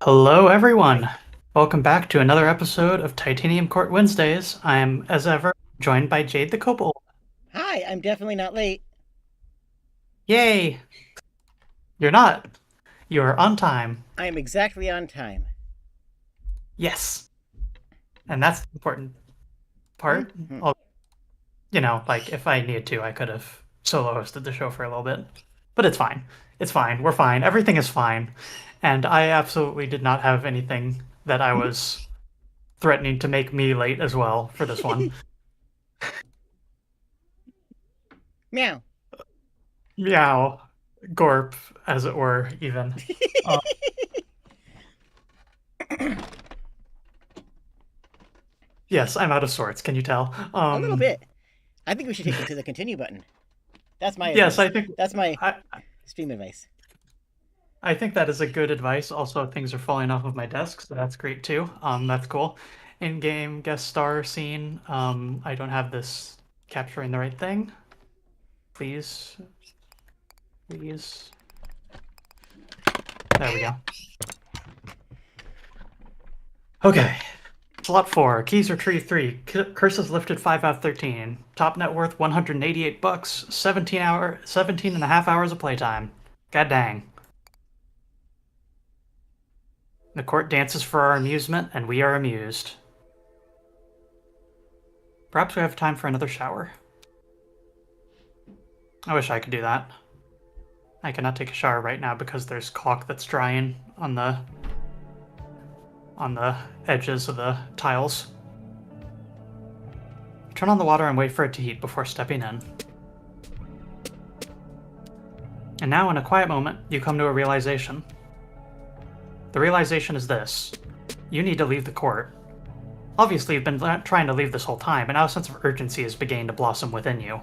Hello, everyone. Welcome back to another episode of Titanium Court Wednesdays. I'm, as ever, joined by Jade the Kobold. Hi, I'm definitely not late. Yay! You're not. You're on time. I am exactly on time. Yes. And that's the important part. Mm-hmm. Like if I needed to, I could have solo hosted the show for a little bit. But it's fine. It's fine. We're fine. Everything is fine. And I absolutely did not have anything that I was threatening to make me late as well for this one. Meow. Meow. Gorp, as it were, even. Uh, yes, I'm out of sorts. Can you tell? A little bit. I think we should hit the continue button. That's my Yes, advice. That's my I, stream advice. I think that is a good advice. Also, things are falling off of my desk, so that's great too. That's cool. In-game guest star scene. I don't have this capturing the right thing. Please, please. There we go. Okay. Slot 4. Keys retrieved 3. Curses lifted 5 out of 13. Top net worth $188. 17 and a half hours of playtime. God dang. The court dances for our amusement, and we are amused. Perhaps we have time for another shower. I wish I could do that. I cannot take a shower right now because there's caulk that's drying on the edges of the tiles. Turn on the water and wait for it to heat before stepping in. And now, in a quiet moment, you come to a realization. The realization is this. You need to leave the court. Obviously, you've been trying to leave this whole time, but now a sense of urgency is beginning to blossom within you.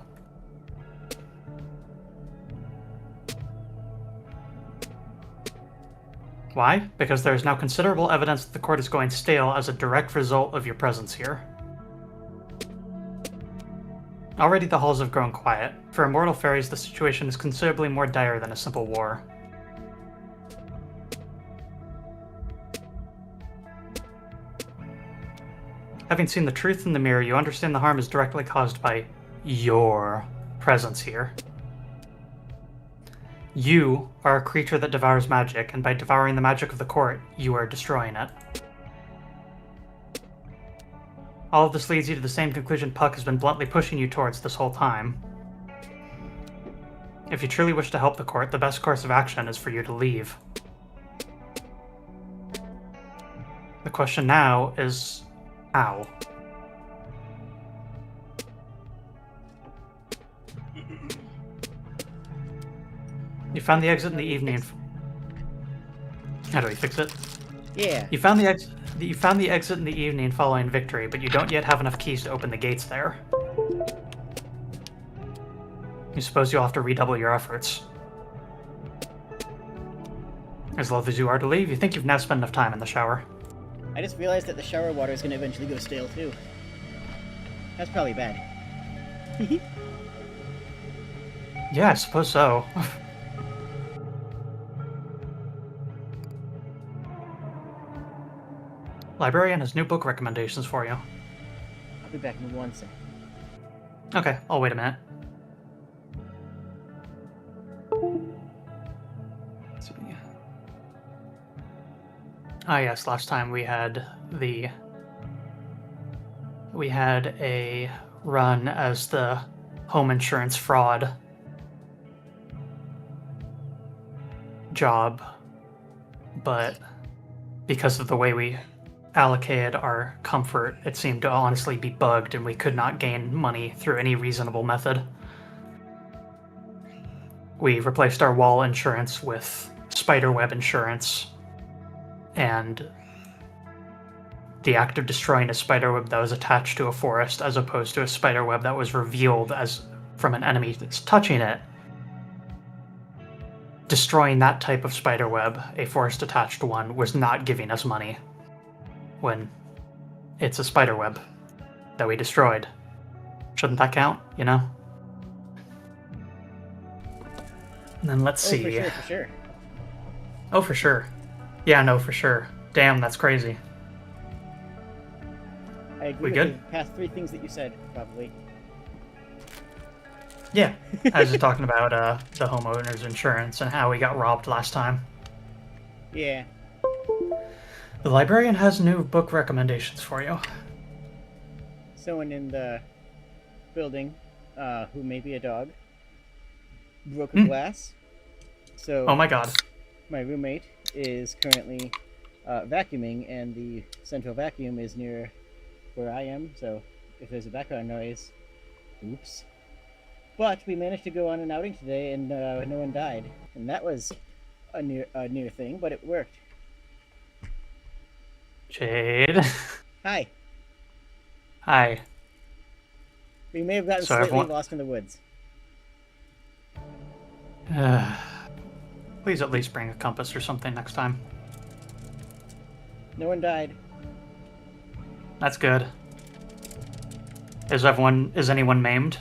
Why? Because there is now considerable evidence that the court is going stale as a direct result of your presence here. Already the halls have grown quiet. For immortal fairies, the situation is considerably more dire than a simple war. Having seen the truth in the mirror, you understand the harm is directly caused by your presence here. You are a creature that devours magic, and by devouring the magic of the court, you are destroying it. All of this leads you to the same conclusion Puck has been bluntly pushing you towards this whole time. If you truly wish to help the court, the best course of action is for you to leave. The question now is, how? You found the exit in the evening. How do we fix it? Yeah. You found the exit in the evening following victory, but you don't yet have enough keys to open the gates there. You suppose you'll have to redouble your efforts. As loath as you are to leave, you think you've now spent enough time in the shower. I just realized that the shower water is going to eventually go stale too. That's probably bad. Yeah, I suppose so. Librarian has new book recommendations for you. I'll be back in 1 second. Okay, I'll wait a minute. Let's see. Ah, yes, last time we had a run as the home insurance fraud job, but because of the way we allocated our comfort, it seemed to honestly be bugged and we could not gain money through any reasonable method. We replaced our wall insurance with spiderweb insurance, and the act of destroying a spiderweb that was attached to a forest as opposed to a spiderweb that was revealed as from an enemy that's touching it. Destroying that type of spiderweb, a forest-attached one, was not giving us money. When it's a spiderweb that we destroyed. Shouldn't that count, you know? And then let's see. For sure. Oh, for sure. Yeah, no, for sure. Damn, that's crazy. I agree We with good? the past 3 things that you said, probably. Yeah. I was just talking about the homeowner's insurance and how we got robbed last time. Yeah. The librarian has new book recommendations for you. Someone in the building, who may be a dog, broke a glass. So Oh my god. my roommate is currently vacuuming, and the central vacuum is near where I am. So if there's a background noise, oops. But we managed to go on an outing today, and no one died, and that was a near thing, but it worked. Jade. Hi. Hi. We may have gotten So slightly everyone... lost in the woods. Please at least bring a compass or something next time. No one died. That's good. Is anyone maimed?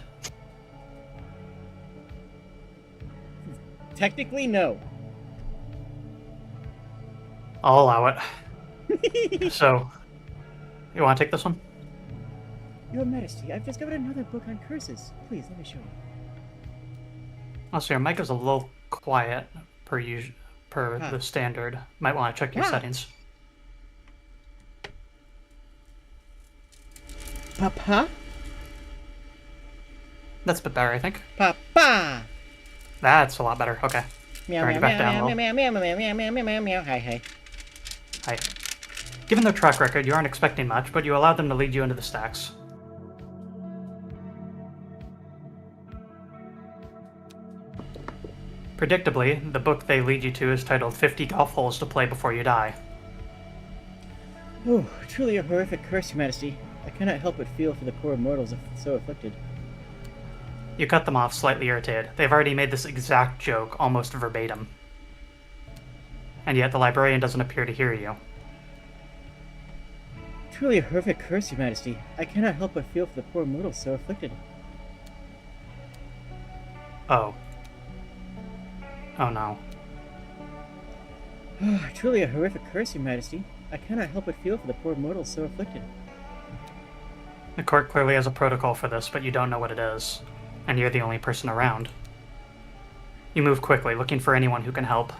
Technically, no. I'll allow it. So, you want to take this one? Your Majesty, I've discovered another book on curses. Please, let me show you. Also, your mic is a little quiet per the standard. Might want to check your settings. Papa? That's a bit better, I think. Papa! That's a lot better. Okay. Meow, Turn meow, it back down a meow, meow, little. meow, meow, meow, meow, meow, meow, meow. Hi, hi. Hi. Given their track record, you aren't expecting much, but you allowed them to lead you into the stacks. Predictably, the book they lead you to is titled 50 Golf Holes to Play Before You Die. Oh, truly a horrific curse, Your Majesty. I cannot help but feel for the poor mortals so afflicted. You cut them off, slightly irritated. They've already made this exact joke, almost verbatim. And yet the librarian doesn't appear to hear you. Truly a horrific curse, Your Majesty. I cannot help but feel for the poor mortals so afflicted. Oh. Oh no. Truly a horrific curse, Your Majesty. I cannot help but feel for the poor mortals so afflicted. The court clearly has a protocol for this, but you don't know what it is. And you're the only person around. You move quickly, looking for anyone who can help.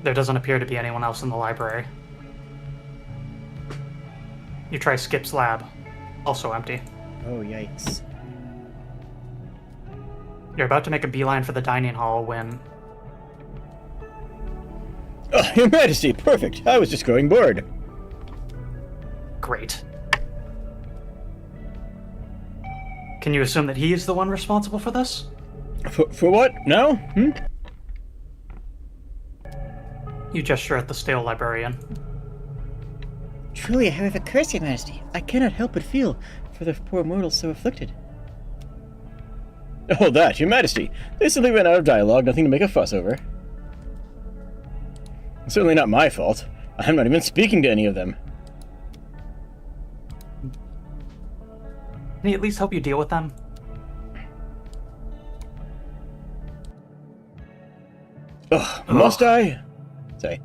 There doesn't appear to be anyone else in the library. You try Skip's lab. Also empty. Oh, yikes. You're about to make a beeline for the dining hall when... Oh, Your Majesty, perfect. I was just growing bored. Great. Can you assume that he is the one responsible for this? For what? No? You gesture at the stale librarian. Truly a horrific curse, Your Majesty. I cannot help but feel for the poor mortals so afflicted. Oh, that, Your Majesty. They simply ran out of dialogue, nothing to make a fuss over. Certainly not my fault. I'm not even speaking to any of them. Can he at least help you deal with them? Ugh, must I? Say.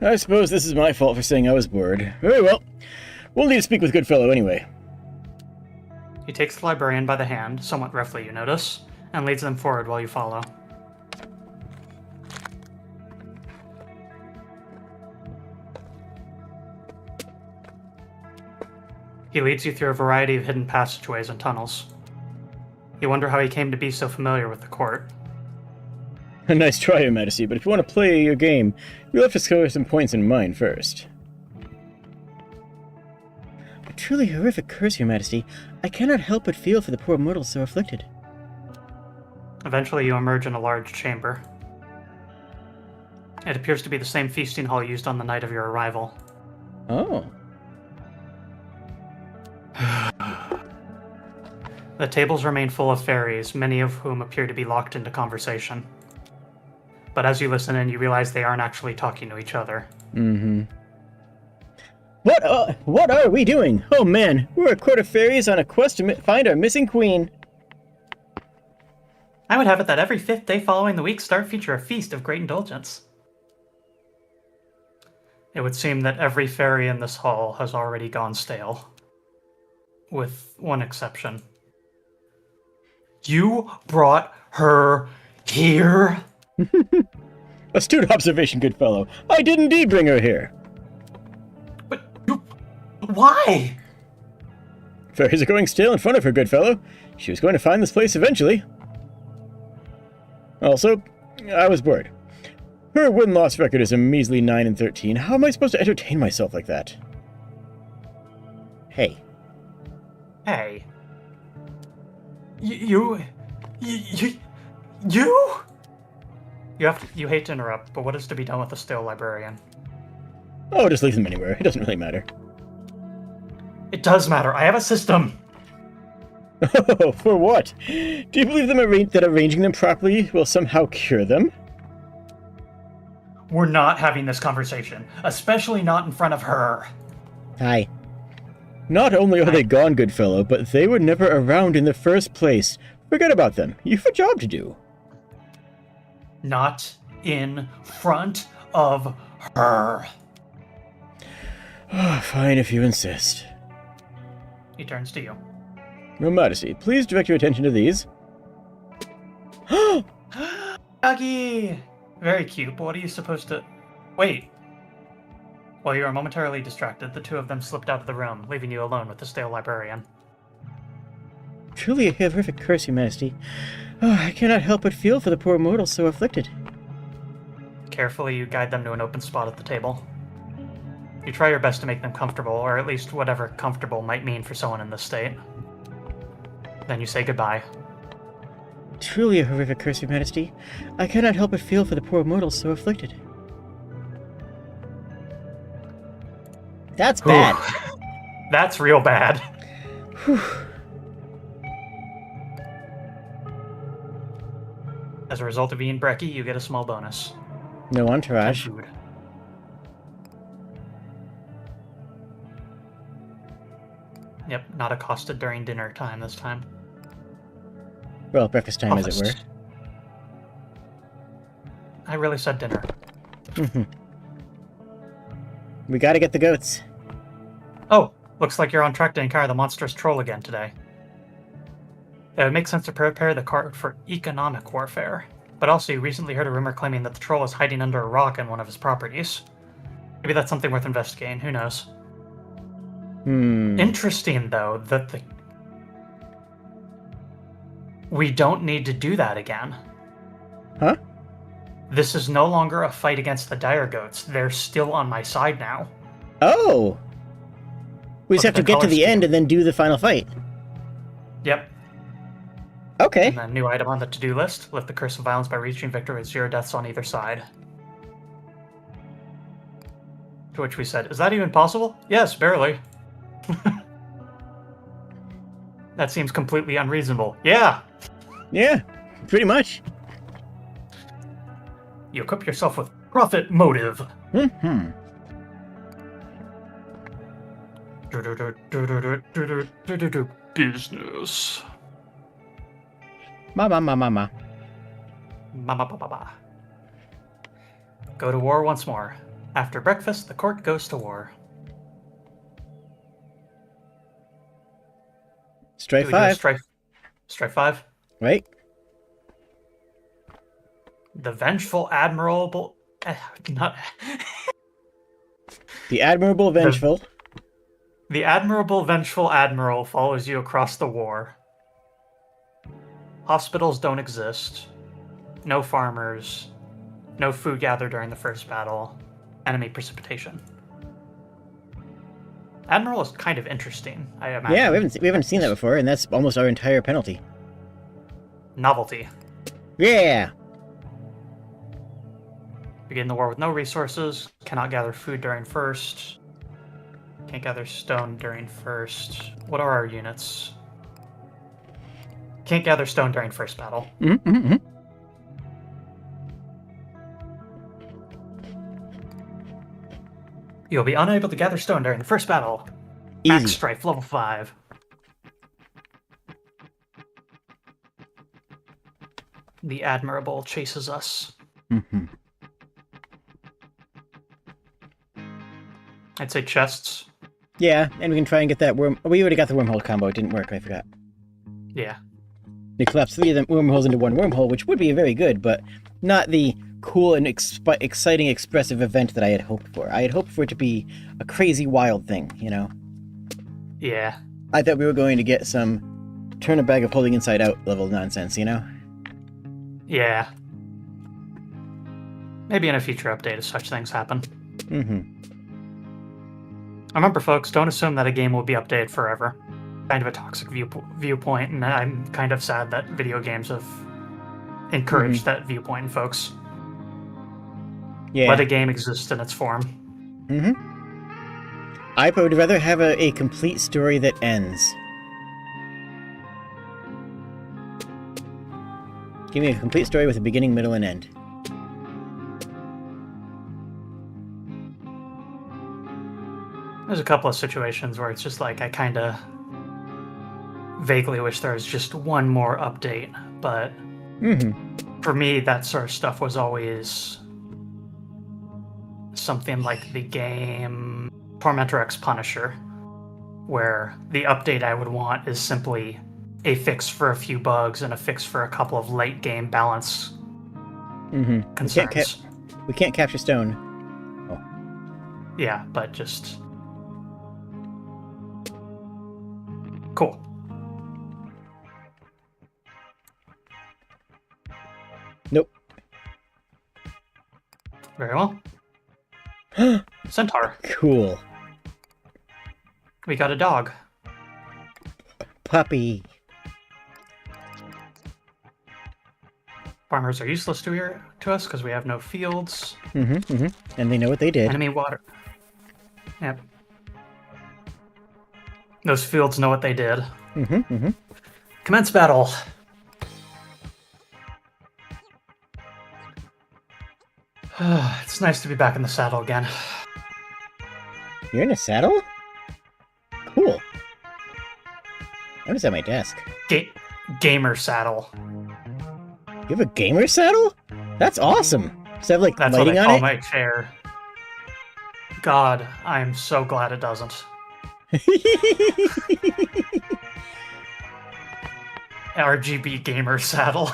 I suppose this is my fault for saying I was bored. Very well. We'll need to speak with Goodfellow anyway. He takes the librarian by the hand, somewhat roughly you notice, and leads them forward while you follow. He leads you through a variety of hidden passageways and tunnels. You wonder how he came to be so familiar with the court. A nice try, Your Majesty, but if you want to play your game, you'll have to score some points in mine first. A truly horrific curse, Your Majesty. I cannot help but feel for the poor mortals so afflicted. Eventually you emerge in a large chamber. It appears to be the same feasting hall used on the night of your arrival. Oh. The tables remain full of fairies, many of whom appear to be locked into conversation. But as you listen in, you realize they aren't actually talking to each other. Mm-hmm. What are we doing? Oh man, we're a court of fairies on a quest to find our missing queen. I would have it that every 5th day following the week start feature a feast of great indulgence. It would seem that every fairy in this hall has already gone stale. With one exception. You brought her here? Astute observation, good fellow. I did indeed bring her here. But why? Fairies are going stale in front of her, good fellow. She was going to find this place eventually. Also, I was bored. Her win-loss record is a measly 9-13. How am I supposed to entertain myself like that? Hey. Hey. You? You hate to interrupt, but what is to be done with the stale librarian? Oh, just leave them anywhere. It doesn't really matter. It does matter. I have a system. Oh, for what? Do you believe that arranging them properly will somehow cure them? We're not having this conversation, especially not in front of her. Hi. Not only are they gone, good fellow, but they were never around in the first place. Forget about them. You've a job to do. Not in front of her. Fine if you insist. He turns to you. Your Majesty, please direct your attention to these. Doggy! Very cute, but what are you supposed to... Wait. While you are momentarily distracted, the two of them slipped out of the room, leaving you alone with the stale librarian. Truly a horrific curse, Your Majesty. Oh, I cannot help but feel for the poor mortals so afflicted. Carefully, you guide them to an open spot at the table. You try your best to make them comfortable, or at least whatever comfortable might mean for someone in this state. Then you say goodbye. Truly a horrific curse, Your Majesty. I cannot help but feel for the poor mortals so afflicted. That's bad. That's real bad. Whew. As a result of Ian Brecky, you get a small bonus. No entourage. Food. Yep, not accosted during dinner time this time. Well, breakfast time, as it were. I really said dinner. We gotta get the goats. Oh, looks like you're on track to encounter the monstrous troll again today. It would make sense to prepare the cart for economic warfare, but also you recently heard a rumor claiming that the troll is hiding under a rock in one of his properties. Maybe that's something worth investigating, who knows? Interesting, though, that we don't need to do that again. Huh? This is no longer a fight against the dire goats. They're still on my side now. Oh! We just have to get to the end and then do the final fight. Yep. Okay. And then new item on the to-do list, lift the curse of violence by reaching victory with 0 deaths on either side. To which we said, is that even possible? Yes, barely. That seems completely unreasonable. Yeah! Yeah, pretty much. You equip yourself with profit motive. Business. Mama. Go to war once more. After breakfast, the court goes to war. Strife 5. Strife 5? Right? The vengeful admirable... not... The admirable vengeful. The admirable vengeful admiral follows you across the war. Hospitals don't exist. No farmers. No food gathered during the first battle. Enemy precipitation. Admiral is kind of interesting, I imagine. Yeah, we haven't seen that before, and that's almost our entire penalty. Novelty. Yeah! Begin the war with no resources. Cannot gather food during first. Can't gather stone during first. What are our units? Can't gather stone during first battle. You'll be unable to gather stone during the first battle. Easy. Max Strife, level 5. the Admirable chases us. Mm-hmm. I'd say chests. Yeah, and we can try and get that worm. We already got the wormhole combo. It didn't work. I forgot. Yeah. They collapsed 3 of the wormholes into one wormhole, which would be very good, but not the cool and exciting, expressive event that I had hoped for. I had hoped for it to be a crazy, wild thing, you know? Yeah. I thought we were going to get some turn a bag of holding inside out level nonsense, you know? Yeah. Maybe in a future update if such things happen. Mm-hmm. Remember, folks, don't assume that a game will be updated forever. Kind of a toxic viewpoint, and I'm kind of sad that video games have encouraged that viewpoint in folks. Yeah. Let a game exist in its form. Mm-hmm. I would rather have a complete story that ends. Give me a complete story with a beginning, middle, and end. There's a couple of situations where it's just like I kind of vaguely wish there was just one more update, but for me, that sort of stuff was always something like the game Tormentor X Punisher, where the update I would want is simply a fix for a few bugs and a fix for a couple of late game balance concerns. We can't capture stone. Yeah, but just cool. Nope. Very well. Centaur. Cool. We got a dog. Puppy. Farmers are useless to us because we have no fields. And they know what they did. Enemy water. Yep. Those fields know what they did. Commence battle. It's nice to be back in the saddle again. You're in a saddle? Cool. I was at my desk. Gamer saddle. You have a gamer saddle? That's awesome. Does it have, like, That's lighting what I on call it? my chair. God, I'm so glad it doesn't. RGB gamer saddle.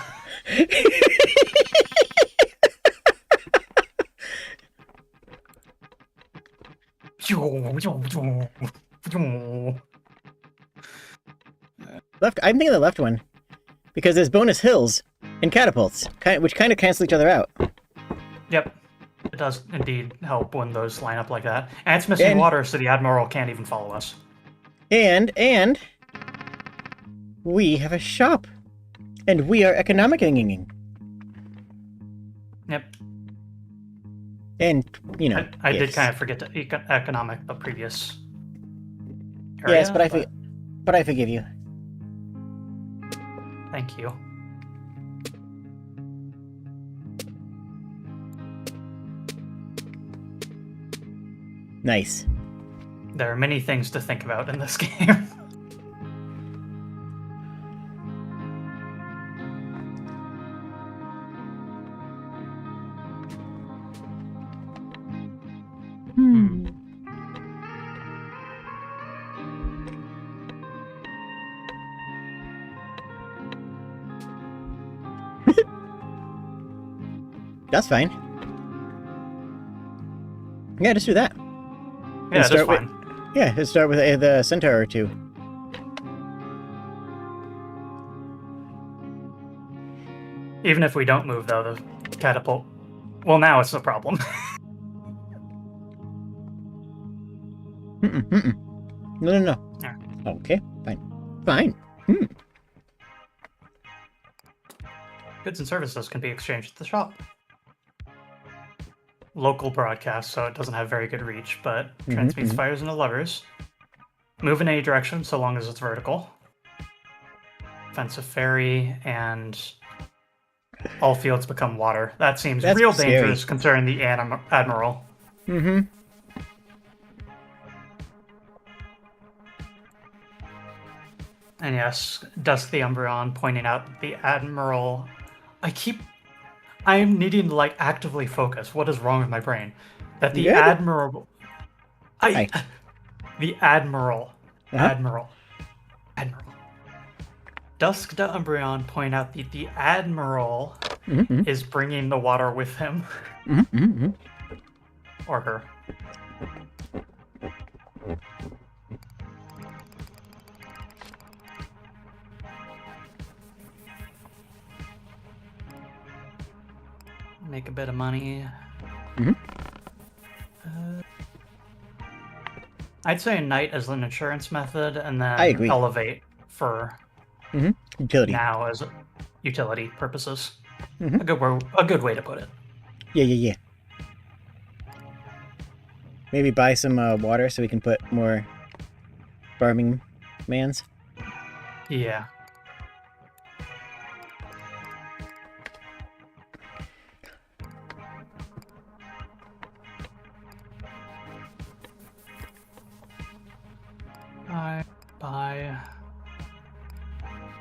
Left. I'm thinking the left one. Because there's bonus hills and catapults, which kind of cancel each other out. Yep. It does indeed help when those line up like that. And it's missing water, so the Admiral can't even follow us. And we have a shop. And we are economic-ing. Yep. And, you know, I did kind of forget to economic the previous area, yes, but I forgive you. Thank you. Nice. There are many things to think about in this game. That's fine. Yeah, just do that. Yeah, that's fine. Yeah, let's start with the centaur or two. Even if we don't move, though, the catapult... Well, now it's a problem. No. Yeah. Okay, fine. Goods and services can be exchanged at the shop. Local broadcast, so it doesn't have very good reach, but transmits fires into levers. Move in any direction, so long as it's vertical. Offensive ferry, and all fields become water. That seems real dangerous concerning the Admiral. And yes, Dusk the Umbreon pointing out that the Admiral I am needing to like actively focus. What is wrong with my brain? That You the good? admiral, I, Hi. the admiral, Uh-huh. admiral, admiral. Dusk to Umbreon point out that the admiral Mm-hmm. is bringing the water with him Mm-hmm. Mm-hmm. or her. Make a bit of money. Mm-hmm. I'd say Knight as an insurance method, and I then agree. Elevate for Mm-hmm. Utility. now as utility purposes. Mm-hmm. A good way to put it. Yeah, yeah, yeah. Maybe buy some water so we can put more farming mans. Yeah. Bye. Bye.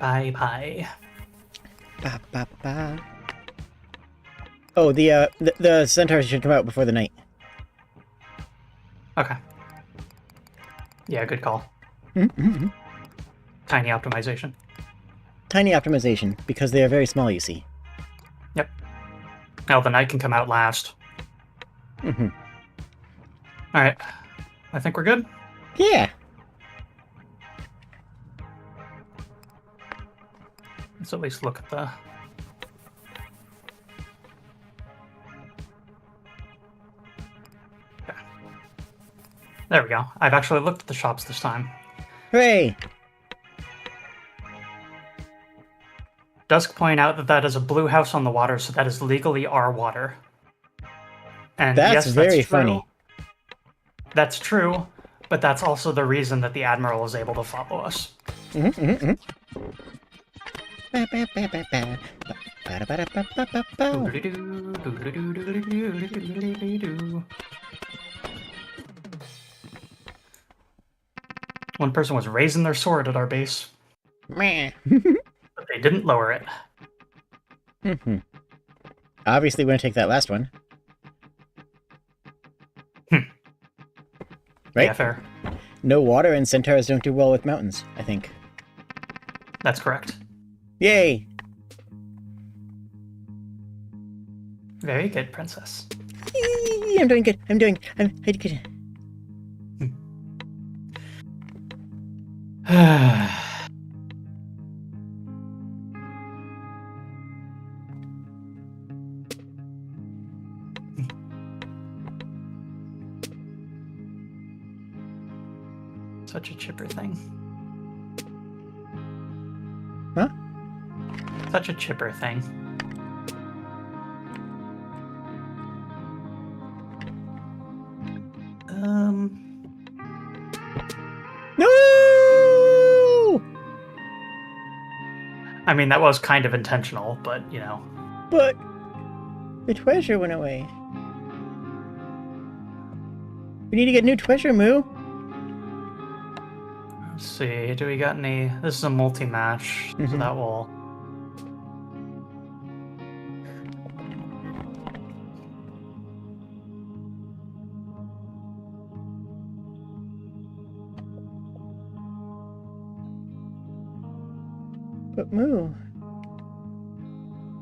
Bye. Bye. Ba, ba, ba. Oh, the centaurs should come out before the night. Okay. Yeah, good call. Mm-hmm. Tiny optimization. Tiny optimization, because they are very small, you see. Yep. Now the night can come out last. Mm-hmm. All right. I think we're good. Yeah. Let's at least look at the. Okay. There we go. I've actually looked at the shops this time. Hooray! Dusk point out that that is a blue house on the water, so that is legally our water. And That's yes, that's very true. funny. That's true, but that's also the reason that the Admiral is able to follow us. Mm-hmm. Mm-hmm. One person was raising their sword at our base, Meh. but they didn't lower it. Mm-hmm. Obviously, we're gonna take that last one. Right? Yeah, fair. No water and centaurs don't do well with mountains, I think. That's correct. Yay! Very good, princess. Eee, I'm doing good. I'm good. Such a chipper thing. Huh? Such a chipper thing. No! I mean, that was kind of intentional, but, you know. But the treasure went away. We need to get new treasure, Moo. Let's see, do we got any... This is a multi-match, so Mhm. that will... But Moo,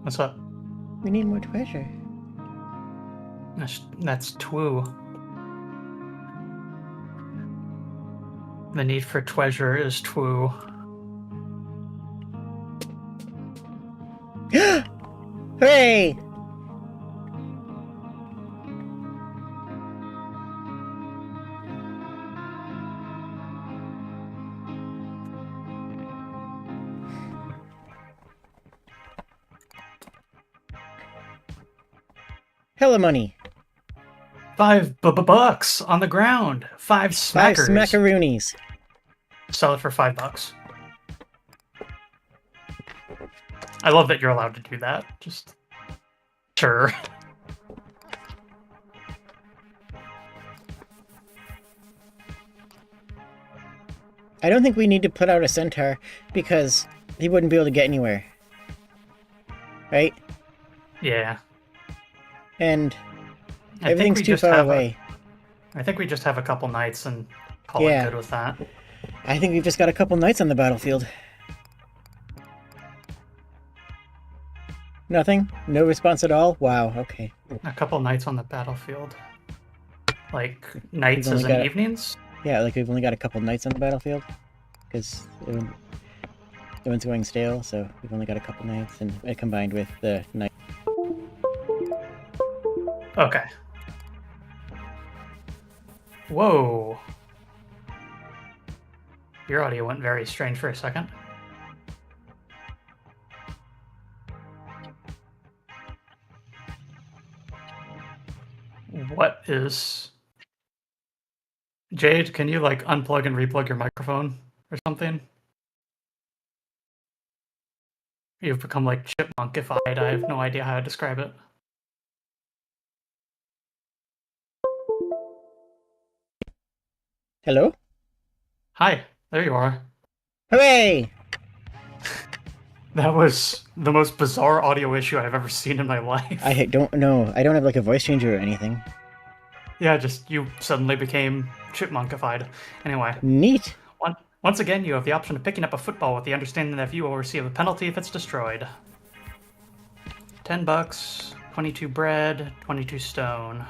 What's up? we need more treasure. That's Twoo. The need for treasure is Twoo. Hooray! Hella money. $5 on the ground. 5 5 smackers. smackaroonies. Sell it for $5. I love that you're allowed to do that. Just sure. I don't think we need to put out a centaur because he wouldn't be able to get anywhere. right? Yeah. And I think everything's we too just far have a away. I think we just have a couple nights and call it Yeah, good with that. I think we've just got a couple nights on the battlefield. Nothing? No response at all? Wow, okay. A couple nights on the battlefield. Like We've nights only as in got, evenings? yeah, like we've only got a couple nights on the battlefield. Because the one's going stale, so we've only got a couple nights, and it combined with the night. Okay. Whoa. Your audio went very strange for a second. What is... Jade, can you like unplug and replug your microphone or something? You've become like chipmunkified. I have no idea how to describe it. Hello? Hi, there you are. Hooray! That was the most bizarre audio issue I've ever seen in my life. I don't know. I don't have like a voice changer or anything. Yeah, just you suddenly became chipmunkified. Anyway, Neat. once again, you have the option of picking up a football with the understanding that you will receive a penalty if it's destroyed. $10, 22 bread, 22 stone.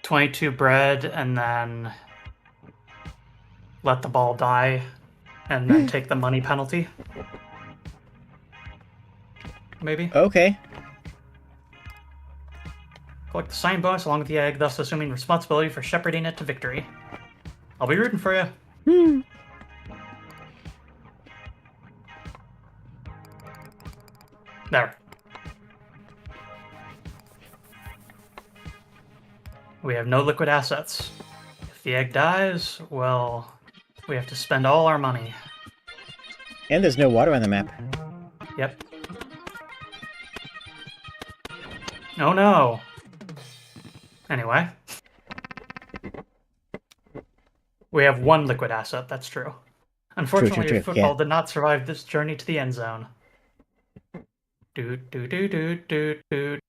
$22 bread, and then let the ball die, and then take the money penalty. Maybe. Okay. Collect the sign bonus along with the egg, thus assuming responsibility for shepherding it to victory. I'll be rooting for you. There. We have no liquid assets. If the egg dies, well, we have to spend all our money. And there's no water on the map. Yep. Oh no. Anyway. We have one liquid asset, that's true. Unfortunately, True, football yeah. did not survive this journey to the end zone. Doot, doot, doot, doot, doot, doot.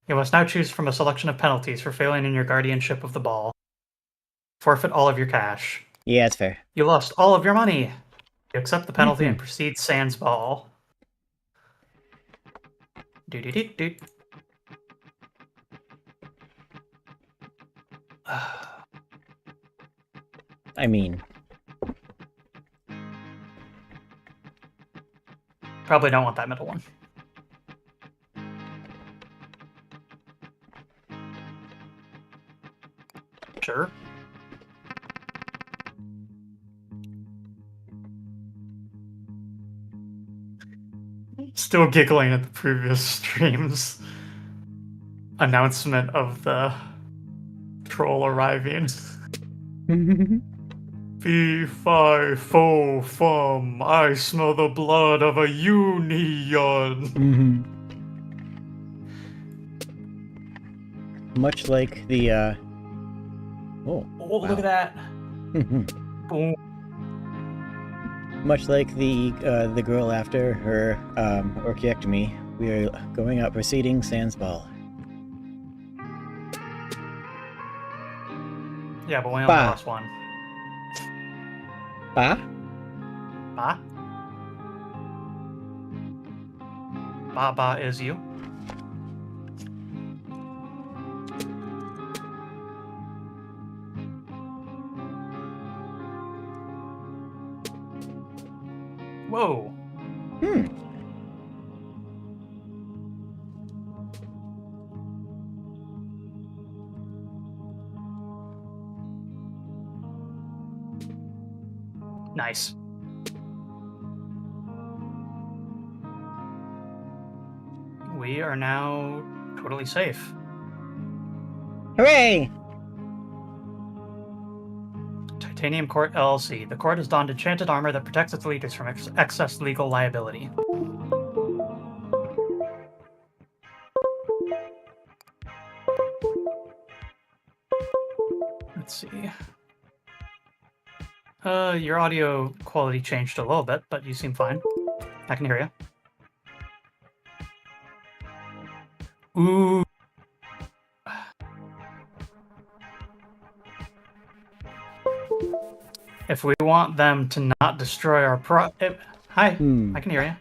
You must now choose from a selection of penalties for failing in your guardianship of the ball. Forfeit all of your cash. Yeah, it's fair. You lost all of your money. You accept the penalty and proceed sans ball. Doot, doot, doot, doot. I mean, Probably don't want that middle one. Sure. Still giggling at the previous stream's announcement of the troll arriving. Fee, fi, fo, fum, I smell the blood of a union. Much like the, Oh, wow. Look at that. Boom. Much like the girl after her orchiectomy, we are going out proceeding sans ball. Yeah, but we only Bah. lost one. Bah? Ba? Ba is you. Whoa. Nice. We are now totally safe. Hooray! Titanium Court LLC. The court has donned enchanted armor that protects its leaders from excess legal liability. Let's see. Your audio quality changed a little bit, but you seem fine. I can hear you. Ooh. If we want them to not destroy our Hi, I can hear you.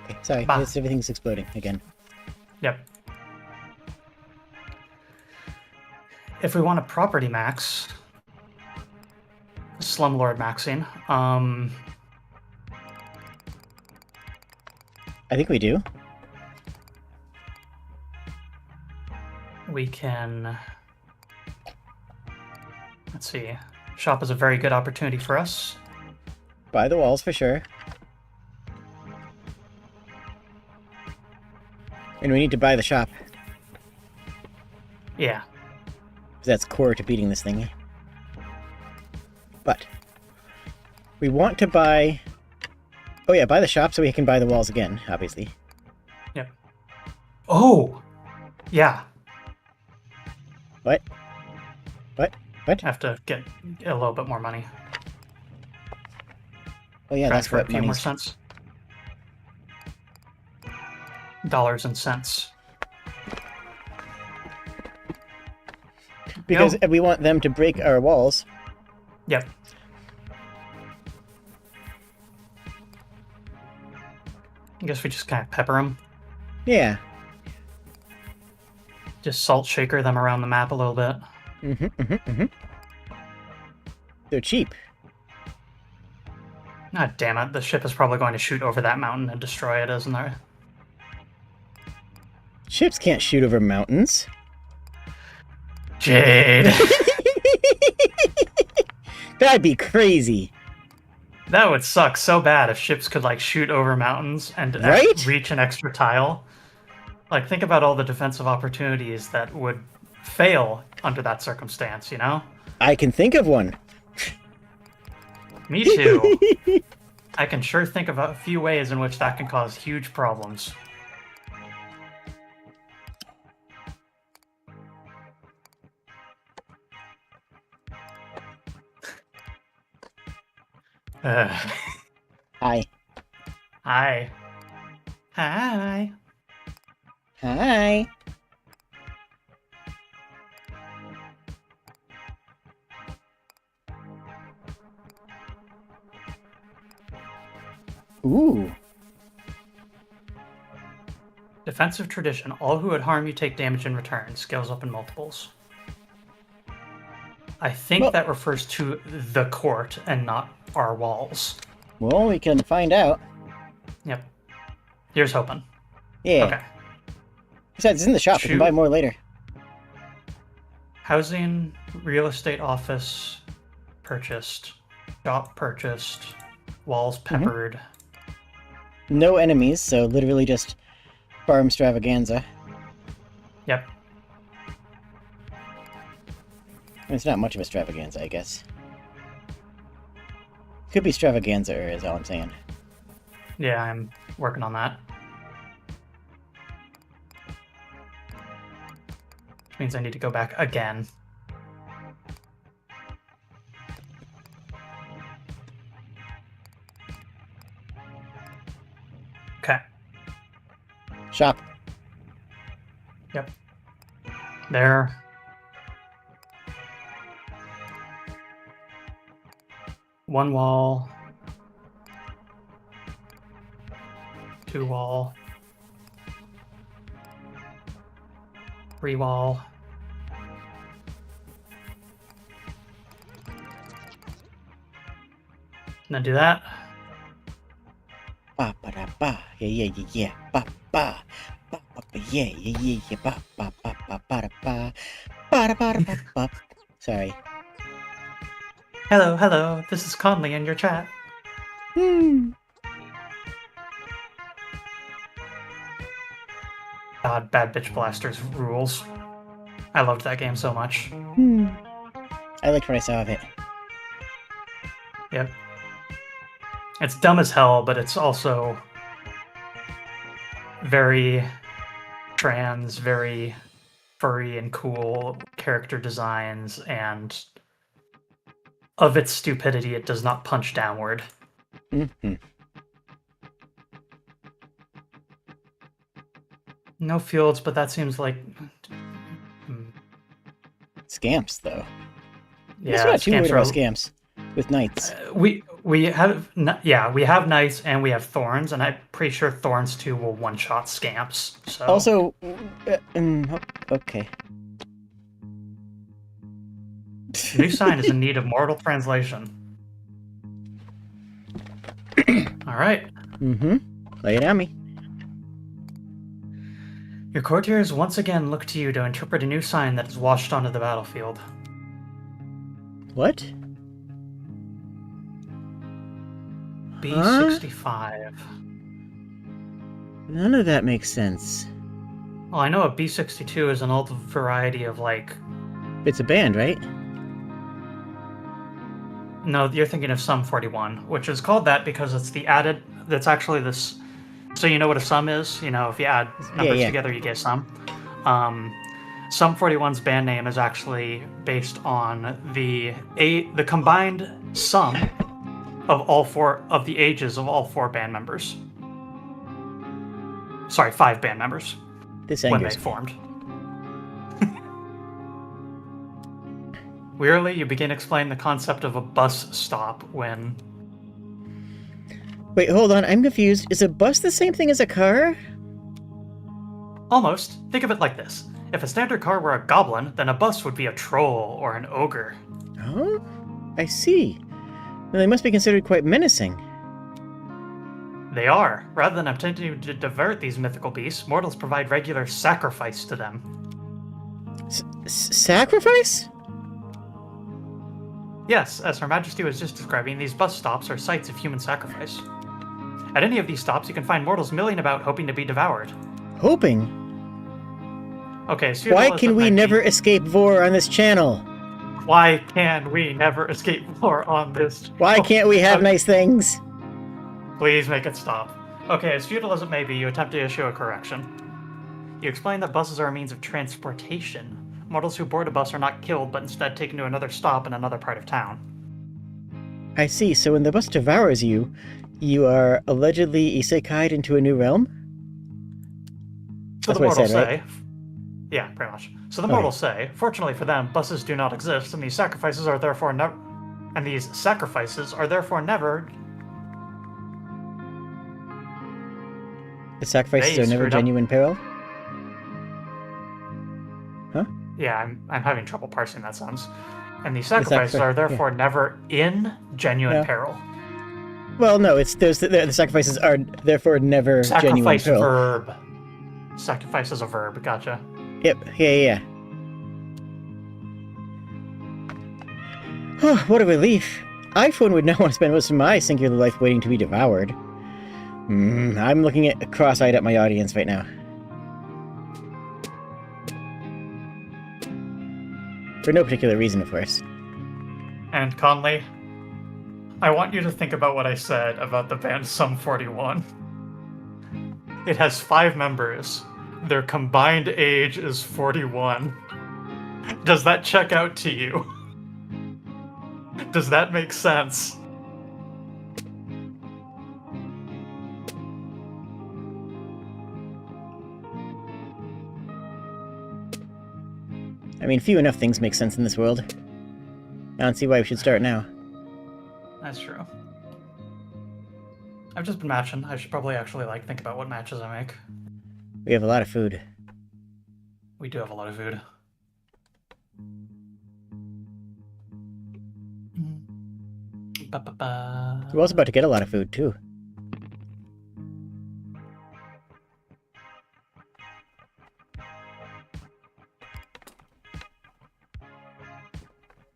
Okay, sorry, Bah. everything's exploding again. Yep. If we want a property max, slumlord maxing, I think we do. we can. Let's see. Shop is a very good opportunity for us. Buy the walls for sure. And we need to buy the shop. Yeah. Because that's core to beating this thing. But we want to buy... Oh yeah, buy the shop so we can buy the walls again, obviously. Yep. Oh! Yeah. What? What? What? I have to get a little bit more money. Oh yeah, that's Transfer what a few more money's... cents. Dollars and cents. Because we want them to break our walls. Yep. I guess we just kind of pepper them. Yeah. Just salt shaker them around the map a little bit. They're cheap. God damn it, the ship is probably going to shoot over that mountain and destroy it, isn't there? Ships can't shoot over mountains. Jade! That'd be crazy. That would suck so bad if ships could, like, shoot over mountains and Right? reach an extra tile. Like, think about all the defensive opportunities that would fail under that circumstance, you know? I can think of one. Me too. I can sure think of a few ways in which that can cause huge problems. Hi. Hi. Hi. Hi. Ooh. Defensive tradition. All who would harm you take damage in return. Scales up in multiples. I think that refers to the court and not our walls. Well, we can find out. Yep. Here's hoping. Yeah. Okay. Besides, it's in the shop. We can buy more later. Housing, real estate office, purchased. Shop purchased. Walls peppered. No enemies, so literally just farm extravaganza. Yep. It's not much of a extravaganza, I guess. Could be extravaganza, is all I'm saying. Yeah, I'm working on that. Which means I need to go back again. Okay. Shop. Yep. There. One wall. Two wall. Three wall. And then do that. Ba ba da ba. Yeah. Ba ba. Ba ba ba. Yeah. Ba ba ba ba ba da ba. Ba da ba da ba ba. Sorry. Hello. This is Conley in your chat. God, Bad Bitch Blasters rules. I loved that game so much. I liked what I saw of it. Yep. It's dumb as hell, but it's also very trans, very furry and cool character designs, and of its stupidity, it does not punch downward. Mm-hmm. No fields, but that seems like... Scamps, though. I guess we're Yeah, not too worried scamps about are... scamps with knights. We have we have knights and we have thorns, and I'm pretty sure thorns too will one-shot scamps. So Also, okay. new sign is in need of mortal translation. All right. Mm-hmm. Lay it on me. Your courtiers once again look to you to interpret a new sign that is washed onto the battlefield. What? B65. None of that makes sense. Well, I know a B62 is an old variety of like... It's a band, right? No, you're thinking of Sum 41, which is called that because it's the added... That's actually this... So you know what a sum is? You know, if you add numbers together, you get a sum. Sum 41's band name is actually based on the combined sum of all four of the ages of all four band members. Sorry, 5 band members. This when angers they me. formed. Wearily, you begin explaining the concept of a bus stop when... Wait, hold on. I'm confused. Is a bus the same thing as a car? Almost. Think of it like this. If a standard car were a goblin, then a bus would be a troll or an ogre. Oh, I see. Then they must be considered quite menacing. They are. Rather than attempting to divert these mythical beasts, mortals provide regular sacrifice to them. Sacrifice? Yes, as Her Majesty was just describing, these bus stops are sites of human sacrifice. At any of these stops, you can find mortals milling about hoping to be devoured. Hoping? Okay, so why can we never escape Vor on this channel? Why can we never escape Vor on this channel? Why can't we have nice things? Please make it stop. Okay, as futile as it may be, you attempt to issue a correction. You explain that buses are a means of transportation. Mortals who board a bus are not killed, but instead taken to another stop in another part of town. I see, so when the bus devours you, you are allegedly isekai'd into a new realm? So That's the what I mortals said, say... right? Yeah, pretty much. So the mortals say, fortunately for them, buses do not exist, and these sacrifices are therefore never... The sacrifices They are never screwed up. genuine peril? Huh? Yeah, I'm having trouble parsing that sentence. And these sacrifices are therefore never in genuine peril. Well, no, it's the sacrifices are therefore never genuine Sacrifice peril. verb. Sacrifice is a verb, gotcha. Yep, yeah. What a relief. iPhone would not want to spend most of my singular life waiting to be devoured. I'm looking at cross-eyed at my audience right now. For no particular reason, of course. And Conley, I want you to think about what I said about the band Sum 41. It has 5 members. Their combined age is 41. Does that check out to you? Does that make sense? I mean, few enough things make sense in this world. I don't see why we should start now. That's true. I've just been matching. I should probably actually, think about what matches I make. We have a lot of food. We do have a lot of food. We're also about to get a lot of food, too.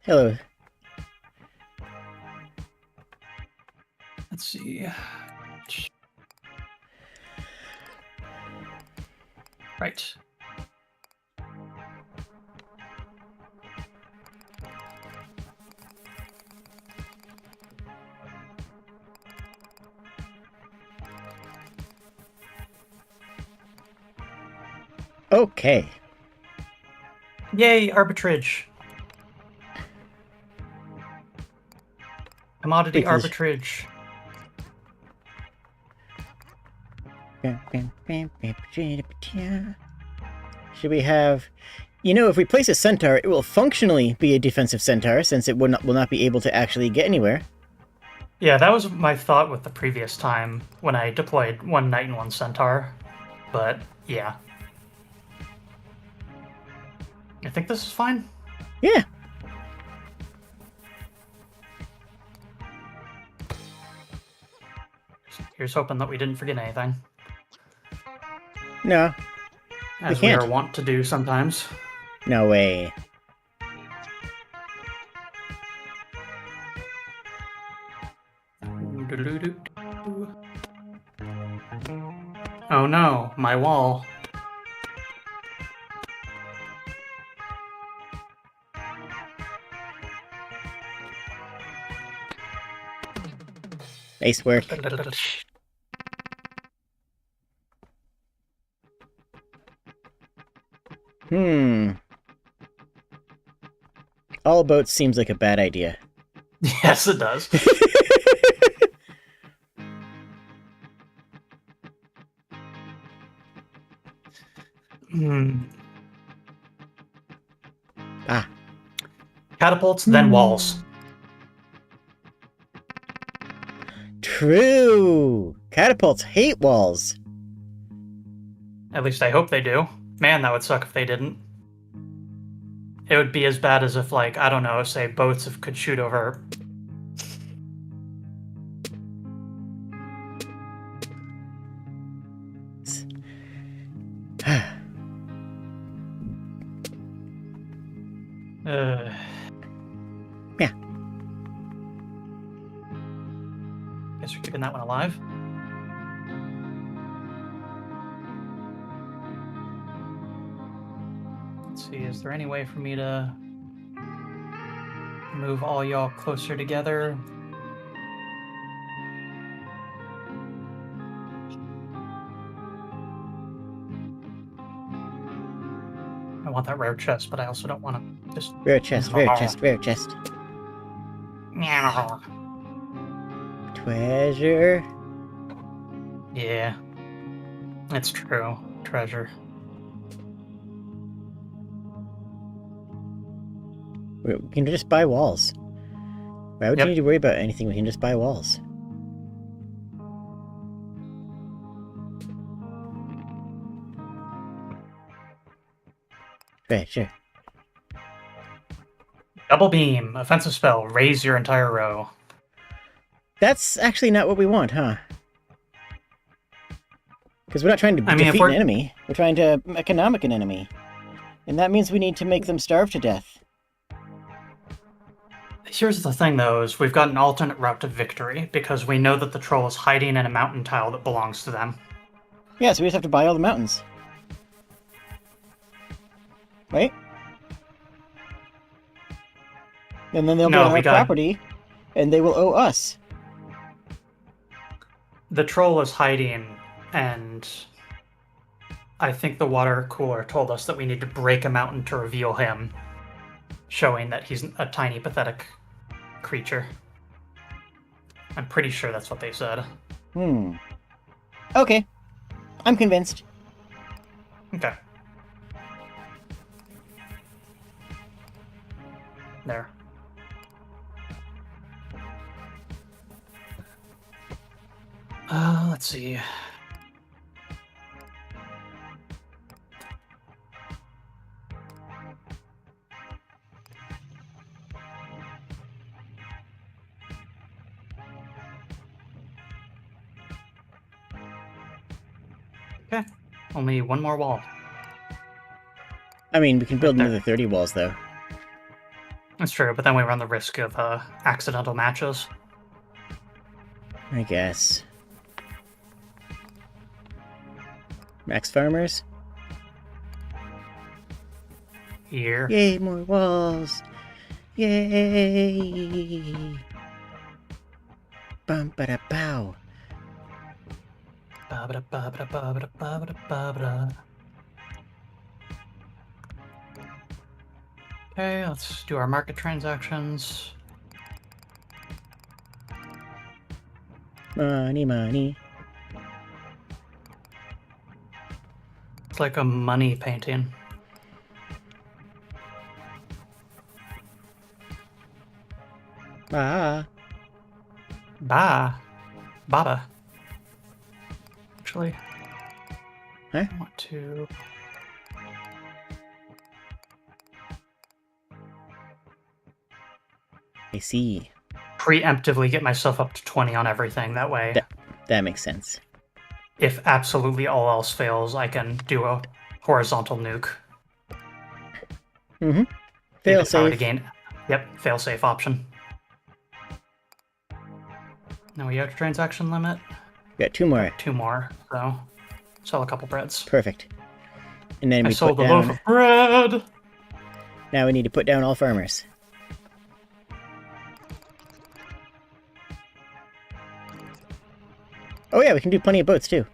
Hello. Let's see. Right. Okay. Yay, arbitrage. Commodity Wait till this- arbitrage. Should we have... You know, if we place a centaur, it will functionally be a defensive centaur, since it will not be able to actually get anywhere. Yeah, that was my thought with the previous time when I deployed one knight and one centaur. But yeah. I think this is fine. Yeah. Here's hoping that we didn't forget anything. No. As we can't. are wont to do sometimes. No way. Oh no, my wall. Nice work. All boats seems like a bad idea. Yes, it does. Ah. Catapults, then walls. True! Catapults hate walls. At least I hope they do. Man, that would suck if they didn't. It would be as bad as if, like, I don't know, say boats could shoot over... Yeah. Guess we're keeping that one alive. Let's see, is there any way for me to move all y'all closer together? I want that rare chest, but I also don't want to just... Rare chest, rare chest, rare chest. Treasure. Yeah. It's true. Treasure. We can just buy walls. Why would you need to worry about anything? We can just buy walls. Right, sure. Double beam. Offensive spell. Raise your entire row. That's actually not what we want, huh? Because we're not trying to defeat an enemy. We're trying to economic an enemy. And that means we need to make them starve to death. Here's the thing, though, is we've got an alternate route to victory, because we know that the troll is hiding in a mountain tile that belongs to them. Yeah, so we just have to buy all the mountains. Right? And then they'll be on our property, and they will owe us. The troll is hiding, and I think the water cooler told us that we need to break a mountain to reveal him, showing that he's a tiny, pathetic creature. I'm pretty sure that's what they said. Okay. I'm convinced. Okay. There. Let's see. Okay. Only one more wall. I mean, we can build another 30 walls, though. That's true, but then we run the risk of accidental matches. I guess. Max farmers? Here. Yay, more walls! Yay! Bum ba da pow. Okay, let's do our market transactions. Money, money. It's like a money painting. Ah. Baba. Actually, Huh? I want to. I see. Preemptively get myself up to 20 on everything. That way, That makes sense. if absolutely all else fails, I can do a horizontal nuke. Mm-hmm. Need Fail the power to safe. gain. Yep, fail-safe option. Now we have a transaction limit. We got 2 more. Got 2 more, so sell a couple breads. Perfect. And then I we sold put a loaf down... of bread! Now we need to put down all farmers. Oh yeah, we can do plenty of boats too.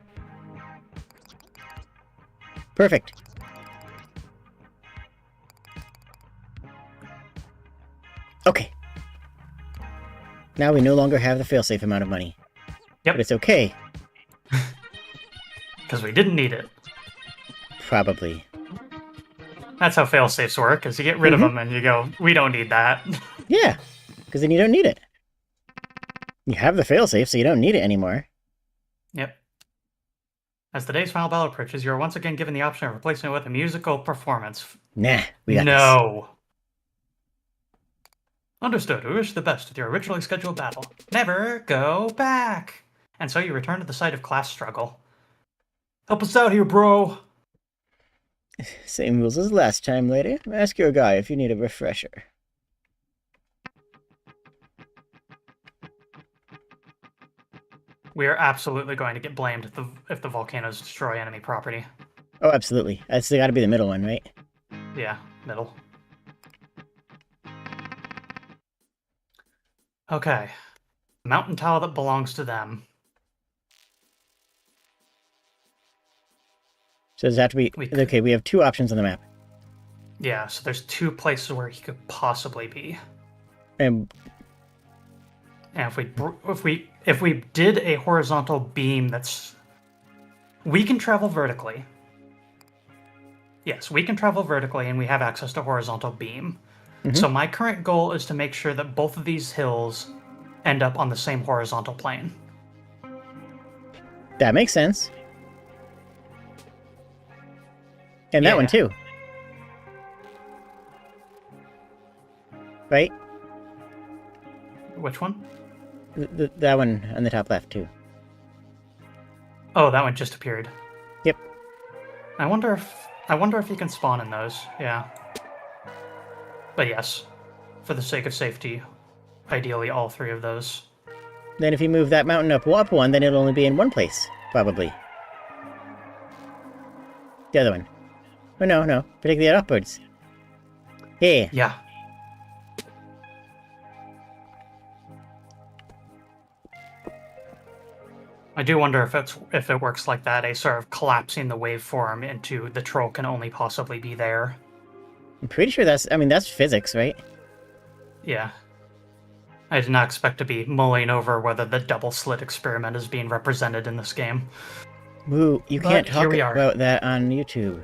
Perfect. Okay. Now we no longer have the failsafe amount of money. Yep. But it's okay. Because we didn't need it. Probably. That's how fail-safes work, is you get rid of them and you go, we don't need that. Yeah, because then you don't need it. You have the failsafe, so you don't need it anymore. Yep. As the day's final battle approaches, you are once again given the option of replacing it with a musical performance. Nah, we got this. No. Understood. We wish the best with your originally scheduled battle. Never go back. And so you return to the site of class struggle. Help us out here, bro. Same rules as last time, lady. Ask your guy if you need a refresher. We are absolutely going to get blamed if the volcanoes destroy enemy property. Oh, absolutely. That's got to be the middle one, right? Yeah, middle. Okay. Mountain tile that belongs to them. So does it have to be... Okay, we have 2 options on the map. Yeah, so there's 2 places where he could possibly be. And And if we did a horizontal beam that's... We can travel vertically. Yes, we can travel vertically and we have access to horizontal beam. So my current goal is to make sure that both of these hills end up on the same horizontal plane. that makes sense. And that one too. Right? Which one? That one on the top left too. Oh, that one just appeared. Yep. I wonder if you can spawn in those. Yeah. But yes, for the sake of safety, ideally all 3 of those. Then if you move that mountain up one, then it'll only be in one place, probably. The other one. Oh no, particularly upwards. Yeah. Yeah. I do wonder if it works like that, a sort of collapsing the waveform into the troll can only possibly be there. I'm pretty sure that's physics, right? Yeah. I did not expect to be mulling over whether the double slit experiment is being represented in this game. Woo, you can't But here talk we are. about that on YouTube.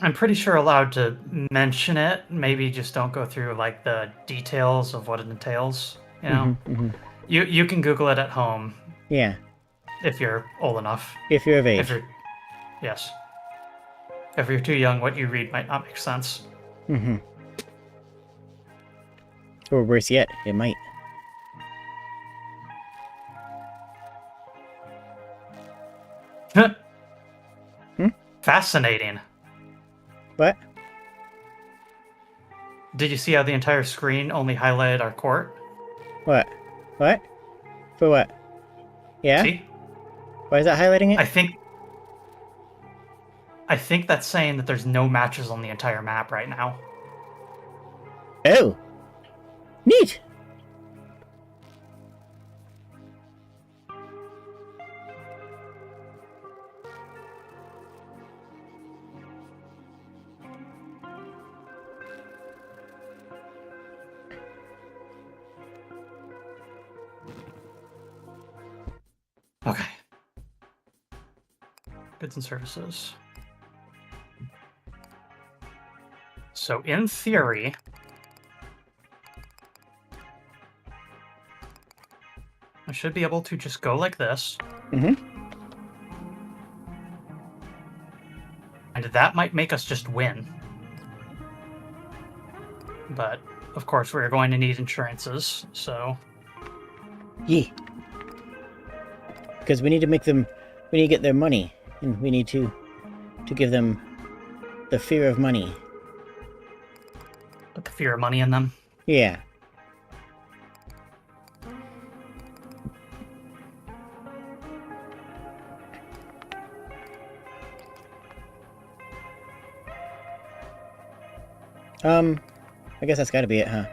I'm pretty sure allowed to mention it. Maybe just don't go through like the details of what it entails. You know, you can Google it at home. Yeah. If you're old enough. If you're of age. Yes. If you're too young, what you read might not make sense. Or worse yet, it might. Fascinating. What? Did you see how the entire screen only highlighted our court? What? What? For what? Yeah? See? Why is that highlighting it? I think that's saying that there's no matches on the entire map right now. Oh! Neat! Goods and services. So in theory, I should be able to just go like this. Mm-hmm. And that might make us just win. But, of course, we're going to need insurances, so... Yeah. Because we need to make them... We need to get their money. And we need to give them the fear of money. Put the fear of money in them. Yeah. I guess that's gotta be it, huh?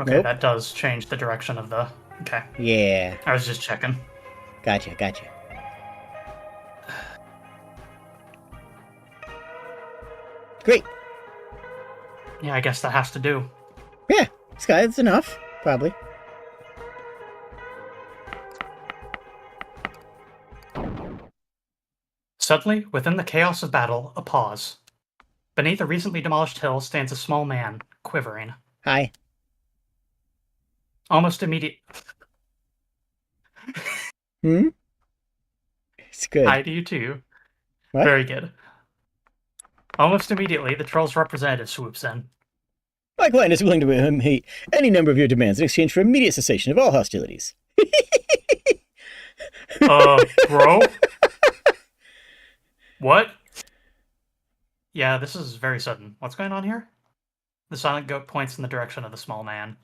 Okay, Nope. that does change the direction of the... Okay. Yeah. I was just checking. Gotcha. Great. Yeah, I guess that has to do. Yeah, Sky, that's enough, probably. Suddenly, within the chaos of battle, a pause. Beneath a recently demolished hill stands a small man, quivering. Hi. Almost immediate... Hmm? It's good. Hi to you too. What? Very good. Almost immediately, the troll's representative swoops in. My client is willing to meet any number of your demands in exchange for immediate cessation of all hostilities. Bro? What? Yeah, this is very sudden. What's going on here? The silent goat points in the direction of the small man.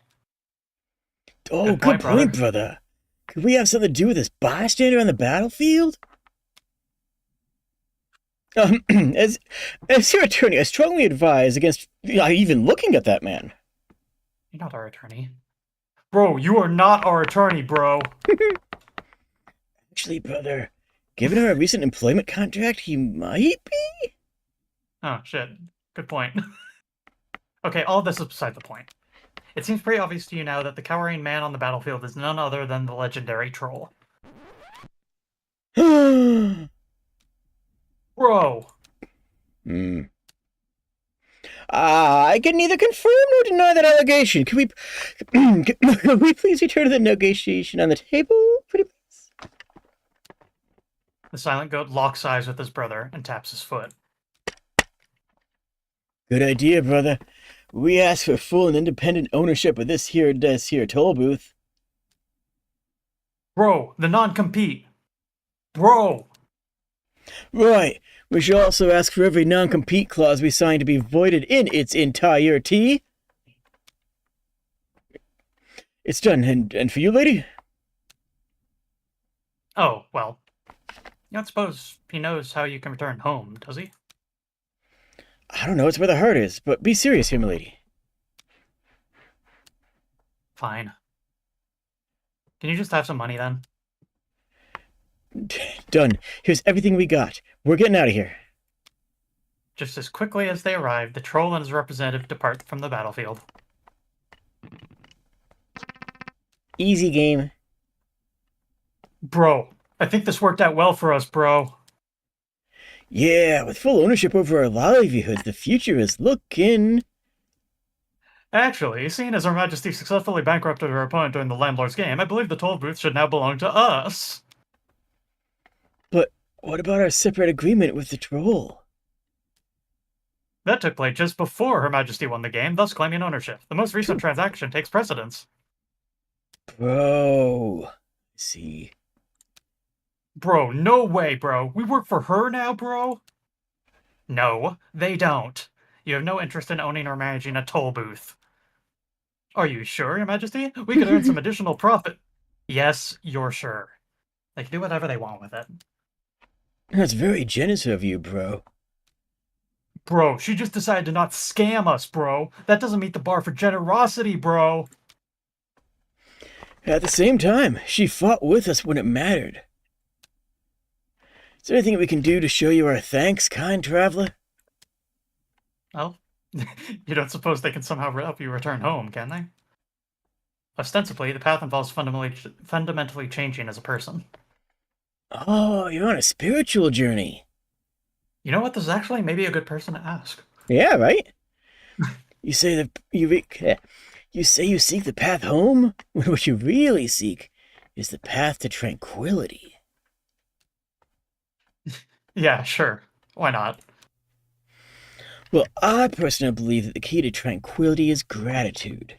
Oh, good point, brother. Could we have something to do with this bystander on the battlefield? As your attorney, I strongly advise against even looking at that man. You're not our attorney. Bro, you are not our attorney, bro. Actually, brother, given our recent employment contract, he might be? Oh, shit. Good point. Okay, all this is beside the point. It seems pretty obvious to you now that the cowering man on the battlefield is none other than the legendary troll. Bro! I can neither confirm nor deny that allegation. Can we please return to the negotiation on the table, pretty please? The silent goat locks eyes with his brother and taps his foot. Good idea, brother. We ask for full and independent ownership of this here toll booth. Bro, the non-compete. Bro! Right. We shall also ask for every non-compete clause we sign to be voided in its entirety. It's done. And for you, lady? Oh, well. You don't suppose he knows how you can return home, does he? I don't know. It's where the heart is, but be serious here, milady. Fine. Can you just have some money, then? Done. Here's everything we got. We're getting out of here. Just as quickly as they arrive, the troll and his representative depart from the battlefield. Easy game. Bro, I think this worked out well for us, bro. Yeah, with full ownership over our livelihoods, the future is looking... Actually, seeing as Her Majesty successfully bankrupted her opponent during the landlord's game, I believe the toll booth should now belong to us. But what about our separate agreement with the troll? That took place just before Her Majesty won the game, thus claiming ownership. The most recent transaction takes precedence. Bro. See. Bro, no way, bro. We work for her now, bro? No, they don't. You have no interest in owning or managing a toll booth. Are you sure, Your Majesty? We could earn some additional profit. Yes, you're sure. They can do whatever they want with it. That's very generous of you, bro. Bro, she just decided to not scam us, bro. That doesn't meet the bar for generosity, bro. At the same time, she fought with us when it mattered. Is there anything we can do to show you our thanks, kind traveler? Well, you don't suppose they can somehow help you return home, can they? Ostensibly, the path involves fundamentally changing as a person. Oh, you're on a spiritual journey. You know what? This is actually maybe a good person to ask. Yeah, right? You say that you say you seek the path home, when what you really seek is the path to tranquility. Yeah, sure. Why not? Well, I personally believe that the key to tranquility is gratitude. Oh,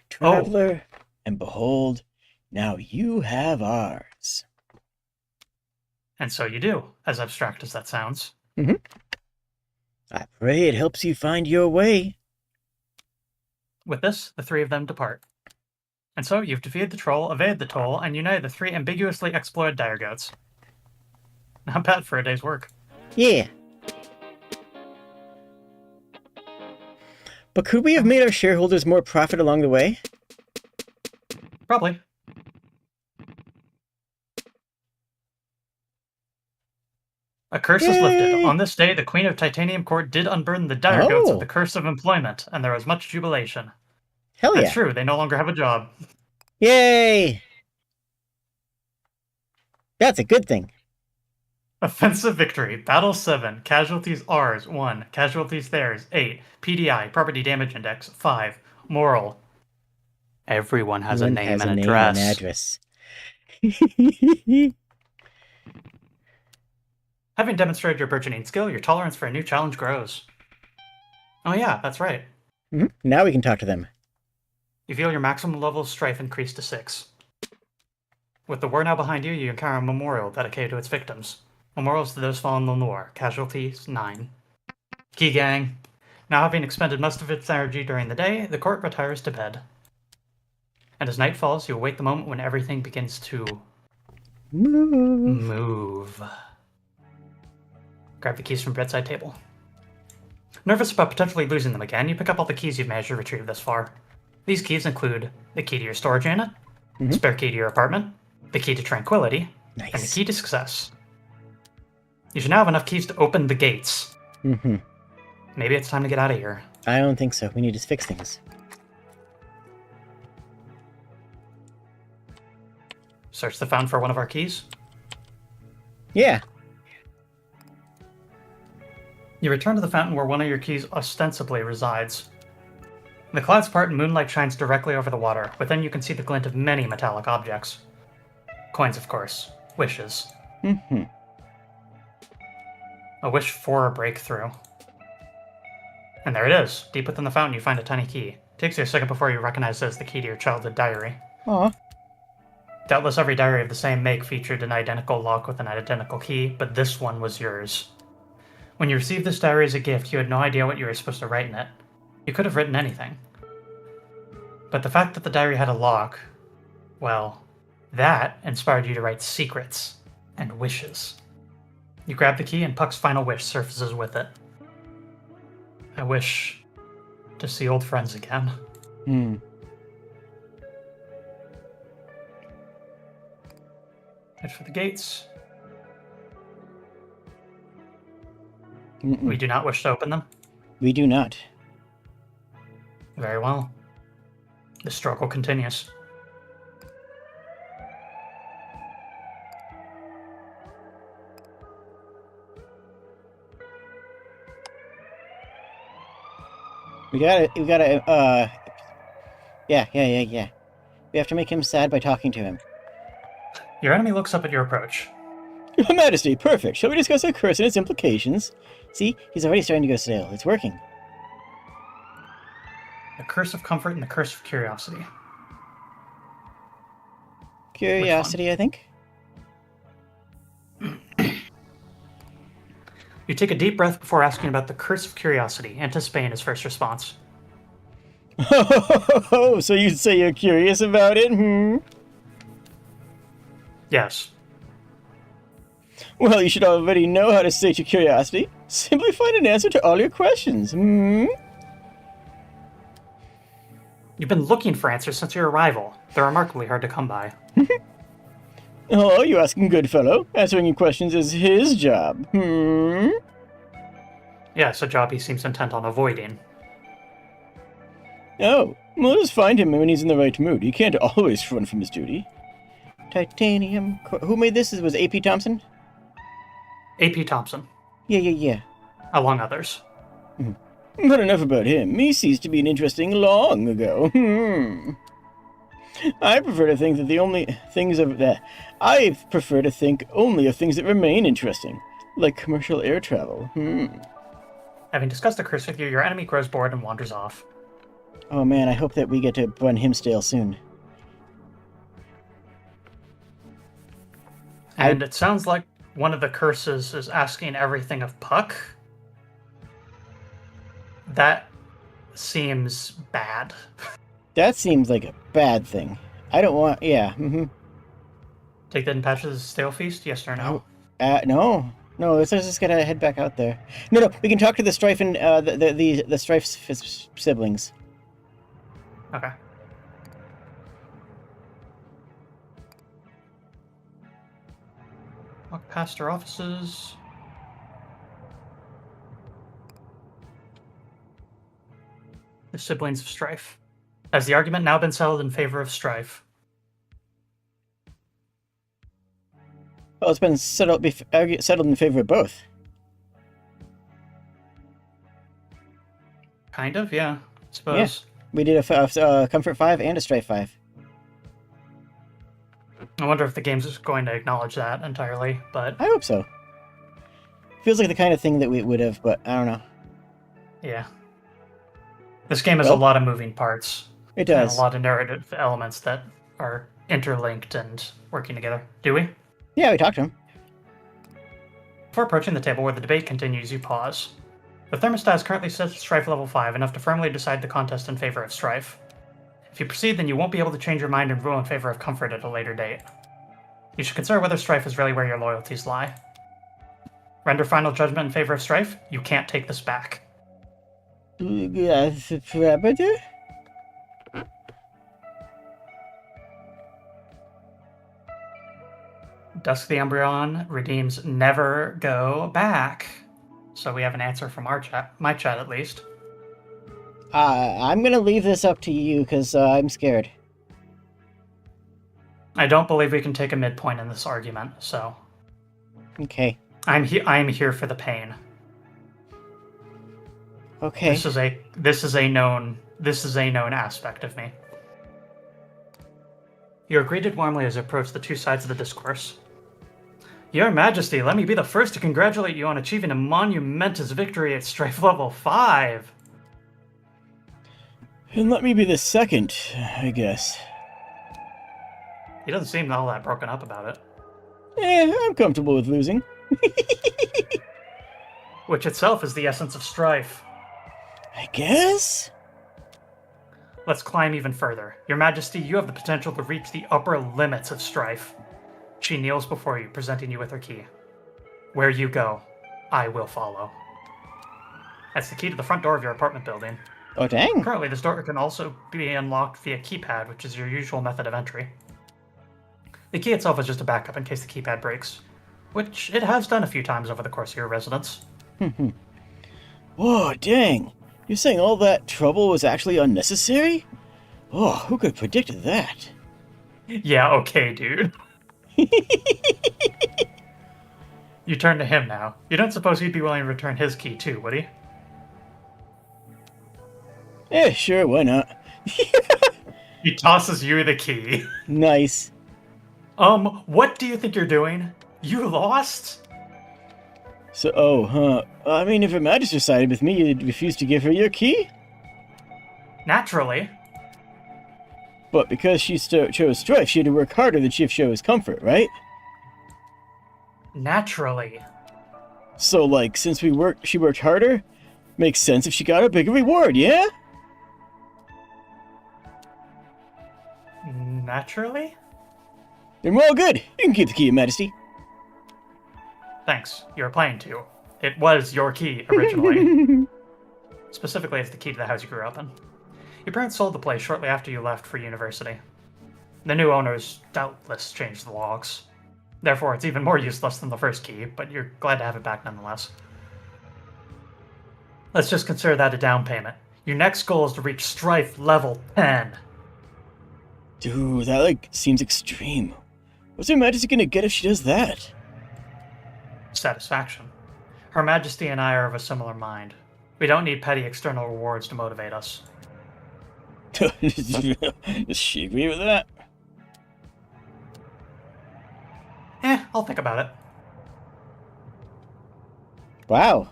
Traveler, and behold, now you have ours. and so you do, as abstract as that sounds. Mm-hmm. I pray it helps you find your way. With this, the three of them depart. And so you've defeated the troll, evaded the toll, and united the three ambiguously exploited dire goats. Not bad for a day's work. Yeah. But could we have made our shareholders more profit along the way? Probably. A curse is lifted. Yay! On this day, the Queen of Titanium Court did unburden the dire goats of the curse of employment, and there was much jubilation. Hell That's yeah. true, they no longer have a job. Yay! That's a good thing. Offensive victory. Battle 7. Casualties ours, 1. Casualties theirs, 8. PDI, Property Damage Index, 5. Moral. Everyone has a name and address. Having demonstrated your burgeoning skill, your tolerance for a new challenge grows. Oh yeah, that's right. Mm-hmm. Now we can talk to them. You feel your maximum level of strife increase to 6. With the war now behind you, you encounter a memorial dedicated to its victims. Memorials to those fallen in the war. Casualties, 9. Key Gang. Now having expended most of its energy during the day, the court retires to bed. And as night falls, you await the moment when everything begins to move. Grab the keys from bedside table. Nervous about potentially losing them again, you pick up all the keys you've managed to retrieve this far. These keys include the key to your storage unit, spare key to your apartment, the key to tranquility, and the key to success. You should now have enough keys to open the gates. Mm-hmm. Maybe it's time to get out of here. I don't think so. We need to fix things. Search the fountain for one of our keys. Yeah. You return to the fountain where one of your keys ostensibly resides. The clouds part and moonlight shines directly over the water. Within you can see the glint of many metallic objects. Coins, of course. Wishes. Mm-hmm. A wish for a breakthrough. And there it is. Deep within the fountain you find a tiny key. It takes you a second before you recognize it as the key to your childhood diary. Aw. Doubtless every diary of the same make featured an identical lock with an identical key, but this one was yours. When you received this diary as a gift, you had no idea what you were supposed to write in it. You could have written anything. But the fact that the diary had a lock, well, that inspired you to write secrets and wishes. You grab the key and Puck's final wish surfaces with it. I wish to see old friends again. Hmm. Head for the gates. Mm-mm. We do not wish to open them. We do not. Very well. The struggle continues. We gotta, yeah. We have to make him sad by talking to him. Your enemy looks up at your approach. Your Majesty, perfect. Shall we discuss our curse and its implications? See, he's already starting to go stale. It's working. The curse of comfort and the curse of curiosity. Curiosity, I think. You take a deep breath before asking about the curse of curiosity, anticipating his first response. Oh, so you'd say you're curious about it, hmm? Yes. Well, you should already know how to sate your curiosity. Simply find an answer to all your questions, hmm? You've been looking for answers since your arrival. They're remarkably hard to come by. Oh, you asking good fellow? Answering your questions is his job, hmm? Yes, a job he seems intent on avoiding. Oh, well, just find him when he's in the right mood. He can't always run from his duty. Titanium. Who made this? Was it A.P. Thompson? A.P. Thompson, Yeah. among others. But enough about him. He ceased to be interesting long ago. I prefer to think that the only things of that. I prefer to think only of things that remain interesting, like commercial air travel. Having discussed the curse with you, your enemy grows bored and wanders off. Oh man, I hope that we get to run him stale soon. And it sounds like one of the curses is asking everything of Puck. That seems bad. That seems like a bad thing. I don't want. Yeah. Take that in Patch's Stale Feast, yes or no? No. Let's just gotta head back out there. No. We can talk to the Strife and the Strife siblings. Okay. Walk past our offices. The siblings of Strife. Has the argument now been settled in favor of Strife? Well, it's been settled in favor of both. Kind of, yeah. I suppose. Yeah. We did a Comfort 5 and a Strife 5. I wonder if the game's just going to acknowledge that entirely, but... I hope so. Feels like the kind of thing that we would have, but I don't know. Yeah. This game has a lot of moving parts. It does. And a lot of narrative elements that are interlinked and working together. Do we? Yeah, we talked to him. Before approaching the table where the debate continues, you pause. The thermostat is currently set to Strife level 5, enough to firmly decide the contest in favor of Strife. If you proceed, then you won't be able to change your mind and rule in favor of Comfort at a later date. You should consider whether Strife is really where your loyalties lie. Render final judgment in favor of Strife, you can't take this back. Dusk the Embryon redeems never go back. So we have an answer from our chat, my chat at least. I'm gonna leave this up to you because I'm scared. I don't believe we can take a midpoint in this argument, so Okay. I'm here for the pain. Okay. This is a known aspect of me. You are greeted warmly as you approach the two sides of the discourse. Your Majesty, let me be the first to congratulate you on achieving a monumentous victory at Strife Level 5. And let me be the second, I guess. He doesn't seem all that broken up about it. I'm comfortable with losing. Which itself is the essence of Strife. I guess? Let's climb even further. Your Majesty, you have the potential to reach the upper limits of Strife. She kneels before you, presenting you with her key. Where you go, I will follow. That's the key to the front door of your apartment building. Oh, dang. Currently, this door can also be unlocked via keypad, which is your usual method of entry. The key itself is just a backup in case the keypad breaks, which it has done a few times over the course of your residence. Whoa, dang. You're saying all that trouble was actually unnecessary? Oh, who could have predicted that? Yeah, okay, dude. You turn to him now. You don't suppose he'd be willing to return his key too, would he? Yeah, sure, why not? He tosses you the key. Nice. What do you think you're doing? You lost? So, I mean, if Her Majesty sided with me, you'd refuse to give her your key? Naturally. But because she chose Strife, she had to work harder than she chose Comfort, right? Naturally. So, like, since she worked harder, makes sense if she got a bigger reward, yeah? Naturally? Then we're all good. You can keep the key, Your Majesty. Thanks. You were planning to. It was your key, originally. Specifically, it's the key to the house you grew up in. Your parents sold the place shortly after you left for university. The new owners doubtless changed the logs. Therefore, it's even more useless than the first key, but you're glad to have it back nonetheless. Let's just consider that a down payment. Your next goal is to reach Strife level 10. Dude, that, seems extreme. What's Her Majesty gonna get if she does that? Satisfaction. Her Majesty and I are of a similar mind. We don't need petty external rewards to motivate us. Does she agree with that? I'll think about it. Wow.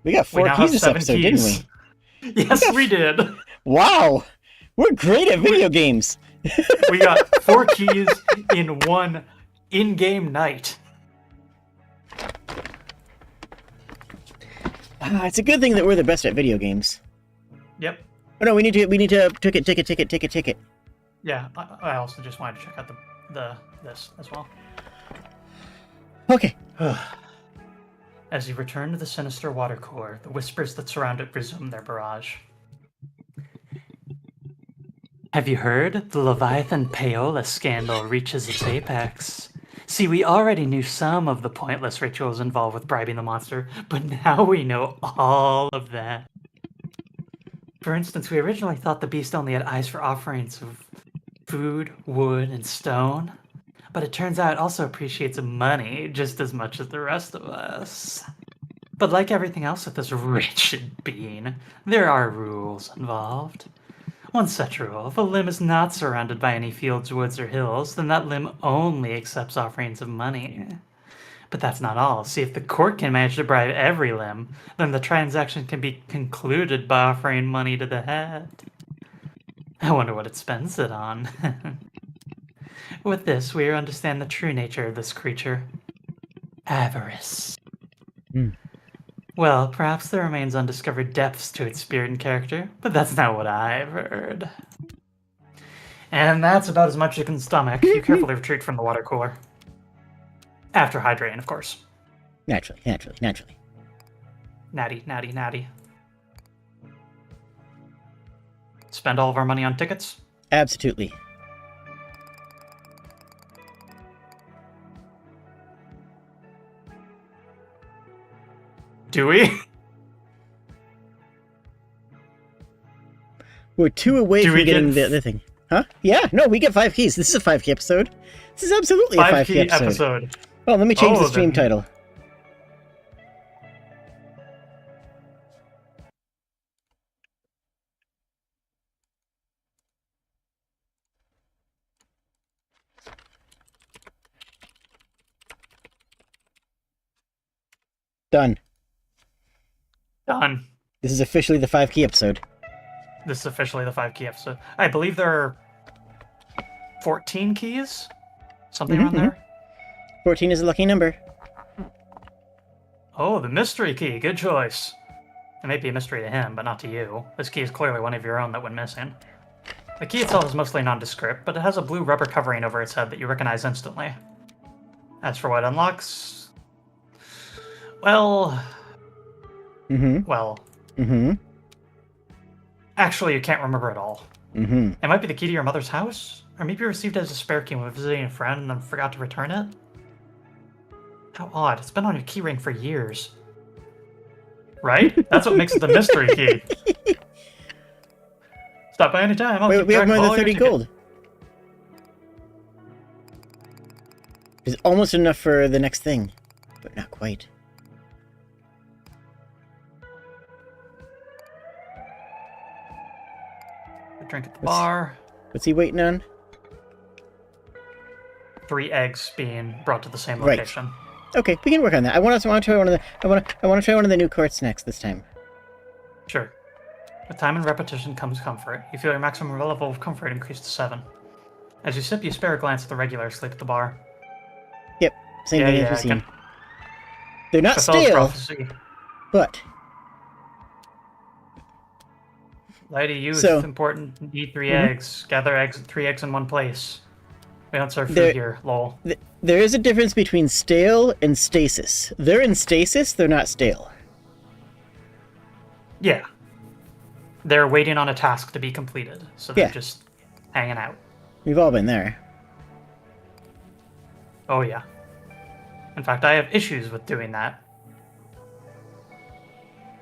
We got We 4 now keys have this 7 episode, keys. didn't we? Yes, we did. Wow! We're great at video games! We got 4 keys in one in-game night. It's a good thing that we're the best at video games. Yep. Oh no, we need to ticket. Yeah, I also just wanted to check out this as well. Okay. As you return to the sinister water core, the whispers that surround it resume their barrage. Have you heard? The Leviathan Paola scandal reaches its apex. See, we already knew some of the pointless rituals involved with bribing the monster, but now we know all of that. For instance, we originally thought the beast only had eyes for offerings of food, wood, and stone. But it turns out it also appreciates money just as much as the rest of us. But like everything else with this wretched being, there are rules involved. One such rule: if a limb is not surrounded by any fields, woods, or hills, then that limb only accepts offerings of money. But that's not all. See, if the court can manage to bribe every limb, then the transaction can be concluded by offering money to the head. I wonder what it spends it on. With this, we understand the true nature of this creature. Avarice. Well, perhaps there remains undiscovered depths to its spirit and character, but that's not what I've heard. And that's about as much as you can stomach. You carefully retreat from the water cooler. After hydrating, of course. Naturally. Natty. Spend all of our money on tickets? Absolutely. Do we? We're 2 away from getting the other thing. Huh? Yeah, no, we get 5 keys. This is a 5 key episode. This is absolutely a 5 key episode. Well, let me change the stream title. Done. This is officially the 5 key episode. This is officially the 5 key episode. I believe there are 14 keys? Something around there? 14 is a lucky number. Oh, the mystery key. Good choice. It may be a mystery to him, but not to you. This key is clearly one of your own that went missing. The key itself is mostly nondescript, but it has a blue rubber covering over its head that you recognize instantly. As for what unlocks... Well... Actually, you can't remember at all. It might be the key to your mother's house? Or maybe you received it as a spare key when visiting a friend and then forgot to return it? How odd. It's been on your keyring for years. Right? That's what makes it the mystery key. Stop by any time. Wait, we have more than 30 gold. It's almost enough for the next thing, but not quite. Drink at the bar. What's he waiting on? 3 eggs being brought to the same location. Okay, we can work on that. I want to try one of the. I want to try one of the new courts next this time. Sure. With time and repetition comes comfort. You feel your maximum level of comfort increase to 7. As you sip, you spare a glance at the regular asleep at the bar. Yep, same thing as we've seen. They're not Fulfills stale, prophecy. but Lady youth, important. Eat 3 eggs. Gather 3 eggs in one place. We don't serve food here, lol. There is a difference between stale and stasis. They're in stasis, they're not stale. Yeah. They're waiting on a task to be completed, so they're just hanging out. We've all been there. Oh, yeah. In fact, I have issues with doing that.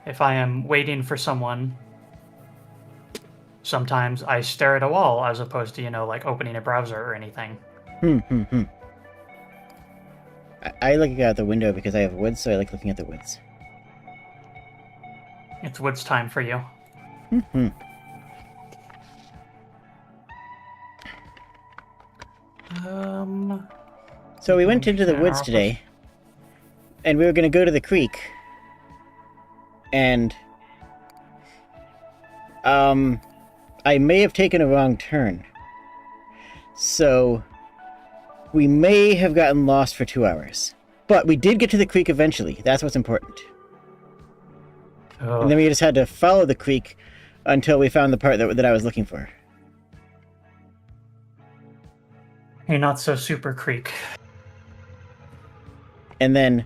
If I am waiting for someone Sometimes I stare at a wall as opposed to, like opening a browser or anything. I look out the window because I have woods, so I like looking at the woods. It's woods time for you. So we went into the woods today, and we were going to go to the creek, and I may have taken a wrong turn. So we may have gotten lost for 2 hours. But we did get to the creek eventually. That's what's important. Oh. And then we just had to follow the creek until we found the part that I was looking for. Hey, not so super creek. And then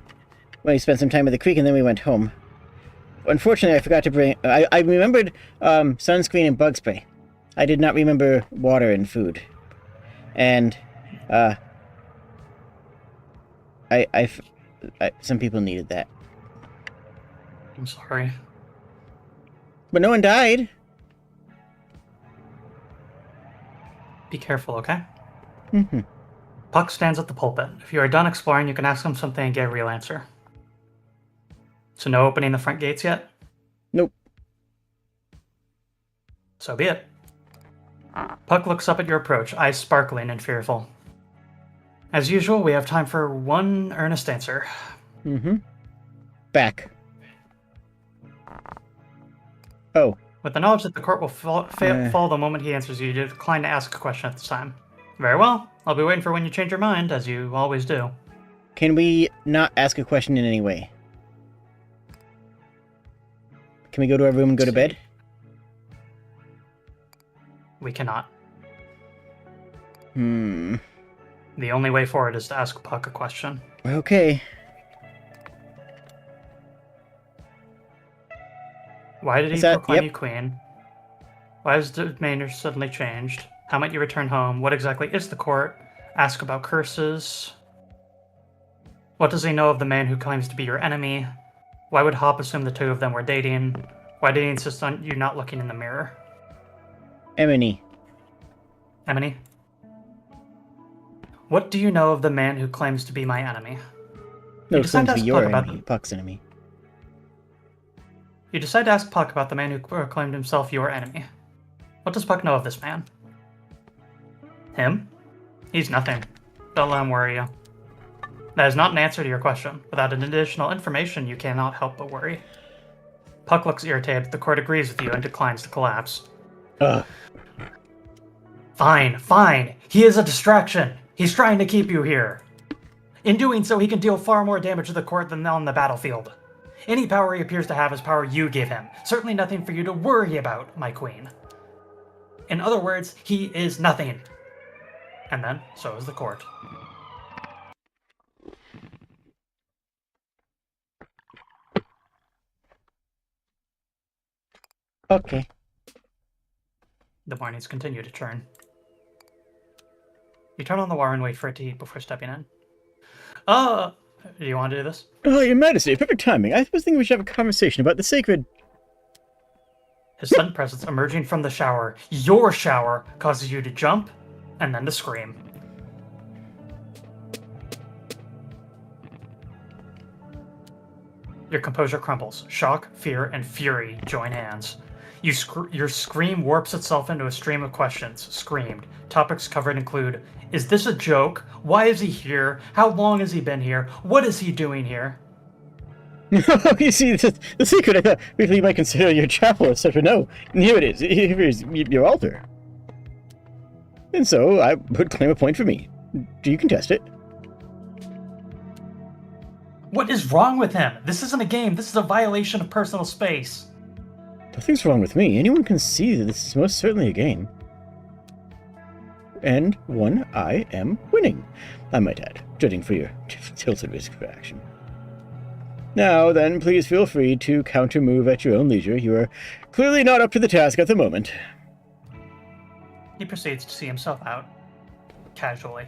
we spent some time at the creek, and then we went home. Unfortunately, I forgot to bring... I remembered sunscreen and bug spray. I did not remember water and food. And some people needed that. I'm sorry. But no one died. Be careful, okay? Puck stands at the pulpit. If you are done exploring, you can ask him something and get a real answer. So no opening the front gates yet? Nope. So be it. Puck looks up at your approach, eyes sparkling and fearful. As usual, we have time for one earnest answer. Back. Oh. With the knowledge that the court will fall the moment he answers you, you decline to ask a question at this time. Very well. I'll be waiting for when you change your mind, as you always do. Can we not ask a question in any way? Can we go to our room and go to bed? We cannot. The only way forward is to ask Puck a question. Okay. Why did he proclaim you queen? Why has the demeanor suddenly changed? How might you return home? What exactly is the court? Ask about curses. What does he know of the man who claims to be your enemy? Why would Hop assume the two of them were dating? Why did he insist on you not looking in the mirror? Emily. What do you know of the man who claims to be my enemy? No, claims to be your enemy. Puck's enemy. You decide to ask Puck about the man who proclaimed himself your enemy. What does Puck know of this man? Him? He's nothing. Don't let him worry you. That is not an answer to your question. Without additional information, you cannot help but worry. Puck looks irritated. The court agrees with you and declines to collapse. Fine. He is a distraction. He's trying to keep you here. In doing so, he can deal far more damage to the court than on the battlefield. Any power he appears to have is power you give him. Certainly nothing for you to worry about, my queen. In other words, he is nothing. And then, so is the court. Okay. The mornings continue to churn. You turn on the water and wait for it to heat before stepping in. Do you want to do this? Oh, Your Majesty, perfect timing. I was thinking we should have a conversation about the sacred... His sudden presence emerging from the shower, your shower, causes you to jump and then to scream. Your composure crumbles. Shock, fear, and fury join hands. Your scream warps itself into a stream of questions. Screamed. Topics covered include, is this a joke? Why is he here? How long has he been here? What is he doing here? You see, the secret, I thought you might consider your chapel, etc. No, here it is. Here is your altar. And so, I would claim a point for me. Do you contest it? What is wrong with him? This isn't a game. This is a violation of personal space. Nothing's wrong with me. Anyone can see that this is most certainly a game. And one I am winning, I might add, judging for your tilted risk for action. Now then, please feel free to counter-move at your own leisure. You are clearly not up to the task at the moment. He proceeds to see himself out, casually.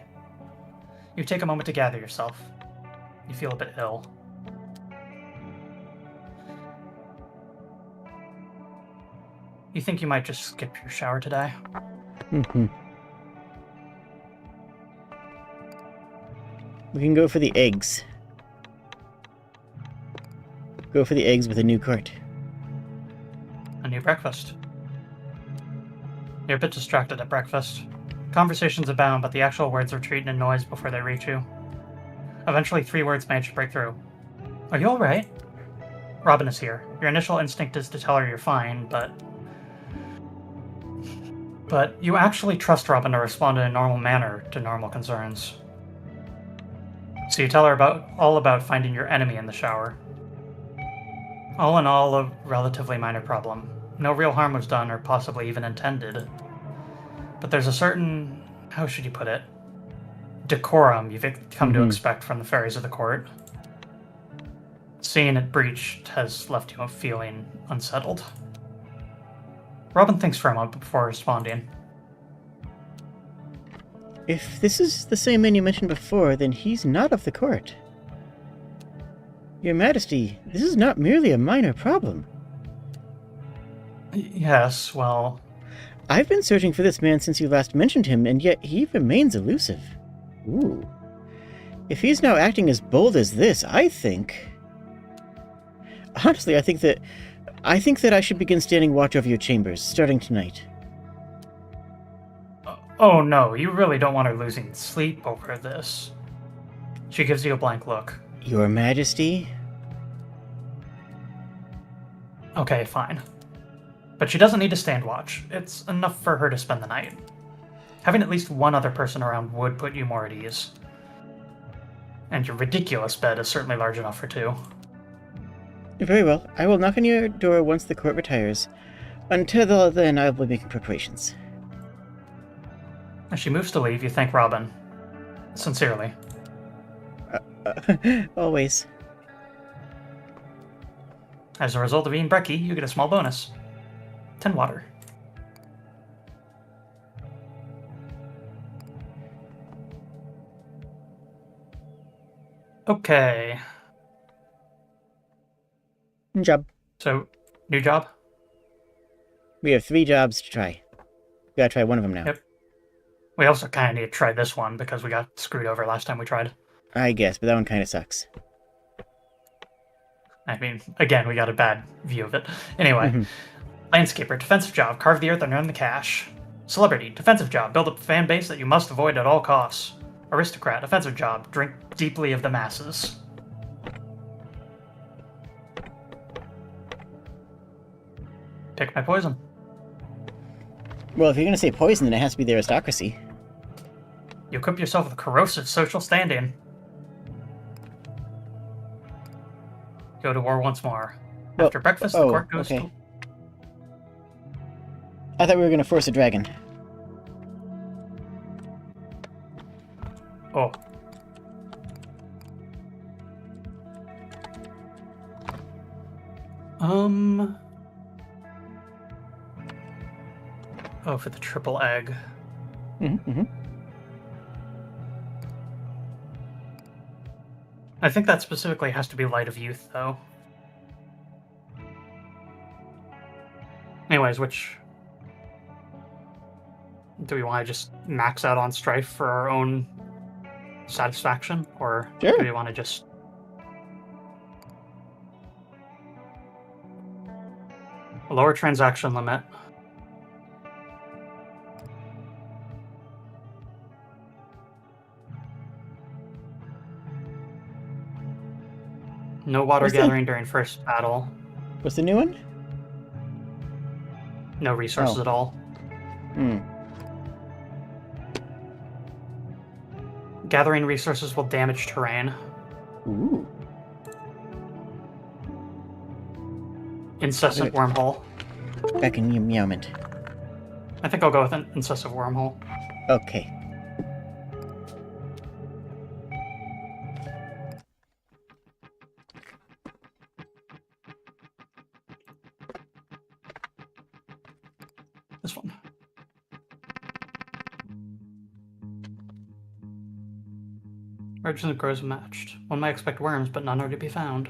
You take a moment to gather yourself. You feel a bit ill. You think you might just skip your shower today? Mm-hmm. We can go for the eggs. Go for the eggs with a new cart. A new breakfast. You're a bit distracted at breakfast. Conversations abound, but the actual words retreat in a noise before they reach you. Eventually, 3 words manage to break through. Are you alright? Robin is here. Your initial instinct is to tell her you're fine, but you actually trust Robin to respond in a normal manner to normal concerns. So you tell her all about finding your enemy in the shower. All in all, a relatively minor problem. No real harm was done, or possibly even intended. But there's a certain, how should you put it, decorum you've come to expect from the fairies of the court. Seeing it breached has left you feeling unsettled. Robin thinks for a moment before responding. If this is the same man you mentioned before, then he's not of the court. Your Majesty, this is not merely a minor problem. Yes, well... I've been searching for this man since you last mentioned him, and yet he remains elusive. Ooh. If he's now acting as bold as this, I think... Honestly, I think that I should begin standing watch over your chambers, starting tonight. Oh no, you really don't want her losing sleep over this. She gives you a blank look. Your Majesty? Okay, fine. But she doesn't need to stand watch. It's enough for her to spend the night. Having at least one other person around would put you more at ease. And your ridiculous bed is certainly large enough for 2. Very well. I will knock on your door once the court retires. Until then, I will be making preparations. As she moves to leave, you thank Robin. Sincerely. Always. As a result of being brekkie, you get a small bonus. 10 water. Okay. Job. So, new job? We have 3 jobs to try. We gotta try one of them now. Yep. We also kind of need to try this one because we got screwed over last time we tried. I guess, but that one kind of sucks. I mean, again, we got a bad view of it. Anyway, landscaper, defensive job, carve the earth and earn the cash. Celebrity, defensive job, build up a fan base that you must avoid at all costs. Aristocrat, offensive job, drink deeply of the masses. Pick my poison. Well, if you're gonna say poison, then it has to be the aristocracy. You equip yourself with corrosive social standing. Go to war once more. After breakfast, the court goes to... I thought we were gonna force a dragon. Oh. Oh, for the triple egg. I think that specifically has to be Light of Youth, though. Anyways, which... Do we want to just max out on Strife for our own satisfaction? Or do we want to just... Lower transaction limit. No water gathering during first battle. What's the new one? No resources at all. Gathering resources will damage terrain. Ooh. Incessant wormhole. Back in Meowment. I think I'll go with an incessant wormhole. Okay. This one. Urgent grows matched. One might expect worms, but none are to be found.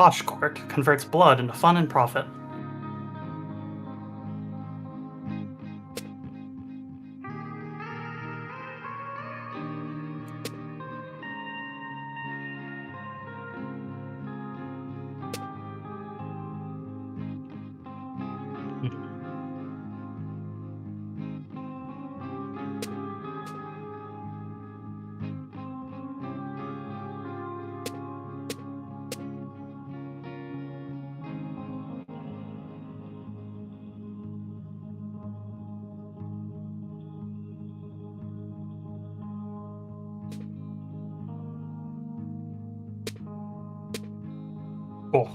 Posh Court converts blood into fun and profit. Cool.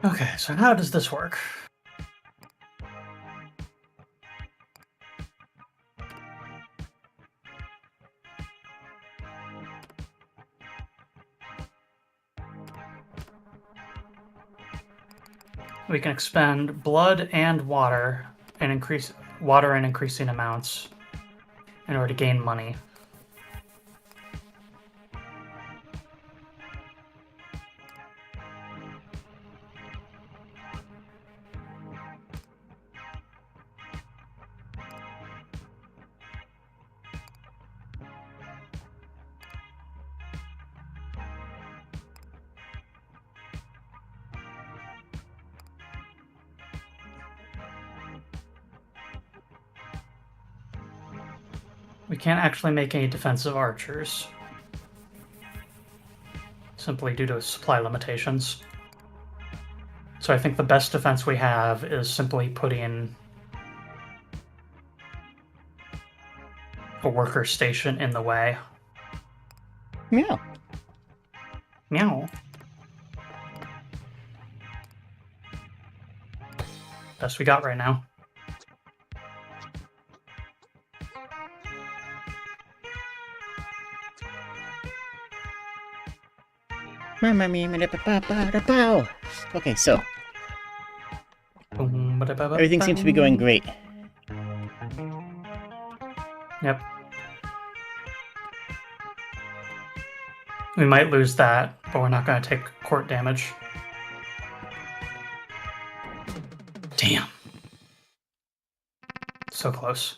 Okay, so how does this work? We can expend blood and water and increase water in increasing amounts in order to gain money. We can't actually make any defensive archers, simply due to supply limitations. So I think the best defense we have is simply putting a worker station in the way. Meow. Meow. Best we got right now. Okay, so everything seems to be going great. Yep. We might lose that, but we're not going to take court damage. Damn. So close.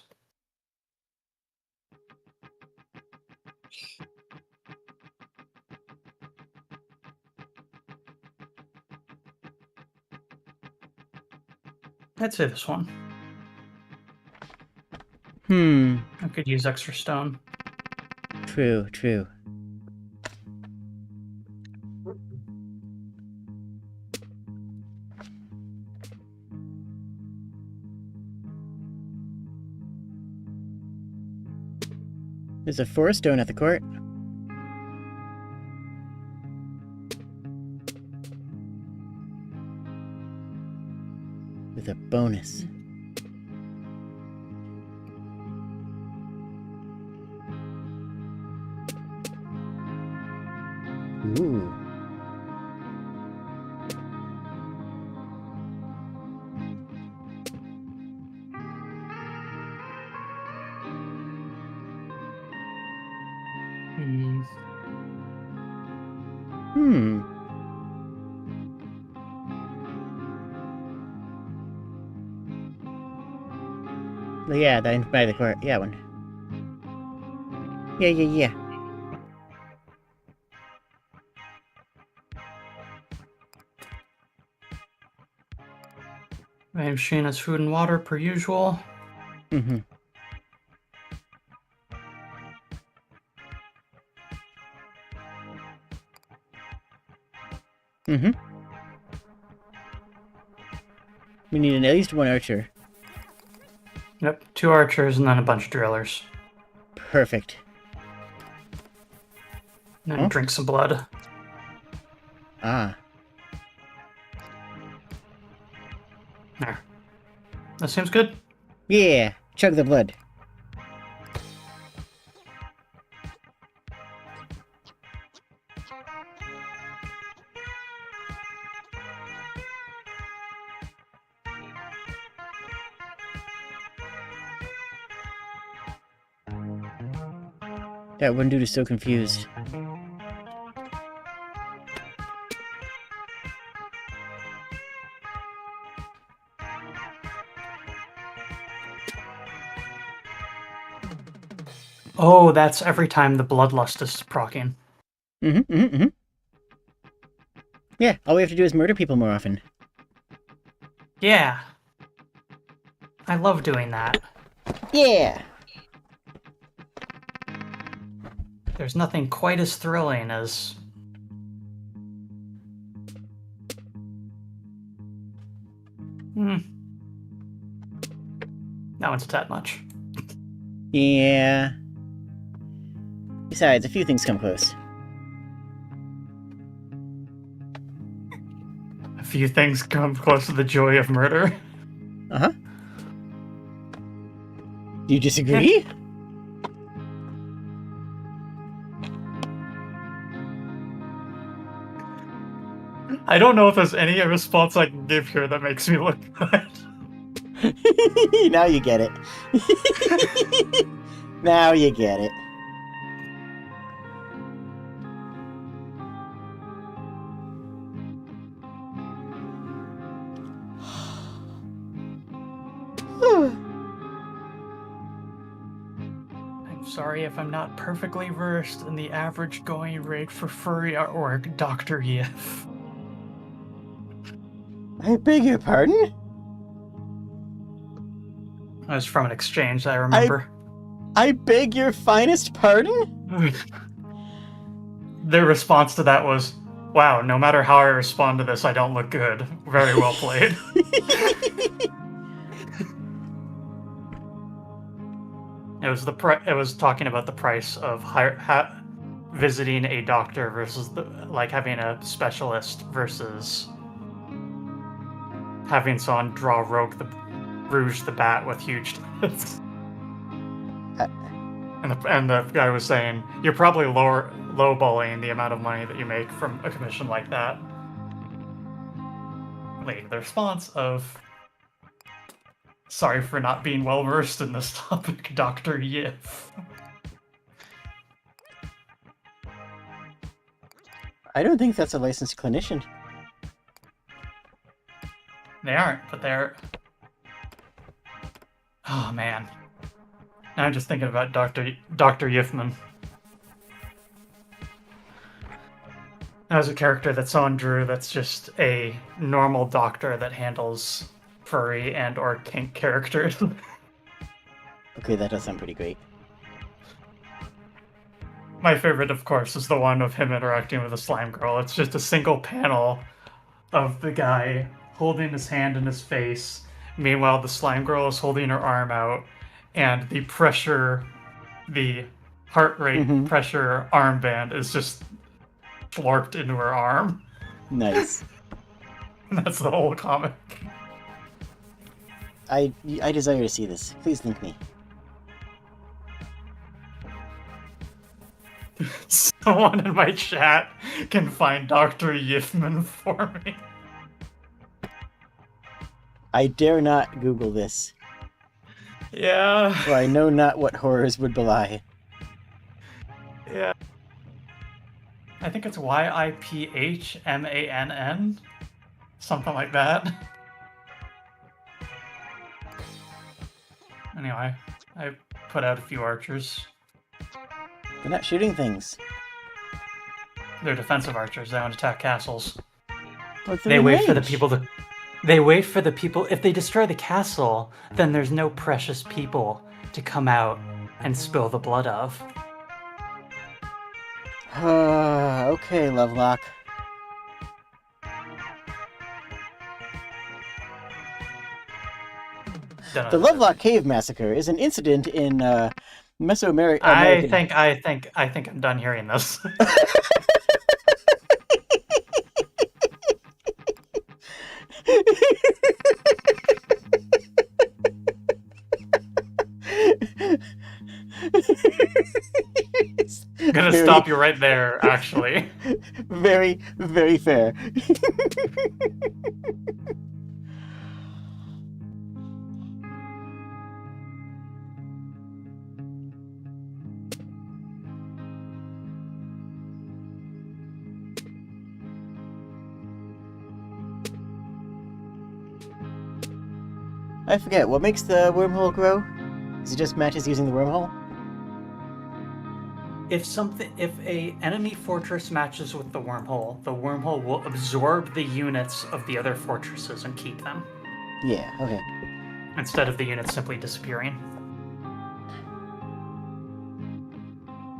I'd say this one. I could use extra stone. True, true. There's a 4 stone at the court. With a bonus. Ooh. Yeah, that by the court. Yeah, one. Yeah. My machine has food and water per usual. Mm-hmm. Mm-hmm. We need at least 1 archer. Yep, 2 archers and then a bunch of drillers. Perfect. And then Huh? drink some blood. Ah. There. That seems good. Yeah. Chug the blood. That one dude is so confused. Oh, that's every time the bloodlust is proccing. Yeah, all we have to do is murder people more often. Yeah. I love doing that. Yeah! There's nothing quite as thrilling as... That one's a tad much. Yeah. Besides, a few things come close. A few things come close to the joy of murder. Uh-huh. Do you disagree? I don't know if there's any response I can give here that makes me look good. Now you get it. Now you get it. I'm sorry if I'm not perfectly versed in the average going rate for furry artwork, Dr. Yif. I beg your pardon? That was from an exchange that I remember. I beg your finest pardon? Their response to that was, wow, no matter how I respond to this, I don't look good. Very well played. It was talking about the price of visiting a doctor versus like having a specialist versus having someone draw Rouge the Bat with huge tits. And the guy was saying, you're probably lowballing the amount of money that you make from a commission like that. Like, the response of, sorry for not being well versed in this topic, Dr. Yif. I don't think that's a licensed clinician. They aren't, but they're... Oh, man. Now I'm just thinking about Dr. Yifman. That was a character that someone drew that's just a normal doctor that handles furry and or kink characters. Okay, that does sound pretty great. My favorite, of course, is the one of him interacting with a slime girl. It's just a single panel of the guy holding his hand in his face. Meanwhile, the slime girl is holding her arm out, and the heart rate pressure armband is just florped into her arm. Nice. And that's the whole comic. I desire to see this. Please link me. Someone in my chat can find Dr. Yifman for me. I dare not Google this, Yeah. for I know not what horrors would belie. Yeah. I think it's YIPHMANN. Something like that. Anyway, I put out a few archers. They're not shooting things. They're defensive archers. They don't attack castles. They wait for the people to... They wait for the people... If they destroy the castle, then there's no precious people to come out and spill the blood of. Okay, Lovelock. The Lovelock Cave Massacre is an incident in Mesoamerican. I think I'm done hearing this. I'm gonna stop you right there, actually. Very, very fair. I forget, what makes the wormhole grow? Is it just matches using the wormhole? If a enemy fortress matches with the wormhole will absorb the units of the other fortresses and keep them. Yeah, okay. Instead of the units simply disappearing.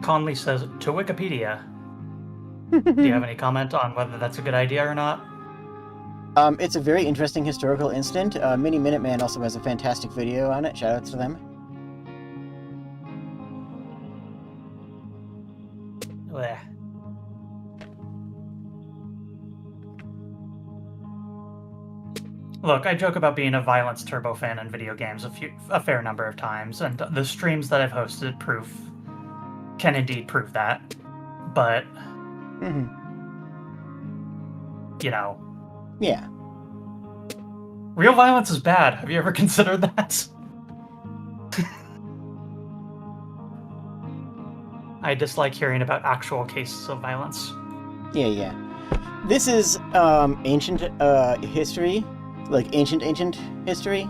Conley says, to Wikipedia. Do you have any comment on whether that's a good idea or not? It's a very interesting historical incident. Mini Minuteman also has a fantastic video on it. Shoutouts to them. Blech. Look, I joke about being a Violence Turbo fan in video games a fair number of times, and the streams that I've hosted can indeed prove that. But, you know. Yeah. Real violence is bad. Have you ever considered that? I dislike hearing about actual cases of violence. Yeah. This is ancient history, like ancient history,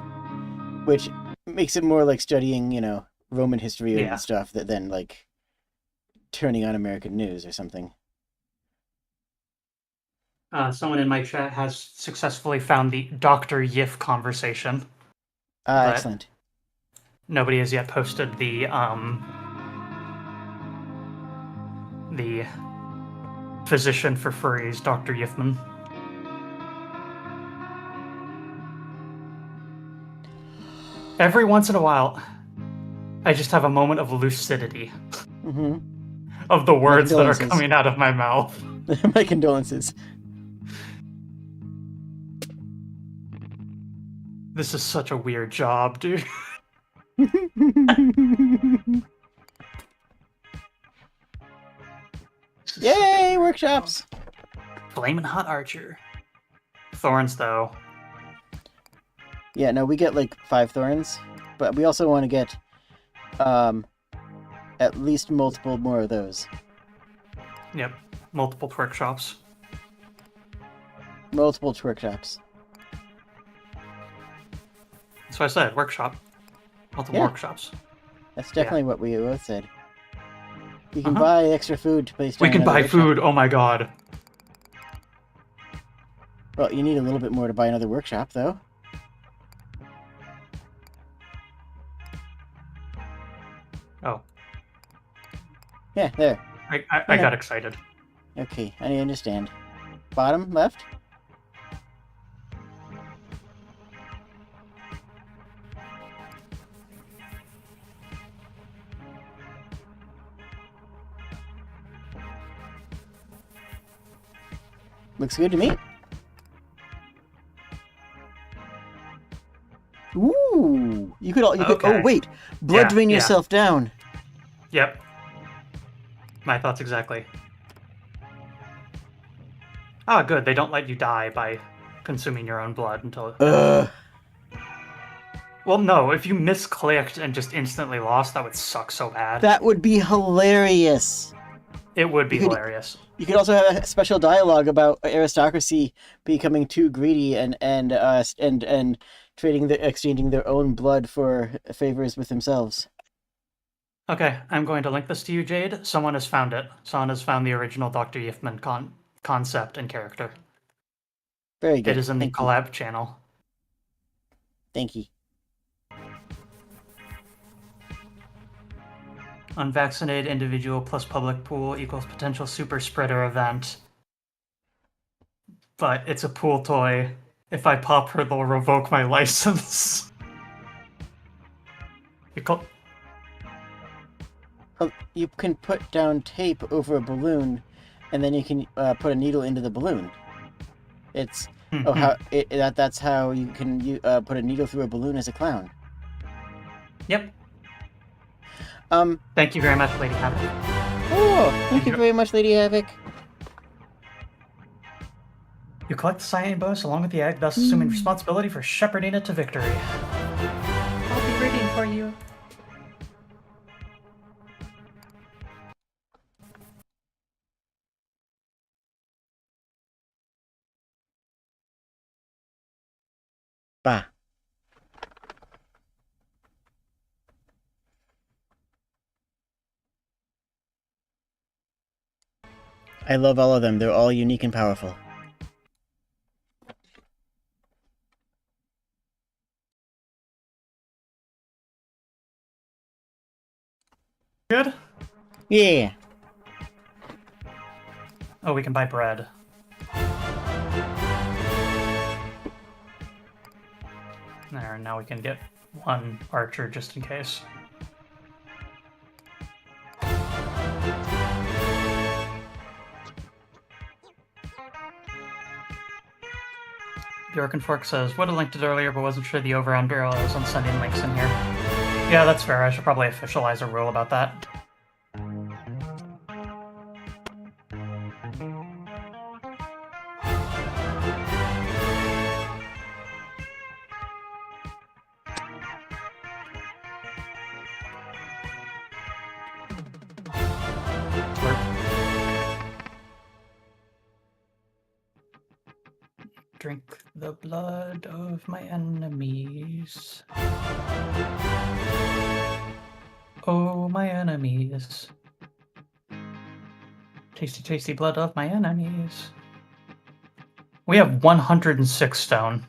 which makes it more like studying, Roman history and stuff than like turning on American news or something. Someone in my chat has successfully found the Dr. Yif conversation. Excellent. Nobody has yet posted the physician for furries, Dr. Yifman. Every once in a while, I just have a moment of lucidity of the words that are coming out of my mouth. My condolences. This is such a weird job, dude. Yay, workshops! Flamin' Hot Archer. Thorns, though. Yeah, no, we get like 5 thorns, but we also want to get at least multiple more of those. Yep, multiple twerk shops. Multiple twerk shops. That's what I said, workshop. Multiple workshops. That's definitely what we both said. You can buy extra food to place down. We can buy food, oh my god. Well, you need a little bit more to buy another workshop, though. Oh. Yeah, there. I got excited. Okay, I understand. Bottom left? Looks good to me. Ooh, you could. Oh wait, blood drain yourself down. Yep. My thoughts exactly. Ah, good. They don't let you die by consuming your own blood until. Well, no. If you misclicked and just instantly lost, that would suck so bad. That would be hilarious. It would be hilarious. You could also have a special dialogue about aristocracy becoming too greedy and exchanging their own blood for favors with themselves. Okay, I'm going to link this to you, Jade. Someone has found it. Someone has found the original Dr. Yifman concept and character. Very good. It is in the collab channel. Thank you. Unvaccinated individual plus public pool equals potential super spreader event. But it's a pool toy. If I pop her, they'll revoke my license. You can put down tape over a balloon, and then you can put a needle into the balloon. It's that's how you can put a needle through a balloon as a clown. Yep. Um. Thank you very much, Lady Havoc. Oh, thank you very much, Lady Havoc. You collect the cyan bonus along with the egg, thus assuming responsibility for shepherding it to victory. I'll be rooting for you. Bah. I love all of them. They're all unique and powerful. Good? Yeah. Oh, we can buy bread. There, now we can get one archer just in case. Bjork and Fork says, would have linked it earlier, but wasn't sure the over-under was on sending links in here. Yeah, that's fair. I should probably officialize a rule about that. Drink the blood of my enemies. Oh, my enemies. Tasty, tasty blood of my enemies. We have 106 stone.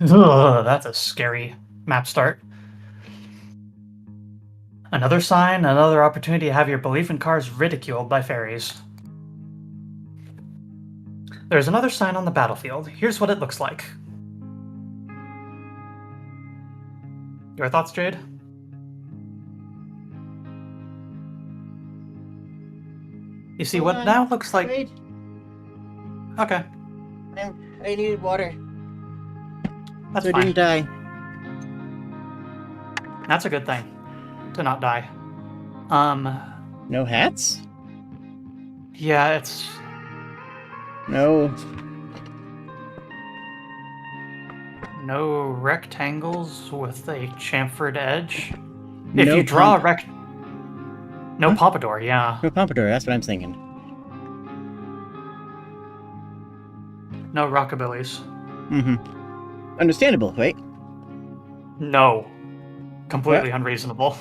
Ugh, that's a scary map start. Another sign, another opportunity to have your belief in cars ridiculed by fairies. There's another sign on the battlefield. Here's what it looks like. Your thoughts, Jade? You see what now looks like... Wait. Okay. I needed water. That's so fine. I didn't die. That's a good thing. To not die. No hats? Yeah, it's... No. No rectangles with a chamfered edge. No If you draw pomp- a rect... No Huh? pompadour, yeah. No pompadour, that's what I'm thinking. No rockabillys. Mm-hmm. Understandable, right? No. Completely unreasonable.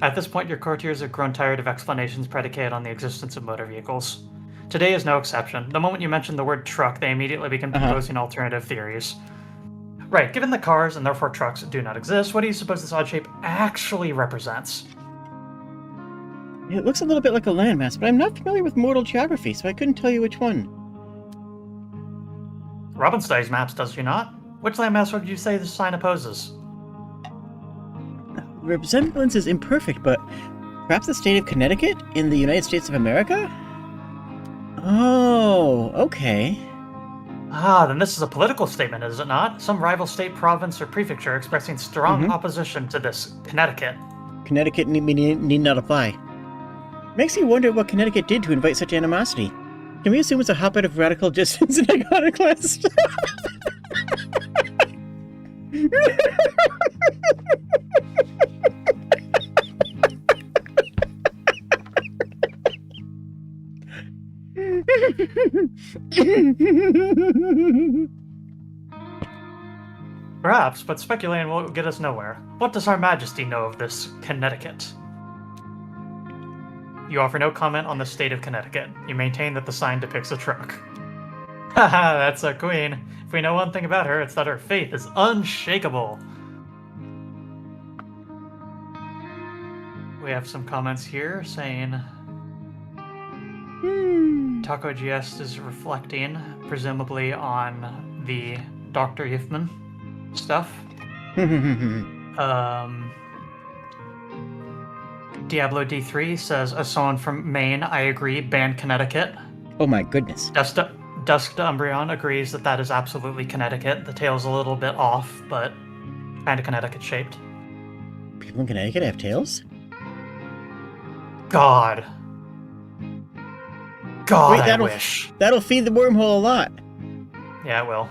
At this point, your courtiers have grown tired of explanations predicated on the existence of motor vehicles. Today is no exception. The moment you mention the word truck, they immediately begin proposing alternative theories. Right, given the cars, and therefore trucks, do not exist, what do you suppose this odd shape actually represents? It looks a little bit like a landmass, but I'm not familiar with mortal geography, so I couldn't tell you which one. Robin studies maps, does she not? Which landmass would you say this sign opposes? The resemblance is imperfect, but perhaps the state of Connecticut in the United States of America? Oh, okay. Ah, then this is a political statement, is it not? Some rival state, province, or prefecture expressing strong opposition to this Connecticut. Connecticut need not apply. Makes you wonder what Connecticut did to invite such animosity. Can we assume it's a hotbed of radical distance and iconoclast? Perhaps, but speculating will get us nowhere. What does Our Majesty know of this Connecticut? You offer no comment on the state of Connecticut. You maintain that the sign depicts a truck. Haha, that's a queen. If we know one thing about her, it's that her faith is unshakable. We have some comments here saying... Taco GS is reflecting, presumably on the Dr. Yifman stuff. Um, Diablo D3 says, as someone from Maine, I agree, ban Connecticut. Oh my goodness. Dusk to Umbreon agrees that that is absolutely Connecticut. The tail's a little bit off, but kind of Connecticut shaped. People in Connecticut have tails? God. God, Wait, I wish. that'll feed the wormhole a lot. Yeah, it will.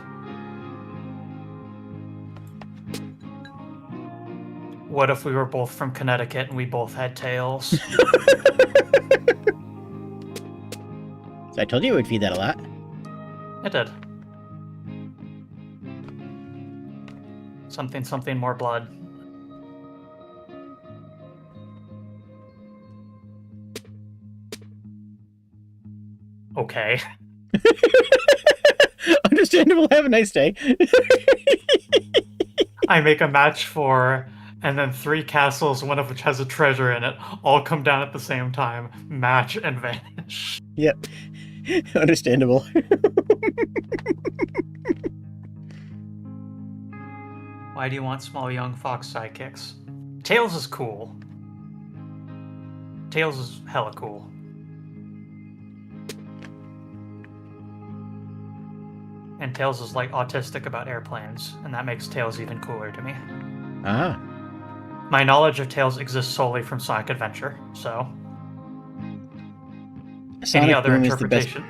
What if we were both from Connecticut and we both had tails? So I told you it would feed that a lot. It did. Something more blood. Okay. Understandable. Have a nice day. I make a match for, and then 3 castles, one of which has a treasure in it, all come down at the same time, match, and vanish. Yep. Understandable. Why do you want small young fox sidekicks? Tails is cool. Tails is hella cool. And Tails is like autistic about airplanes, and that makes Tails even cooler to me. Ah. My knowledge of Tails exists solely from Sonic Adventure, so any other interpretation.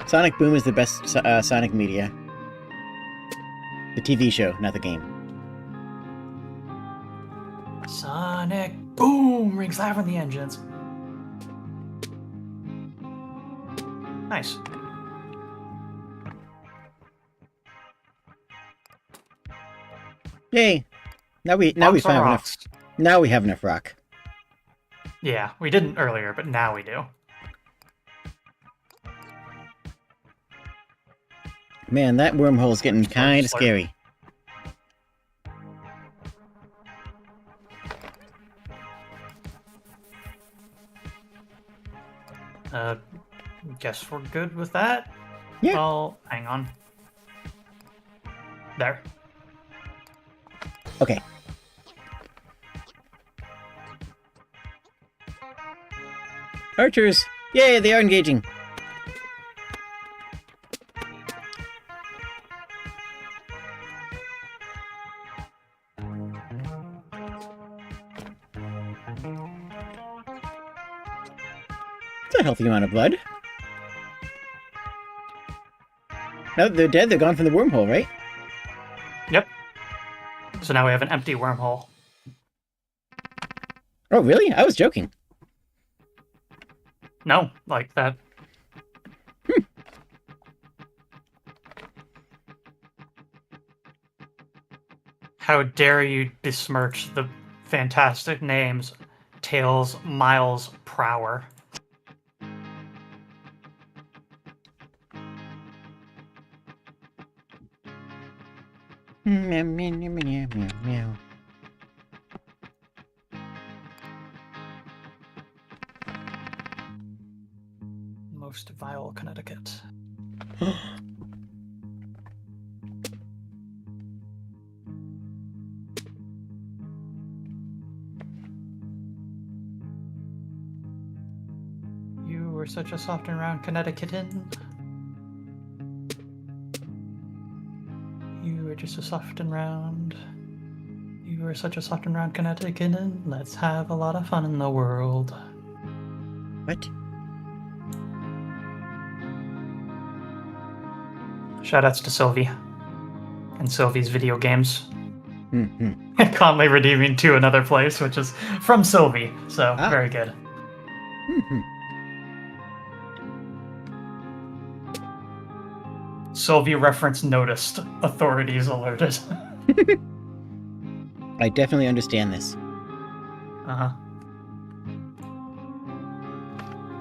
Sonic Boom is the best Sonic media. The TV show, not the game. Sonic Boom rings loud from the engines. Nice. Yay! Now we Rocks found are enough. rocks. Now we have enough rock. Yeah, we didn't earlier, but now we do. Man, that wormhole's getting kind of Slurp. scary. Guess we're good with that? Yeah. Well, hang on. There. Okay. Archers! Yay, they are engaging. It's a healthy amount of blood. Now that they're dead, they're gone from the wormhole, right? Yep. So now we have an empty wormhole. Oh, really? I was joking. No, like that. How dare you besmirch the fantastic names Tails, Miles, Prower. Meow, meow, meow, meow, meow, meow. Most vile Connecticut. You were such a soft and round Connecticutan. You were just a soft and round. You were such a soft and round Connecticutan. Let's have a lot of fun in the world. What? Shoutouts to Sylvie and Sylvie's video games. Mm-hmm. Conley redeeming to another place, which is from Sylvie, so very good. Mm-hmm. Sylvie reference noticed. Authorities alerted. I definitely understand this. Uh-huh.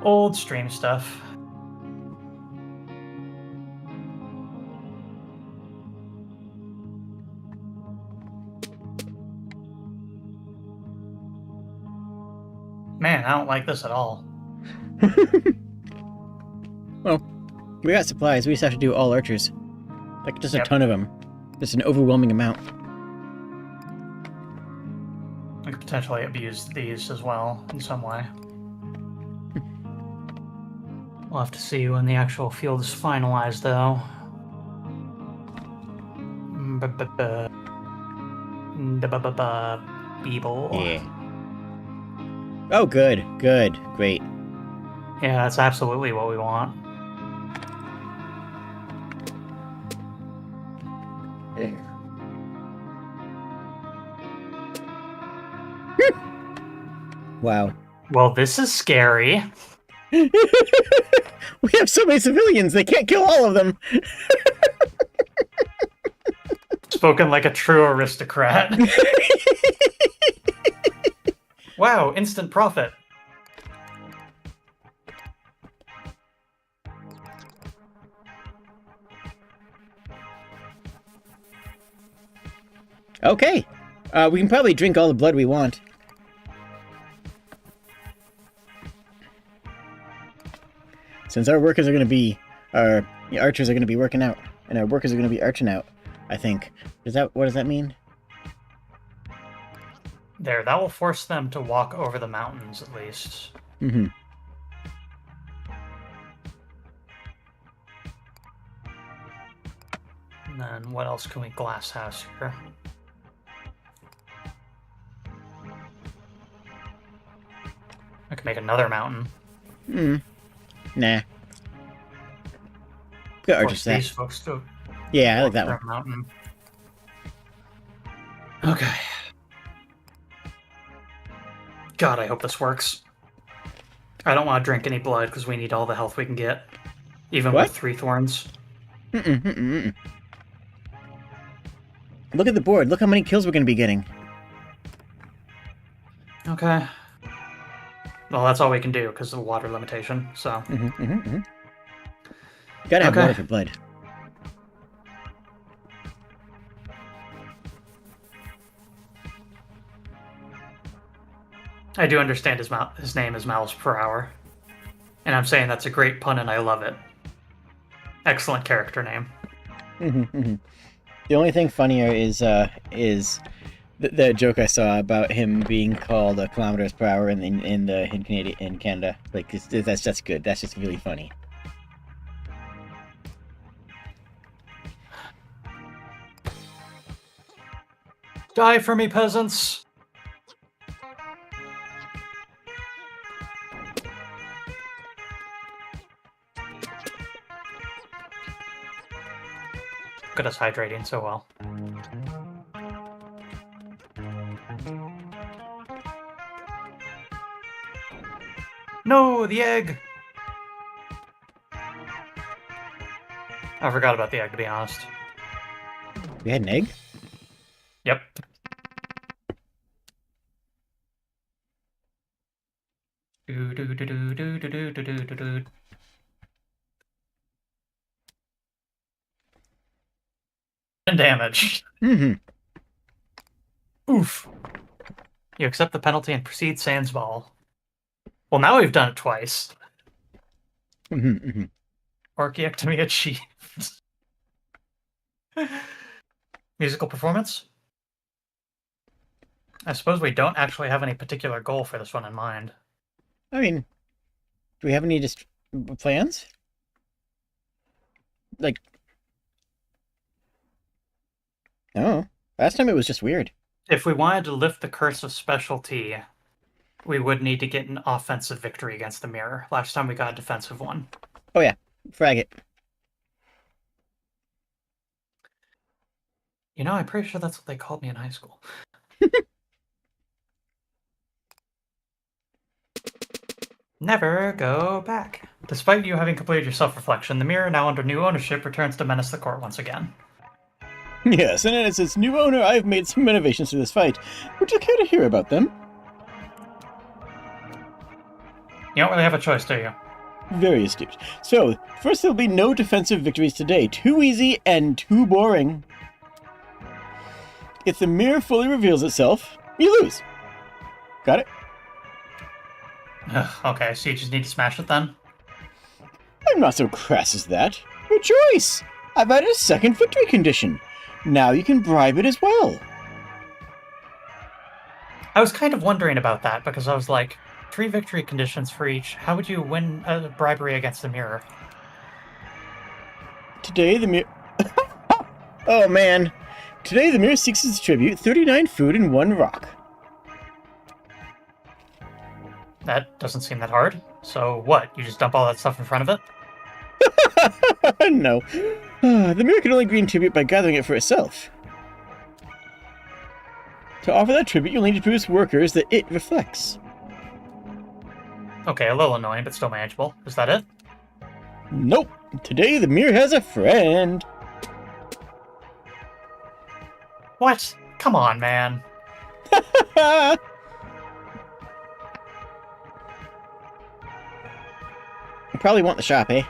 Old stream stuff. Man, I don't like this at all. Well, we got supplies. We just have to do all archers. Like, just a ton of them. Just an overwhelming amount. potentially abuse these as well in some way. We'll have to see when the actual field is finalized, though. Beeble. Yeah. Oh, good. Good. Great. Yeah, that's absolutely what we want. Wow. Well, this is scary. We have so many civilians, they can't kill all of them. Spoken like a true aristocrat. Wow, instant profit. Okay. We can probably drink all the blood we want. Since our workers are going to be... Our archers are going to be working out. And our workers are going to be arching out, I think. What does that mean? There, that will force them to walk over the mountains, at least. Mm-hmm. And then what else can we glass house here? I can make another mountain. Nah. Good archers Force these that. folks to Yeah, I like walk that through one. a mountain. Okay. God, I hope this works. I don't want to drink any blood because we need all the health we can get, even What? with 3 thorns. Look at the board. Look how many kills we're going to be getting. Okay. Well, that's all we can do because of the water limitation, so... Gotta have Okay. water for blood. I do understand his name is miles per hour. And I'm saying that's a great pun and I love it. Excellent character name. The only thing funnier is the joke I saw about him being called kilometers per hour in Canada. Like that's just good. That's just really funny. Die for me, peasants! Look at us hydrating so well. No, the egg! I forgot about the egg, to be honest. We had an egg? Yep. Do do do do do do do do do do. And damage. Oof. You accept the penalty and proceed Sandsball. Well, now we've done it twice. Orchiectomy achieved. Musical performance? I suppose we don't actually have any particular goal for this one in mind. I mean, do we have any plans? Like, no. Last time it was just weird. If we wanted to lift the curse of specialty, we would need to get an offensive victory against the mirror. Last time we got a defensive one. Oh yeah, frag it. You know, I'm pretty sure that's what they called me in high school. Never go back. Despite you having completed your self-reflection, the mirror, now under new ownership, returns to menace the court once again. Yes, and as its new owner, I've made some renovations to this fight. Would you care to hear about them? You don't really have a choice, do you? Very astute. So, first there'll be no defensive victories today. Too easy and too boring. If the mirror fully reveals itself, you lose. Got it? Ugh, okay, so you just need to smash it then? I'm not so crass as that. Your choice! I've added a second victory condition. Now you can bribe it as well. I was kind of wondering about that because I was like, 3 victory conditions for each. How would you win a bribery against the mirror? Today the mirror. Oh man. Today the mirror seeks to distribute 39 food and 1 rock. That doesn't seem that hard. So what? You just dump all that stuff in front of it? No. The mirror can only gain tribute by gathering it for itself. To offer that tribute, you'll need to produce workers that it reflects. Okay, a little annoying, but still manageable. Is that it? Nope. Today the mirror has a friend. What? Come on, man. You probably want the shop, eh?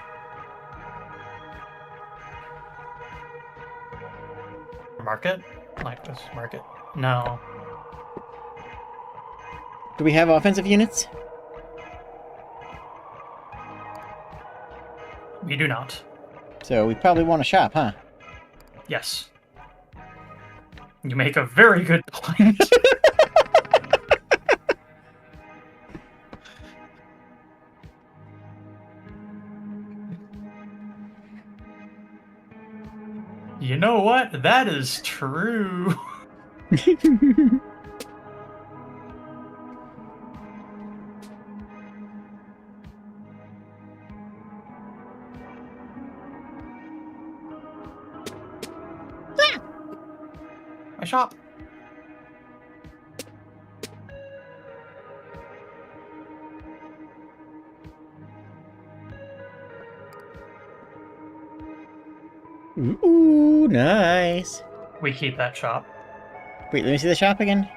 Market? Like this market? No. Do we have offensive units? We do not. So we probably want a shop, huh? Yes. You make a very good point. You know what? That is true. My shop. Ooh, nice. We keep that shop. Wait, let me see the shop again.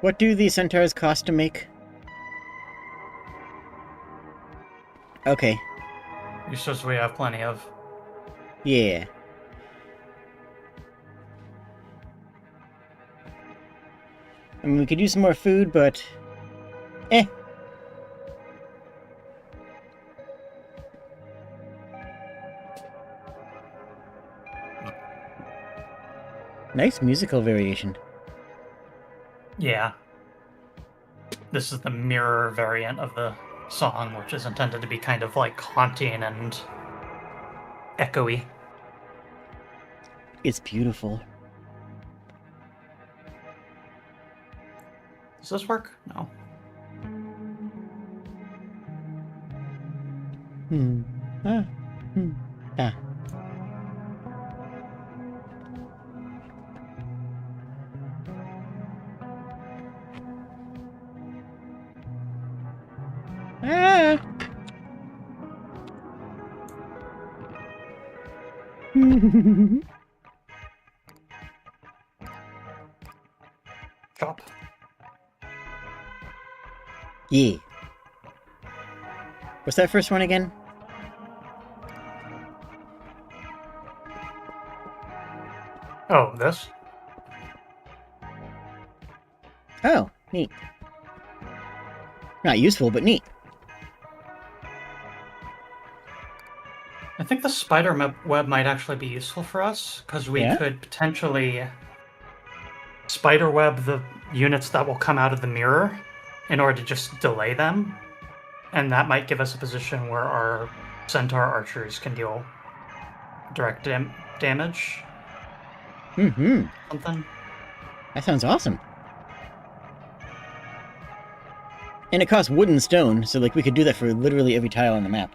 What do these centaurs cost to make? Okay. You says we have plenty of. Yeah. I mean, we could use some more food, but... Eh. Nice musical variation. Yeah. This is the mirror variant of the song, which is intended to be kind of like haunting and echoey. It's beautiful. Does this work? No. Ah. Ah. Ah. Shop. Yeah. What's that first one again? Oh, this? Oh, neat. Not useful, but neat. I think the spider web might actually be useful for us, because we Yeah? could potentially spider web the units that will come out of the mirror in order to just delay them. And that might give us a position where our centaur archers can deal direct damage. Mm-hmm. Something. That sounds awesome. And it costs wood and stone, so like we could do that for literally every tile on the map.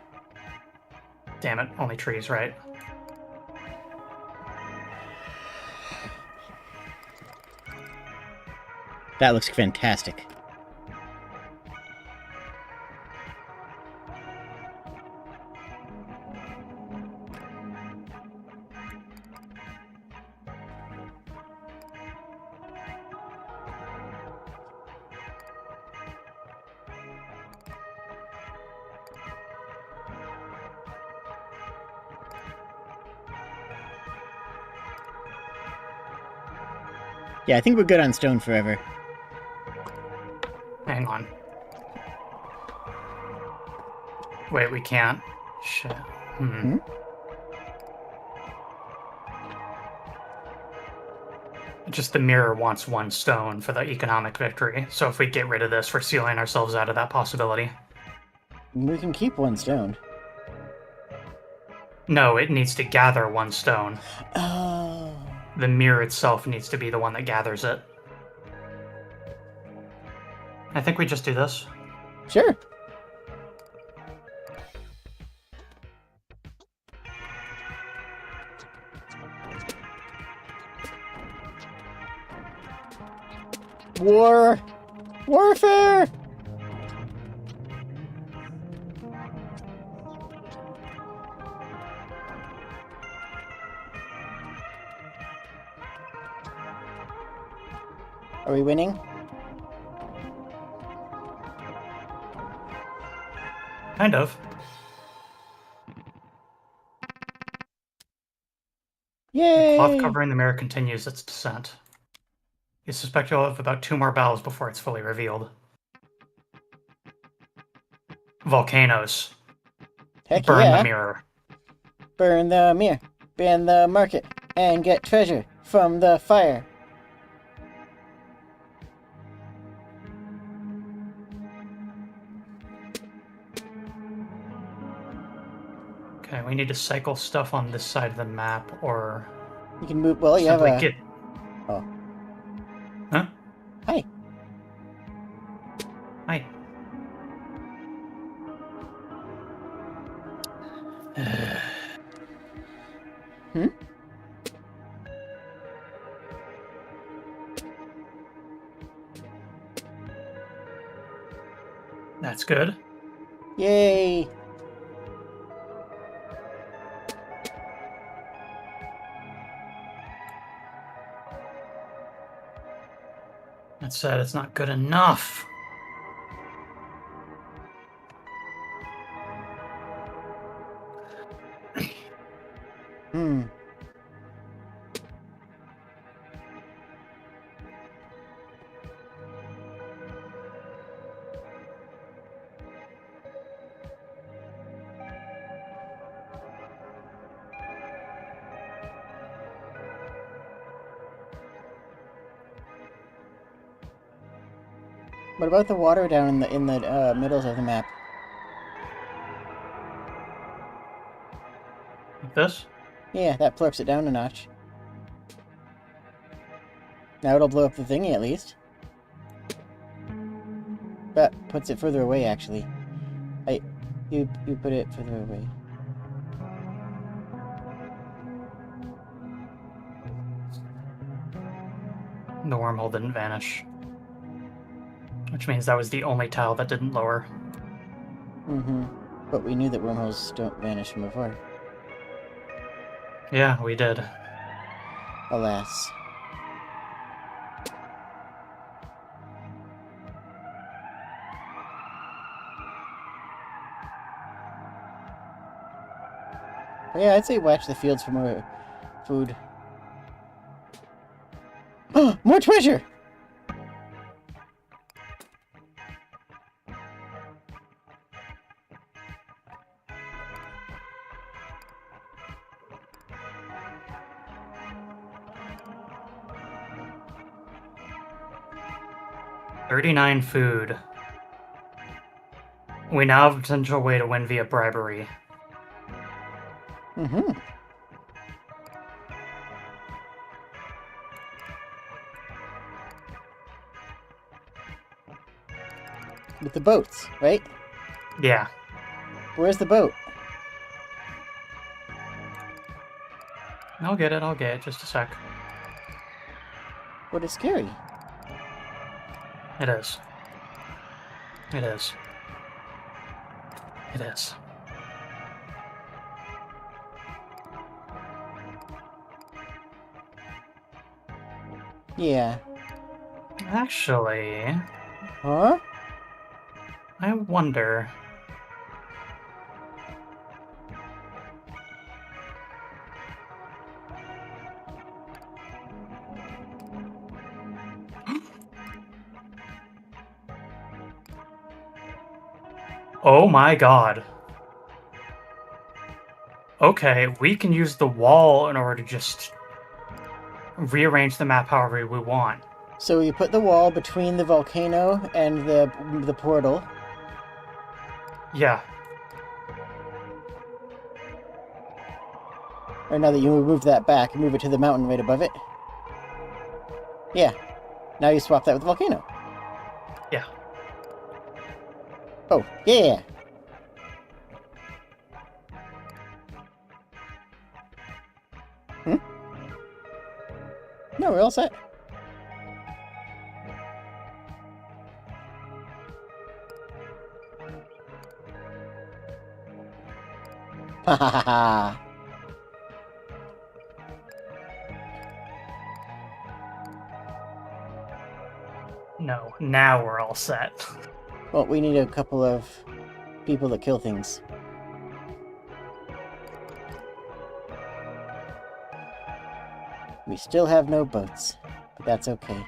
Damn it, only trees, right? That looks fantastic. Yeah, I think we're good on stone forever. Hang on. Wait, we can't. Shit. Hmm? Just the mirror wants 1 stone for the economic victory. So if we get rid of this, we're sealing ourselves out of that possibility. We can keep 1 stone. No, it needs to gather 1 stone. Oh. The mirror itself needs to be the one that gathers it. I think we just do this. Sure. Warfare! Are we winning? Kind of. Yay! The cloth covering the mirror continues its descent. You suspect you'll have about 2 more battles before it's fully revealed. Volcanoes. Heck Burn yeah. the mirror. Burn the mirror. Ban the market. And get treasure from the fire. Okay, we need to cycle stuff on this side of the map, or You can move. Well, you have simply a. get. Oh. Huh? Hi. Hi. Hmm? That's good. Yay! That said, it's not good enough. Hmm. What about the water down in the middles of the map? Like this? Yeah, that plurps it down a notch. Now it'll blow up the thingy at least. But puts it further away actually. You put it further away. The wormhole didn't vanish. Which means that was the only tile that didn't lower. Mm-hmm. But we knew that wormholes don't vanish from afar. Yeah, we did. Alas. But yeah, I'd say watch the fields for more food. Oh, more treasure! $39 food. We now have a potential way to win via bribery. Mm-hmm. With the boats, right? Yeah. Where's the boat? I'll get it, just a sec. What is scary? It is. It is. It is. Yeah. Actually, Huh? I wonder. Oh my god. Okay, we can use the wall in order to just rearrange the map however we want. So you put the wall between the volcano and the portal. Yeah. Or now that you move that back, move it to the mountain right above it. Yeah. Now you swap that with the volcano. Yeah. Oh, yeah. Hmm? No, we're all set. Ha ha ha ha. No, now we're all set. Well, we need a couple of people that kill things. We still have no boats, but that's okay.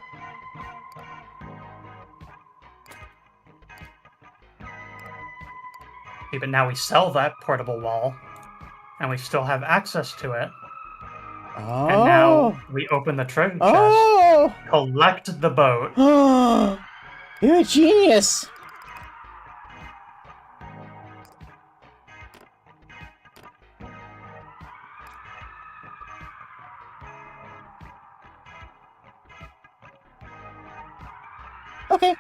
Okay, but now we sell that portable wall, and we still have access to it. Oh. And now we open the treasure chest, Oh. collect the boat. Oh. You're a genius. Okay.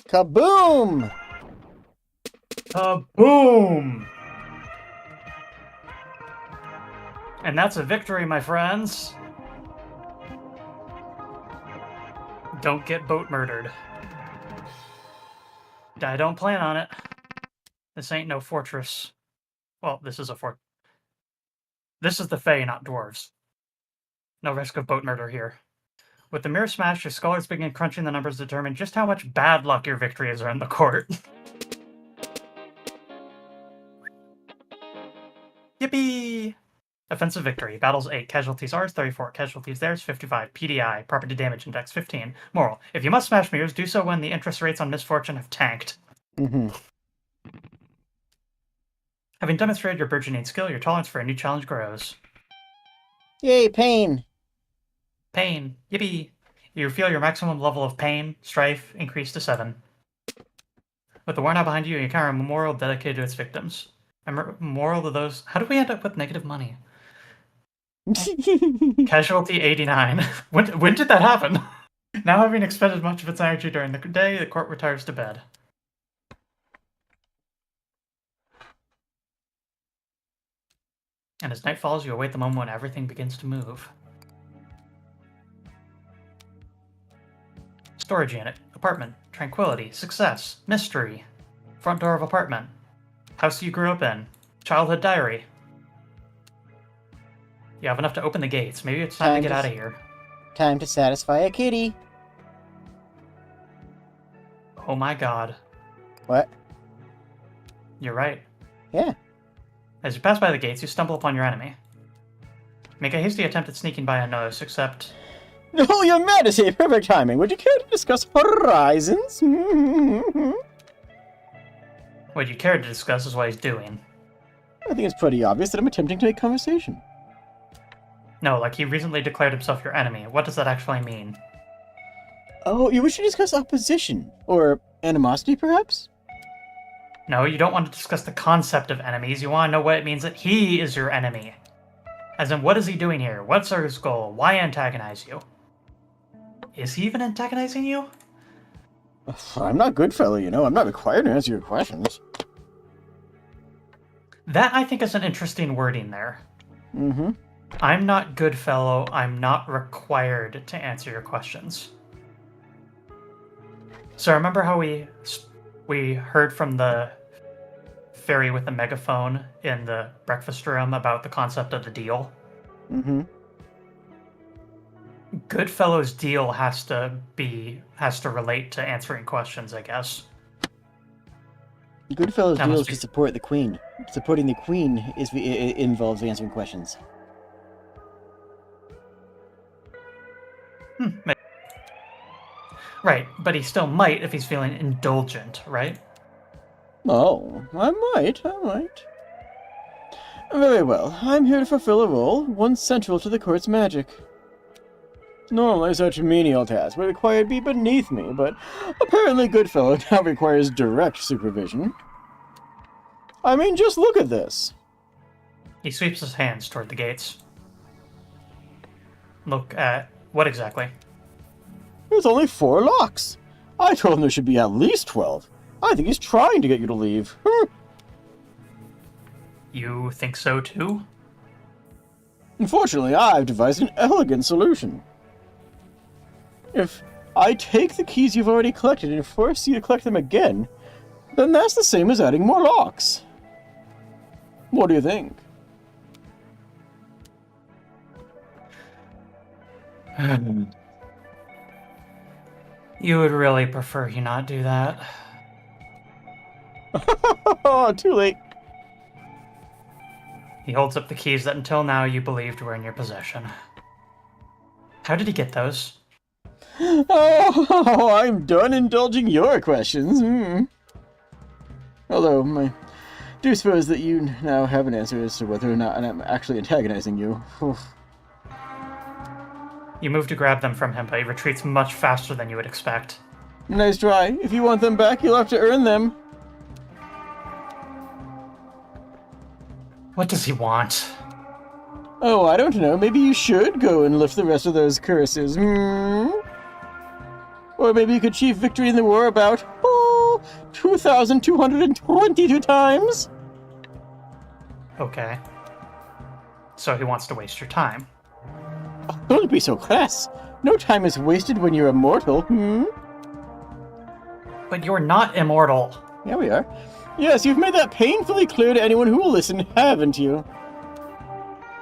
Kaboom! Boom! And that's a victory, my friends. Don't get boat murdered. I don't plan on it. This ain't no fortress. Well, this is a fort. This is the Fae, not dwarves. No risk of boat murder here. With the mirror smashed, your scholars begin crunching the numbers to determine just how much bad luck your victories are in the court. Yippee! Offensive victory. Battles 8. Casualties ours 34. Casualties theirs 55. PDI. Property damage index 15. Moral. If you must smash mirrors, do so when the interest rates on misfortune have tanked. Mm-hmm. Having demonstrated your burgeoning skill, your tolerance for a new challenge grows. Yay, pain! Pain. Yippee! You feel your maximum level of pain, strife, increased to 7. With the war now behind you, you encounter a memorial dedicated to its victims. A memorial to those... How did we end up with negative money? Casualty 89. When did that happen? Now having expended much of its energy during the day, the court retires to bed. And as night falls, you await the moment when everything begins to move. Storage unit. Apartment. Tranquility. Success. Mystery. Front door of apartment. House you grew up in. Childhood diary. You have enough to open the gates. Maybe it's time to get out of here. Time to satisfy a kitty. Oh my god. What? You're right. Yeah. As you pass by the gates, you stumble upon your enemy. Make a hasty attempt at sneaking by unnoticed, except... Oh, Your Majesty! Perfect timing. Would you care to discuss horizons? What you care to discuss is what he's doing. I think it's pretty obvious that I'm attempting to make conversation. No, like he recently declared himself your enemy. What does that actually mean? Oh, you wish to discuss opposition? Or animosity, perhaps? No, you don't want to discuss the concept of enemies. You want to know what it means that he is your enemy. As in, what is he doing here? What's his goal? Why antagonize you? Is he even antagonizing you? I'm not Goodfellow, you know. I'm not required to answer your questions. That, I think, is an interesting wording there. Mm-hmm. I'm not Goodfellow. I'm not required to answer your questions. So remember how we heard from the fairy with the megaphone in the breakfast room about the concept of the deal? Mm-hmm. Goodfellow's deal has to relate to answering questions, I guess. Goodfellas That deals must to be. support the Queen. Supporting the Queen involves answering questions. Maybe. Right, but he still might if he's feeling indulgent, right? Oh, I might. Very well. I'm here to fulfill a role, one central to the court's magic. Normally, such menial tasks would require to be beneath me, but apparently Goodfellow now requires direct supervision. I mean, just look at this. He sweeps his hands toward the gates. Look at what exactly? There's only 4 locks. I told him there should be at least 12. I think he's trying to get you to leave. You think so too? Unfortunately, I've devised an elegant solution. If I take the keys you've already collected and force you to collect them again, then that's the same as adding more locks. What do you think? You would really prefer he not do that. Too late. He holds up the keys that until now you believed were in your possession. How did he get those? Oh, I'm done indulging your questions. Although, I do suppose that you now have an answer as to whether or not I'm actually antagonizing you. You move to grab them from him, but he retreats much faster than you would expect. Nice try. If you want them back, you'll have to earn them. What does he want? Oh, I don't know. Maybe you should go and lift the rest of those curses. Or maybe you could achieve victory in the war about, 2,222 times? Okay. So he wants to waste your time. Don't be so crass. No time is wasted when you're immortal, But you're not immortal. Yeah, we are. Yes, you've made that painfully clear to anyone who will listen, haven't you?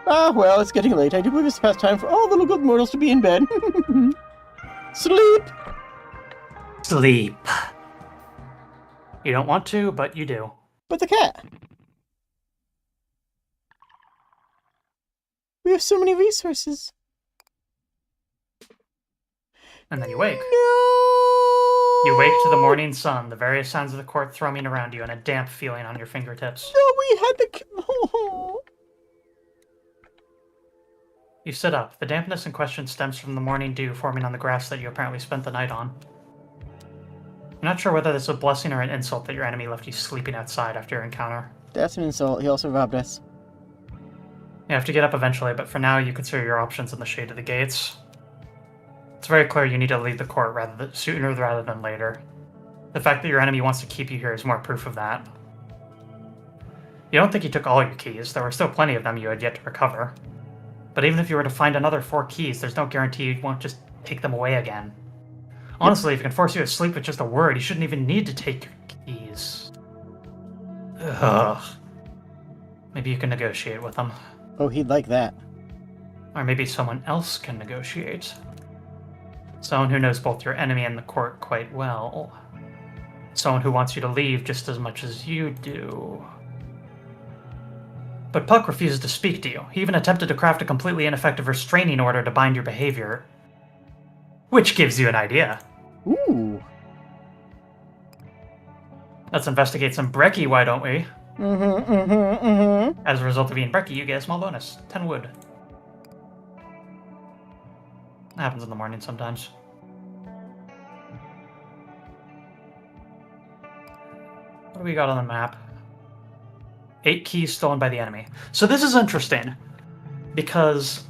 Ah, well, it's getting late. I do believe it's past time for all little good mortals to be in bed. Sleep! Sleep. You don't want to, but you do. But the cat. We have so many resources. And then you wake. No! You wake to the morning sun, the various sounds of the court thrumming around you, and a damp feeling on your fingertips. No, we had the... You sit up. The dampness in question stems from the morning dew forming on the grass that you apparently spent the night on. You're not sure whether this is a blessing or an insult that your enemy left you sleeping outside after your encounter. That's an insult. He also robbed us. You have to get up eventually, but for now you consider your options in the shade of the gates. It's very clear you need to leave the court sooner rather than later. The fact that your enemy wants to keep you here is more proof of that. You don't think he took all your keys. There were still plenty of them you had yet to recover. But even if you were to find another 4 keys, there's no guarantee he won't just take them away again. Honestly, if he can force you to sleep with just a word, he shouldn't even need to take your keys. Ugh. Maybe you can negotiate with him. Oh, he'd like that. Or maybe someone else can negotiate. Someone who knows both your enemy and the court quite well. Someone who wants you to leave just as much as you do. But Puck refuses to speak to you. He even attempted to craft a completely ineffective restraining order to bind your behavior. Which gives you an idea. Ooh. Let's investigate some brekkie, why don't we? Mm-hmm. As a result of eating brekkie, you get a small bonus. 10 wood. That happens in the morning sometimes. What do we got on the map? 8 keys stolen by the enemy. So this is interesting, because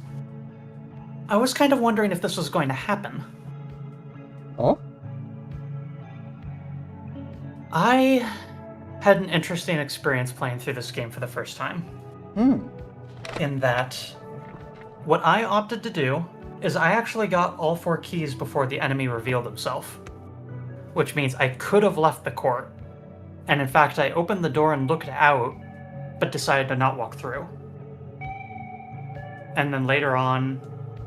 I was kind of wondering if this was going to happen. Oh? I had an interesting experience playing through this game for the first time. In that, what I opted to do is I actually got all 4 keys before the enemy revealed himself. Which means I could have left the court. And in fact, I opened the door and looked out, but decided to not walk through. And then later on,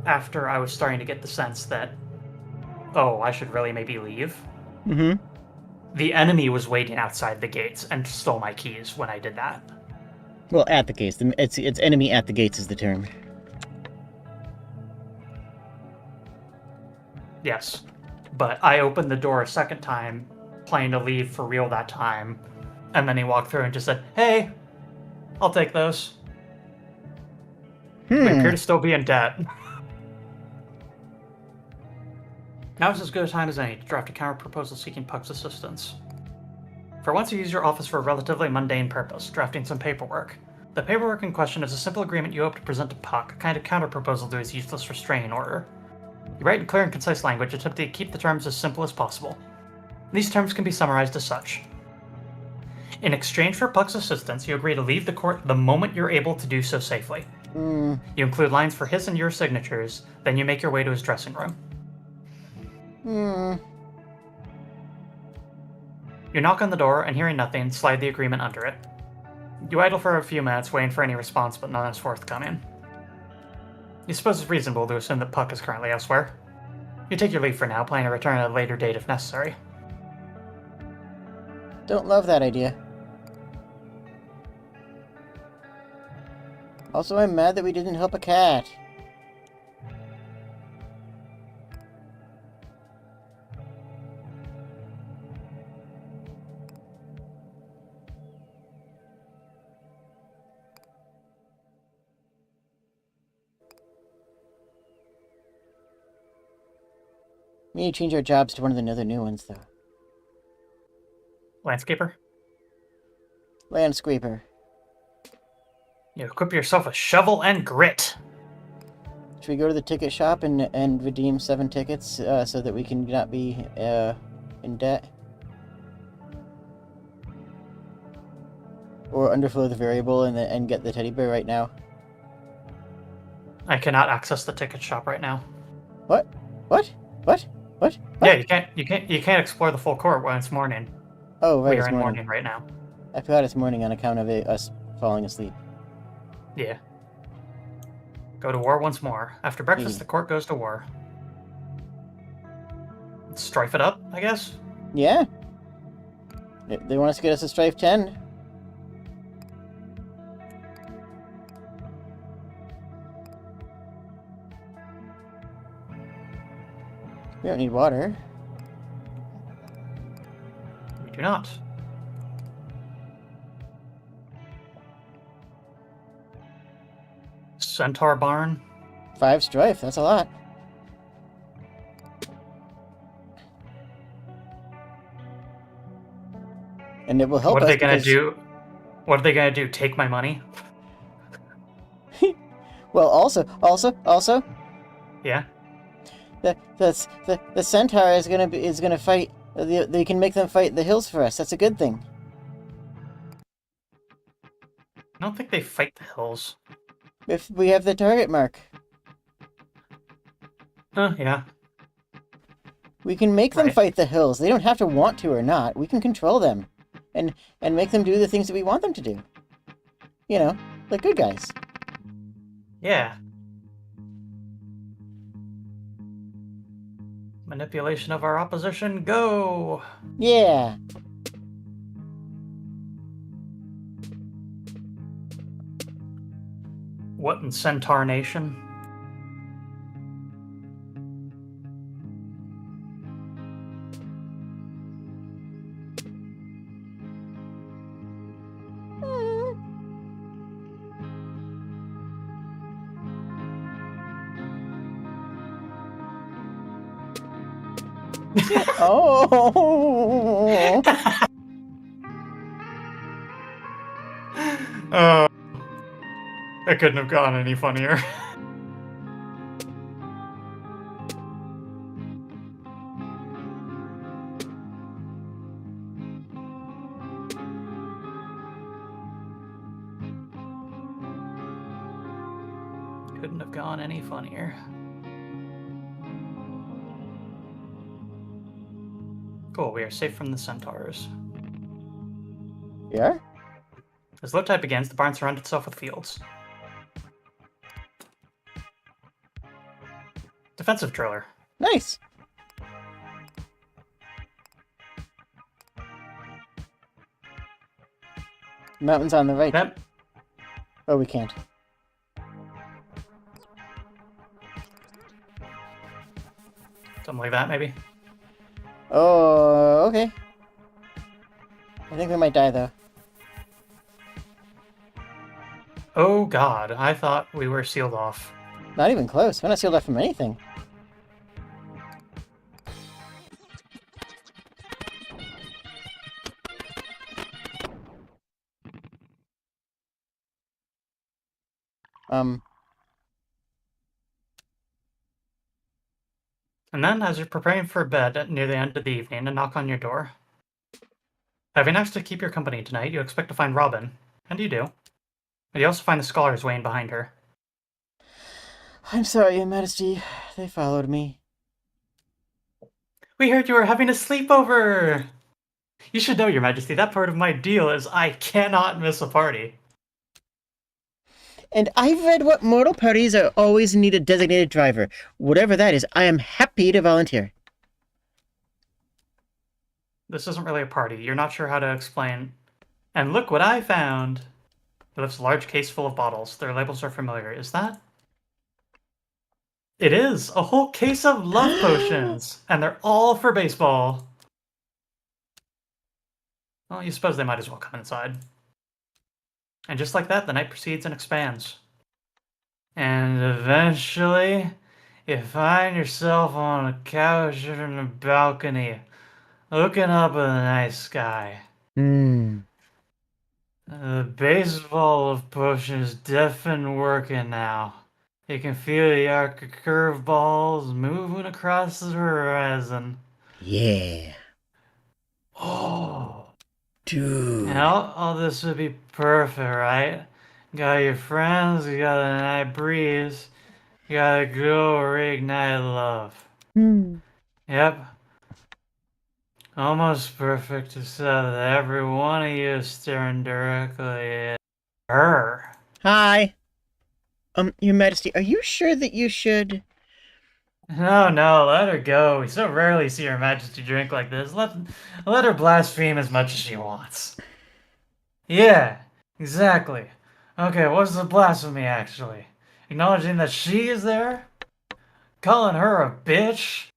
after I was starting to get the sense that, oh, I should really maybe leave, The enemy was waiting outside the gates and stole my keys when I did that. Well, at the gates. It's enemy at the gates is the term. Yes. But I opened the door a second time, planning to leave for real that time, and then he walked through and just said, "Hey, I'll take those." We appear to still be in debt. Now is as good a time as any to draft a counter proposal seeking Puck's assistance. For once, you use your office for a relatively mundane purpose, drafting some paperwork. The paperwork in question is a simple agreement you hope to present to Puck, a kind of counter proposal to his useless restraining order. You write in clear and concise language, attempting to keep the terms as simple as possible. These terms can be summarized as such. In exchange for Puck's assistance, you agree to leave the court the moment you're able to do so safely. You include lines for his and your signatures, then you make your way to his dressing room. You knock on the door, and hearing nothing, slide the agreement under it. You idle for a few minutes, waiting for any response, but none is forthcoming. You suppose it's reasonable to assume that Puck is currently elsewhere. You take your leave for now, planning to return at a later date if necessary. Don't love that idea. Also, I'm mad that we didn't help a cat. We need to change our jobs to one of the other new ones, though. Landscaper? Landscaper. You equip yourself with shovel and grit. Should we go to the ticket shop and redeem 7 tickets so that we can not be in debt? Or underflow the variable and get the teddy bear right now? I cannot access the ticket shop right now. What? What? What? What? Yeah, you can't explore the full court when it's morning. Oh, right. We are in morning right now. I forgot it's morning on account of us falling asleep. Yeah. Go to war once more. After breakfast, the court goes to war. Strife it up, I guess? Yeah. They want us to get us a Strife 10. We don't need water. We do not. Centaur Barn. 5 Strife, that's a lot. And it will help us. What are they gonna do? What are they gonna do? Take my money? Well, also. Yeah. The centaur is gonna fight. They can make them fight the hills for us. That's a good thing. I don't think they fight the hills. If we have the target mark, Yeah. we can make them Right. fight the hills. They don't have to want to or not. We can control them, and make them do the things that we want them to do. You know, like good guys. Yeah. Manipulation of our opposition, go! Yeah. What in Centaur Nation? Oh. Oh. It couldn't have gone any funnier. Couldn't have gone any funnier. Cool, we are safe from the centaurs. Yeah. As low tide begins, the barn surrounds itself with fields. Defensive driller. Nice. Mountain's on the right. Yep. Oh, we can't. Something like that, maybe. Oh, okay. I think we might die, though. Oh god, I thought we were sealed off. Not even close. We're not sealed off from anything. Um, And then, as you're preparing for bed near the end of the evening, a knock on your door. Having asked to keep your company tonight, you expect to find Robin. And you do. But you also find the scholars waiting behind her. I'm sorry, Your Majesty. They followed me. We heard you were having a sleepover! You should know, Your Majesty, that part of my deal is I cannot miss a party. And I've read what mortal parties are always need a designated driver. Whatever that is, I am happy to volunteer. This isn't really a party. You're not sure how to explain. And look what I found! It lifts a large case full of bottles. Their labels are familiar. Is that? It is! A whole case of love potions! And they're all for baseball. Well, you suppose they might as well come inside. And just like that, the night proceeds and expands. And eventually, you find yourself on a couch in a balcony, looking up at the night sky. Hmm. The baseball of potion is definitely working now. You can feel the arc of curveballs moving across the horizon. Yeah. Oh. And Dude. all this would be perfect, right? Got your friends, you got a night breeze, you got a glow reignite love. Hmm. Yep. Almost perfect except that every one of you is staring directly at her. Hi. Your Majesty, are you sure that you should? No, no, let her go. We so rarely see Her Majesty drink like this. Let her blaspheme as much as she wants. Yeah, exactly. Okay, what's the blasphemy actually? Acknowledging that she is there? Calling her a bitch?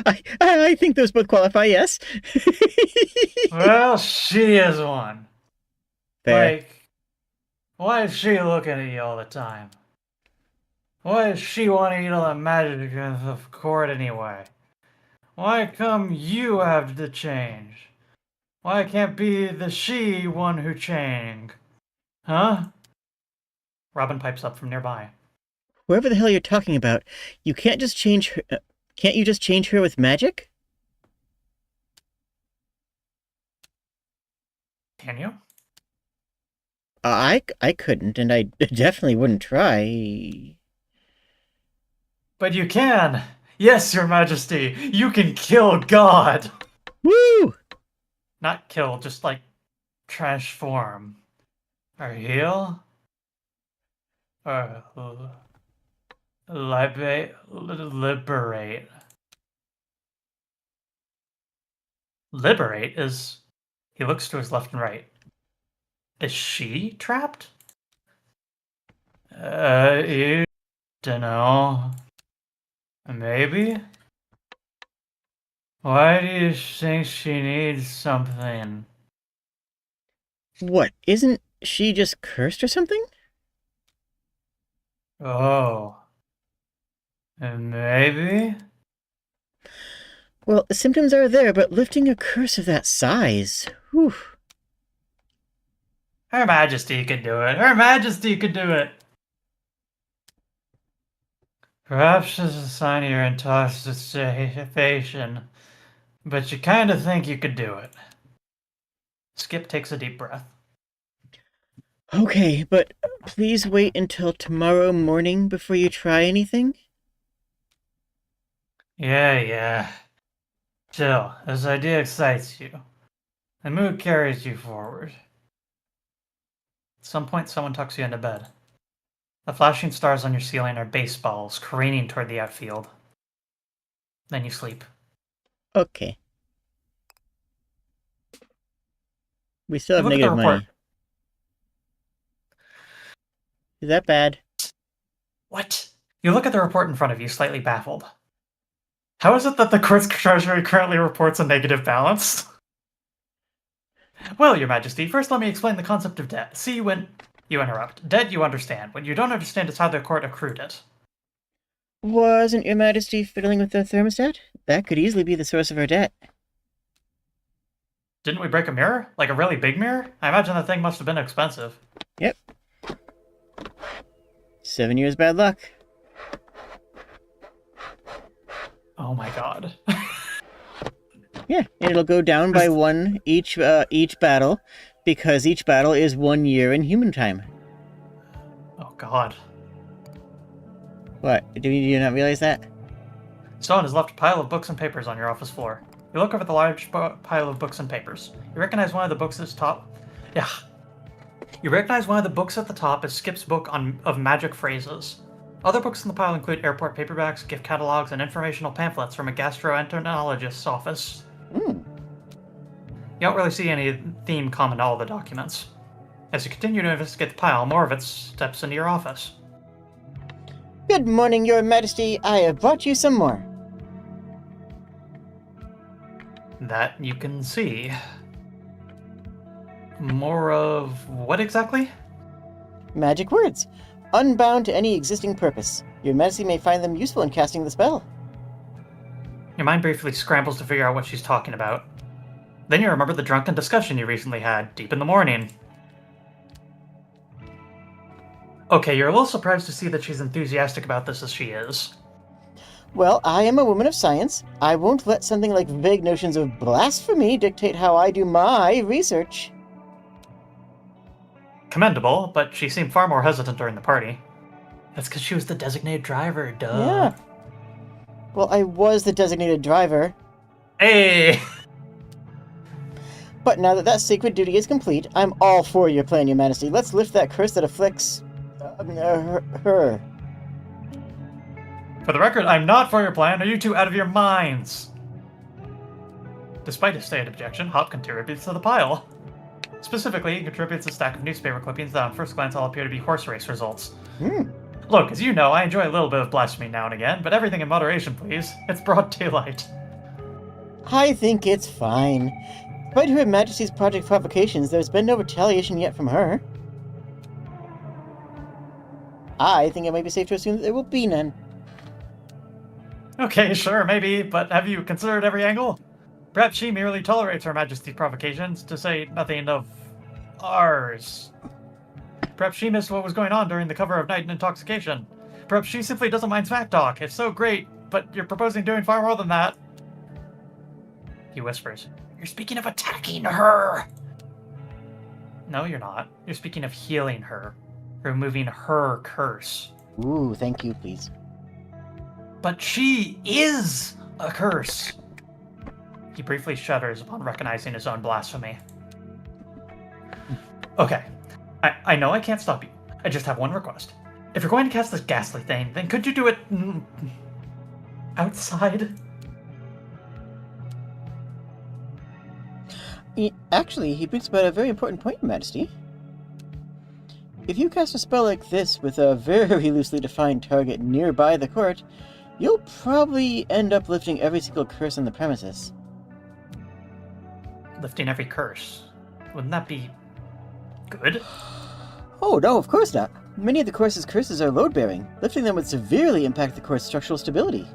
I think those both qualify, yes. Well, she is one. Fair. Like, why is she looking at you all the time? Why does she want to eat all that magic in the court anyway? Why come you have to change? Why can't be the she one who chang? Huh? Robin pipes up from nearby. Whoever the hell you're talking about, you can't just change her. Can't you just change her with magic? Can you? I couldn't, and I definitely wouldn't try. But you can! Yes, Your Majesty! You can kill God! Woo! Not kill, just like transform. Or heal? Or liberate. Liberate is. He looks to his left and right. Is she trapped? You dunno. Maybe? Why do you think she needs something? What? Isn't she just cursed or something? Oh. Maybe? Well, the symptoms are there, but lifting a curse of that size. Whew. Her Majesty could do it. Her Majesty could do it. Perhaps it's a sign of your intoxication, but you kind of think you could do it. Skip takes a deep breath. Okay, but please wait until tomorrow morning before you try anything. Yeah. Still, this idea excites you. The mood carries you forward. At some point, someone tucks you into bed. The flashing stars on your ceiling are baseballs careening toward the outfield. Then you sleep. Okay. We still You have look at the negative report. money. Is that bad? What? You look at the report in front of you, slightly baffled. How is it that the court's treasury currently reports a negative balance? Well, Your Majesty, first let me explain the concept of debt. See, when you interrupt. Debt you understand. What you don't understand is how the court accrued it. Wasn't Your Majesty fiddling with the thermostat? That could easily be the source of our debt. Didn't we break a mirror? Like a really big mirror? I imagine that thing must have been expensive. Yep. 7 years bad luck. Oh my god. Yeah, and it'll go down by one each battle, because each battle is 1 year in human time. Oh god. What? Do you not realize that? Stone has left a pile of books and papers on your office floor. You look over the large pile of books and papers. You recognize one of the books at the top. Yeah. You recognize one of the books at the top is Skip's book of magic phrases. Other books in the pile include airport paperbacks, gift catalogs, and informational pamphlets from a gastroenterologist's office. Hmm. You don't really see any theme common to all the documents. As you continue to investigate the pile, more of it steps into your office. Good morning, Your Majesty. I have brought you some more. That you can see. More of what exactly? Magic words. Unbound to any existing purpose. Your Majesty may find them useful in casting the spell. Your mind briefly scrambles to figure out what she's talking about. Then you remember the drunken discussion you recently had, deep in the morning. Okay, you're a little surprised to see that she's enthusiastic about this as she is. Well, I am a woman of science. I won't let something like vague notions of blasphemy dictate how I do my research. Commendable, but she seemed far more hesitant during the party. That's because she was the designated driver, duh. Yeah. Well, I was the designated driver. Hey! But now that that sacred duty is complete, I'm all for your plan, Your Majesty. Let's lift that curse that afflicts... her. For the record, I'm not for your plan. Are you two out of your minds? Despite his stated objection, Hop contributes to the pile. Specifically, he contributes a stack of newspaper clippings that on first glance all appear to be horse race results. Look, as you know, I enjoy a little bit of blasphemy now and again, but everything in moderation, please. It's broad daylight. I think it's fine. Despite Her Majesty's project provocations, there's been no retaliation yet from her. I think it might be safe to assume that there will be none. Okay, sure, maybe, but have you considered every angle? Perhaps she merely tolerates Her Majesty's provocations, to say nothing of ours. Perhaps she missed what was going on during the cover of Night and Intoxication. Perhaps she simply doesn't mind smack talk. If so, great, but you're proposing doing far more than that. He whispers, "You're speaking of attacking her!" No, you're not. You're speaking of healing her. Removing her curse. Ooh, thank you, please. But she is a curse. He briefly shudders upon recognizing his own blasphemy. Okay, I know I can't stop you. I just have one request. If you're going to cast this ghastly thing, then could you do it outside? Actually, he brings about a very important point, Your Majesty. If you cast a spell like this with a very loosely defined target nearby the court, you'll probably end up lifting every single curse on the premises. Lifting every curse. Wouldn't that be good? Oh, no, of course not. Many of the course's curses are load-bearing. Lifting them would severely impact the court's structural stability.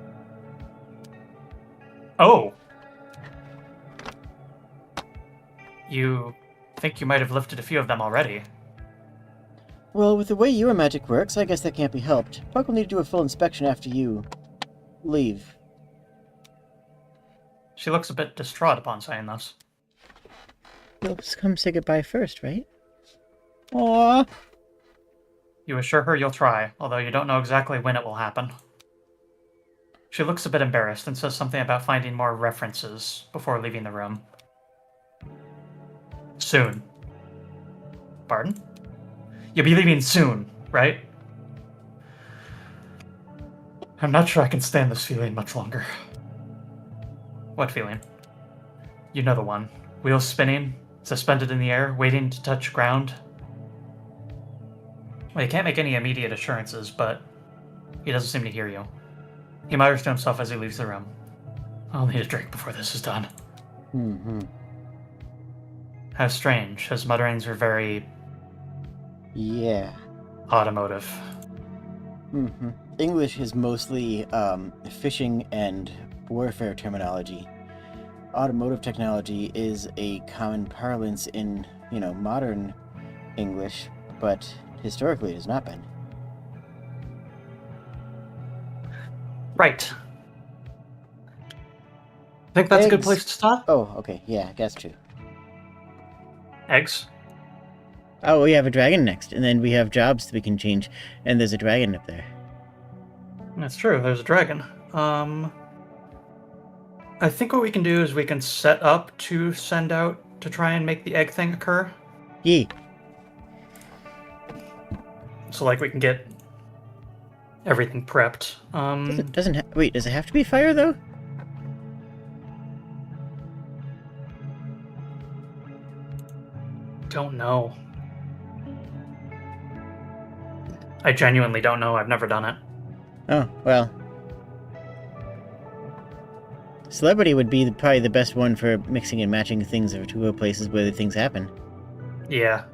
Oh. You think you might have lifted a few of them already? Well, with the way your magic works, I guess that can't be helped. Puck will need to do a full inspection after you leave. She looks a bit distraught upon saying this. You'll come say goodbye first, right? Aww. You assure her you'll try, although you don't know exactly when it will happen. She looks a bit embarrassed and says something about finding more references before leaving the room. Soon. Pardon? You'll be leaving soon, right? I'm not sure I can stand this feeling much longer. What feeling? You know the one. Wheels spinning, suspended in the air, waiting to touch ground. Well, he can't make any immediate assurances, but he doesn't seem to hear you. He mutters to himself as he leaves the room. I'll need a drink before this is done. Mm-hmm. How strange. His mutterings are very Yeah. automotive. Mm-hmm. English is mostly fishing and warfare terminology. Automotive technology is a common parlance in, modern English, but historically it has not been. Right. Think that's a good Eggs. place to stop? Oh, okay. Yeah, I guess true. Eggs? Oh, we have a dragon next, and then we have jobs that we can change, and there's a dragon up there. That's true, there's a dragon. I think what we can do is we can set up to send out to try and make the egg thing occur. Yee. So, like, we can get everything prepped. Wait, does it have to be fire, though? Don't know. I genuinely don't know. I've never done it. Oh, well. Celebrity would be probably the best one for mixing and matching things to places where the things happen. Yeah.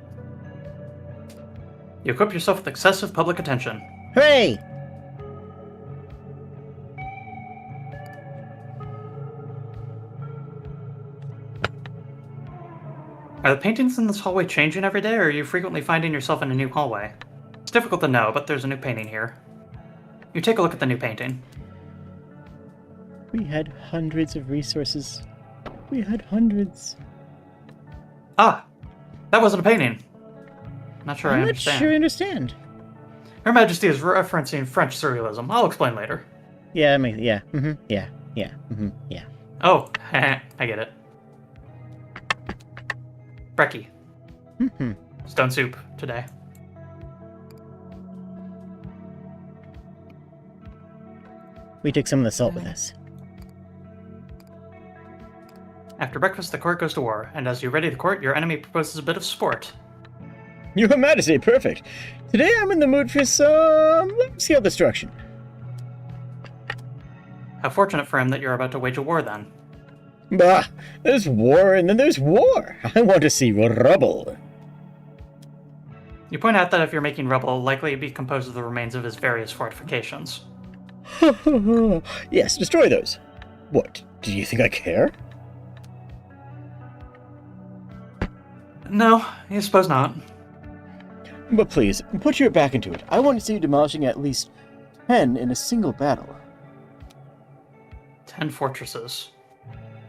You equip yourself with excessive public attention. Hooray! Are the paintings in this hallway changing every day, or are you frequently finding yourself in a new hallway? It's difficult to know, but there's a new painting here. You take a look at the new painting. We had hundreds of resources. We had hundreds. Ah! That wasn't a painting. Not sure I I'm not understand. sure I understand. Her Majesty is referencing French surrealism. I'll explain later. Yeah, yeah. Mm-hmm. Yeah. Mm-hmm. Yeah. Oh, I get it. Brekkie. Mm-hmm. Stone soup today. We took some of the salt with us. After breakfast, the court goes to war, and as you ready the court, your enemy proposes a bit of sport. Your Majesty, perfect. Today I'm in the mood for some scale destruction. How fortunate for him that you're about to wage a war, then. Bah, there's war and then there's war. I want to see rubble. You point out that if you're making rubble, it'll likely be composed of the remains of his various fortifications. Yes, destroy those. What, do you think I care? No, I suppose not. But please, put your back into it. I want to see you demolishing at least 10 in a single battle. 10 fortresses.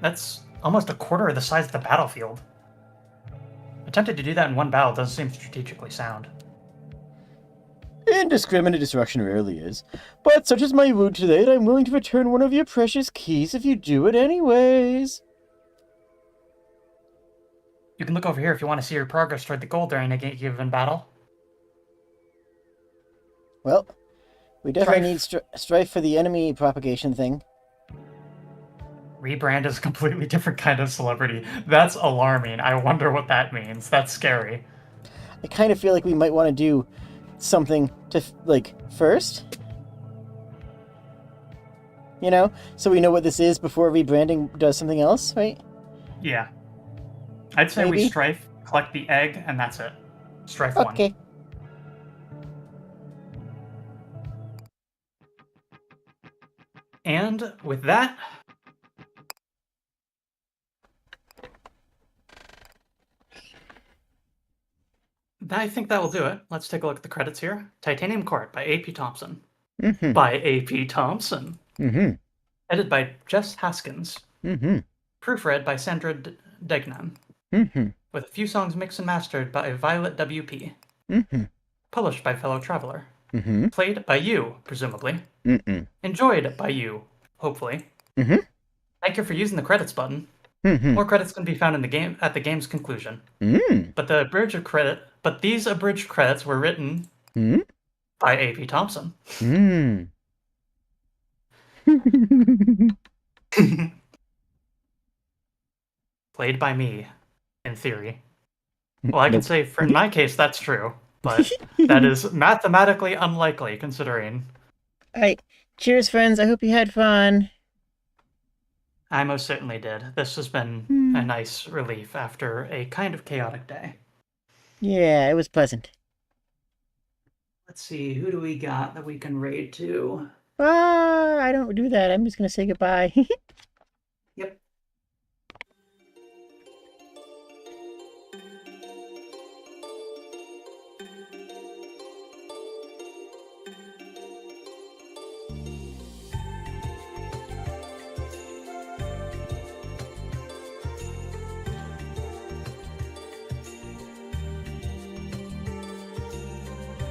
That's almost a quarter of the size of the battlefield. Attempting to do that in one battle doesn't seem strategically sound. Indiscriminate destruction rarely is, but such is my mood today that I'm willing to return one of your precious keys if you do it anyways. You can look over here if you want to see your progress toward the goal during a given battle. Well, we definitely need strife for the enemy propagation thing. Rebrand is a completely different kind of celebrity. That's alarming. I wonder what that means. That's scary. I kind of feel like we might want to do something to, first. You know? So we know what this is before rebranding does something else, right? Yeah. I'd say Maybe? we strife, collect the egg, and that's it. Strife 1. Okay. And with that, I think that will do it. Let's take a look at the credits here. Titanium Court by A.P. Thompson. Mm-hmm. By A.P. Thompson. Mm-hmm. Edited by Jess Haskins. Mm-hmm. Proofread by Sandra Degnan. Mm-hmm. With a few songs mixed and mastered by Violet W.P. Mm-hmm. Published by Fellow Traveler. Mm-hmm. Played by you, presumably. Mm-mm. Enjoyed by you, hopefully. Mm-hmm. Thank you for using the credits button. Mm-hmm. More credits can be found in the game at the game's conclusion. Mm. These abridged credits were written Mm. by A.P. Thompson. Mm. Played by me, in theory. Well, I can Nope. say, in my case, that's true. but that is mathematically unlikely considering All right. Cheers, friends. I hope you had fun. I most certainly did. This has been a Hmm. nice relief after a kind of chaotic day. Yeah, it was pleasant. Let's see, who do we got that we can raid to? Ah, I don't do that. I'm just gonna say goodbye.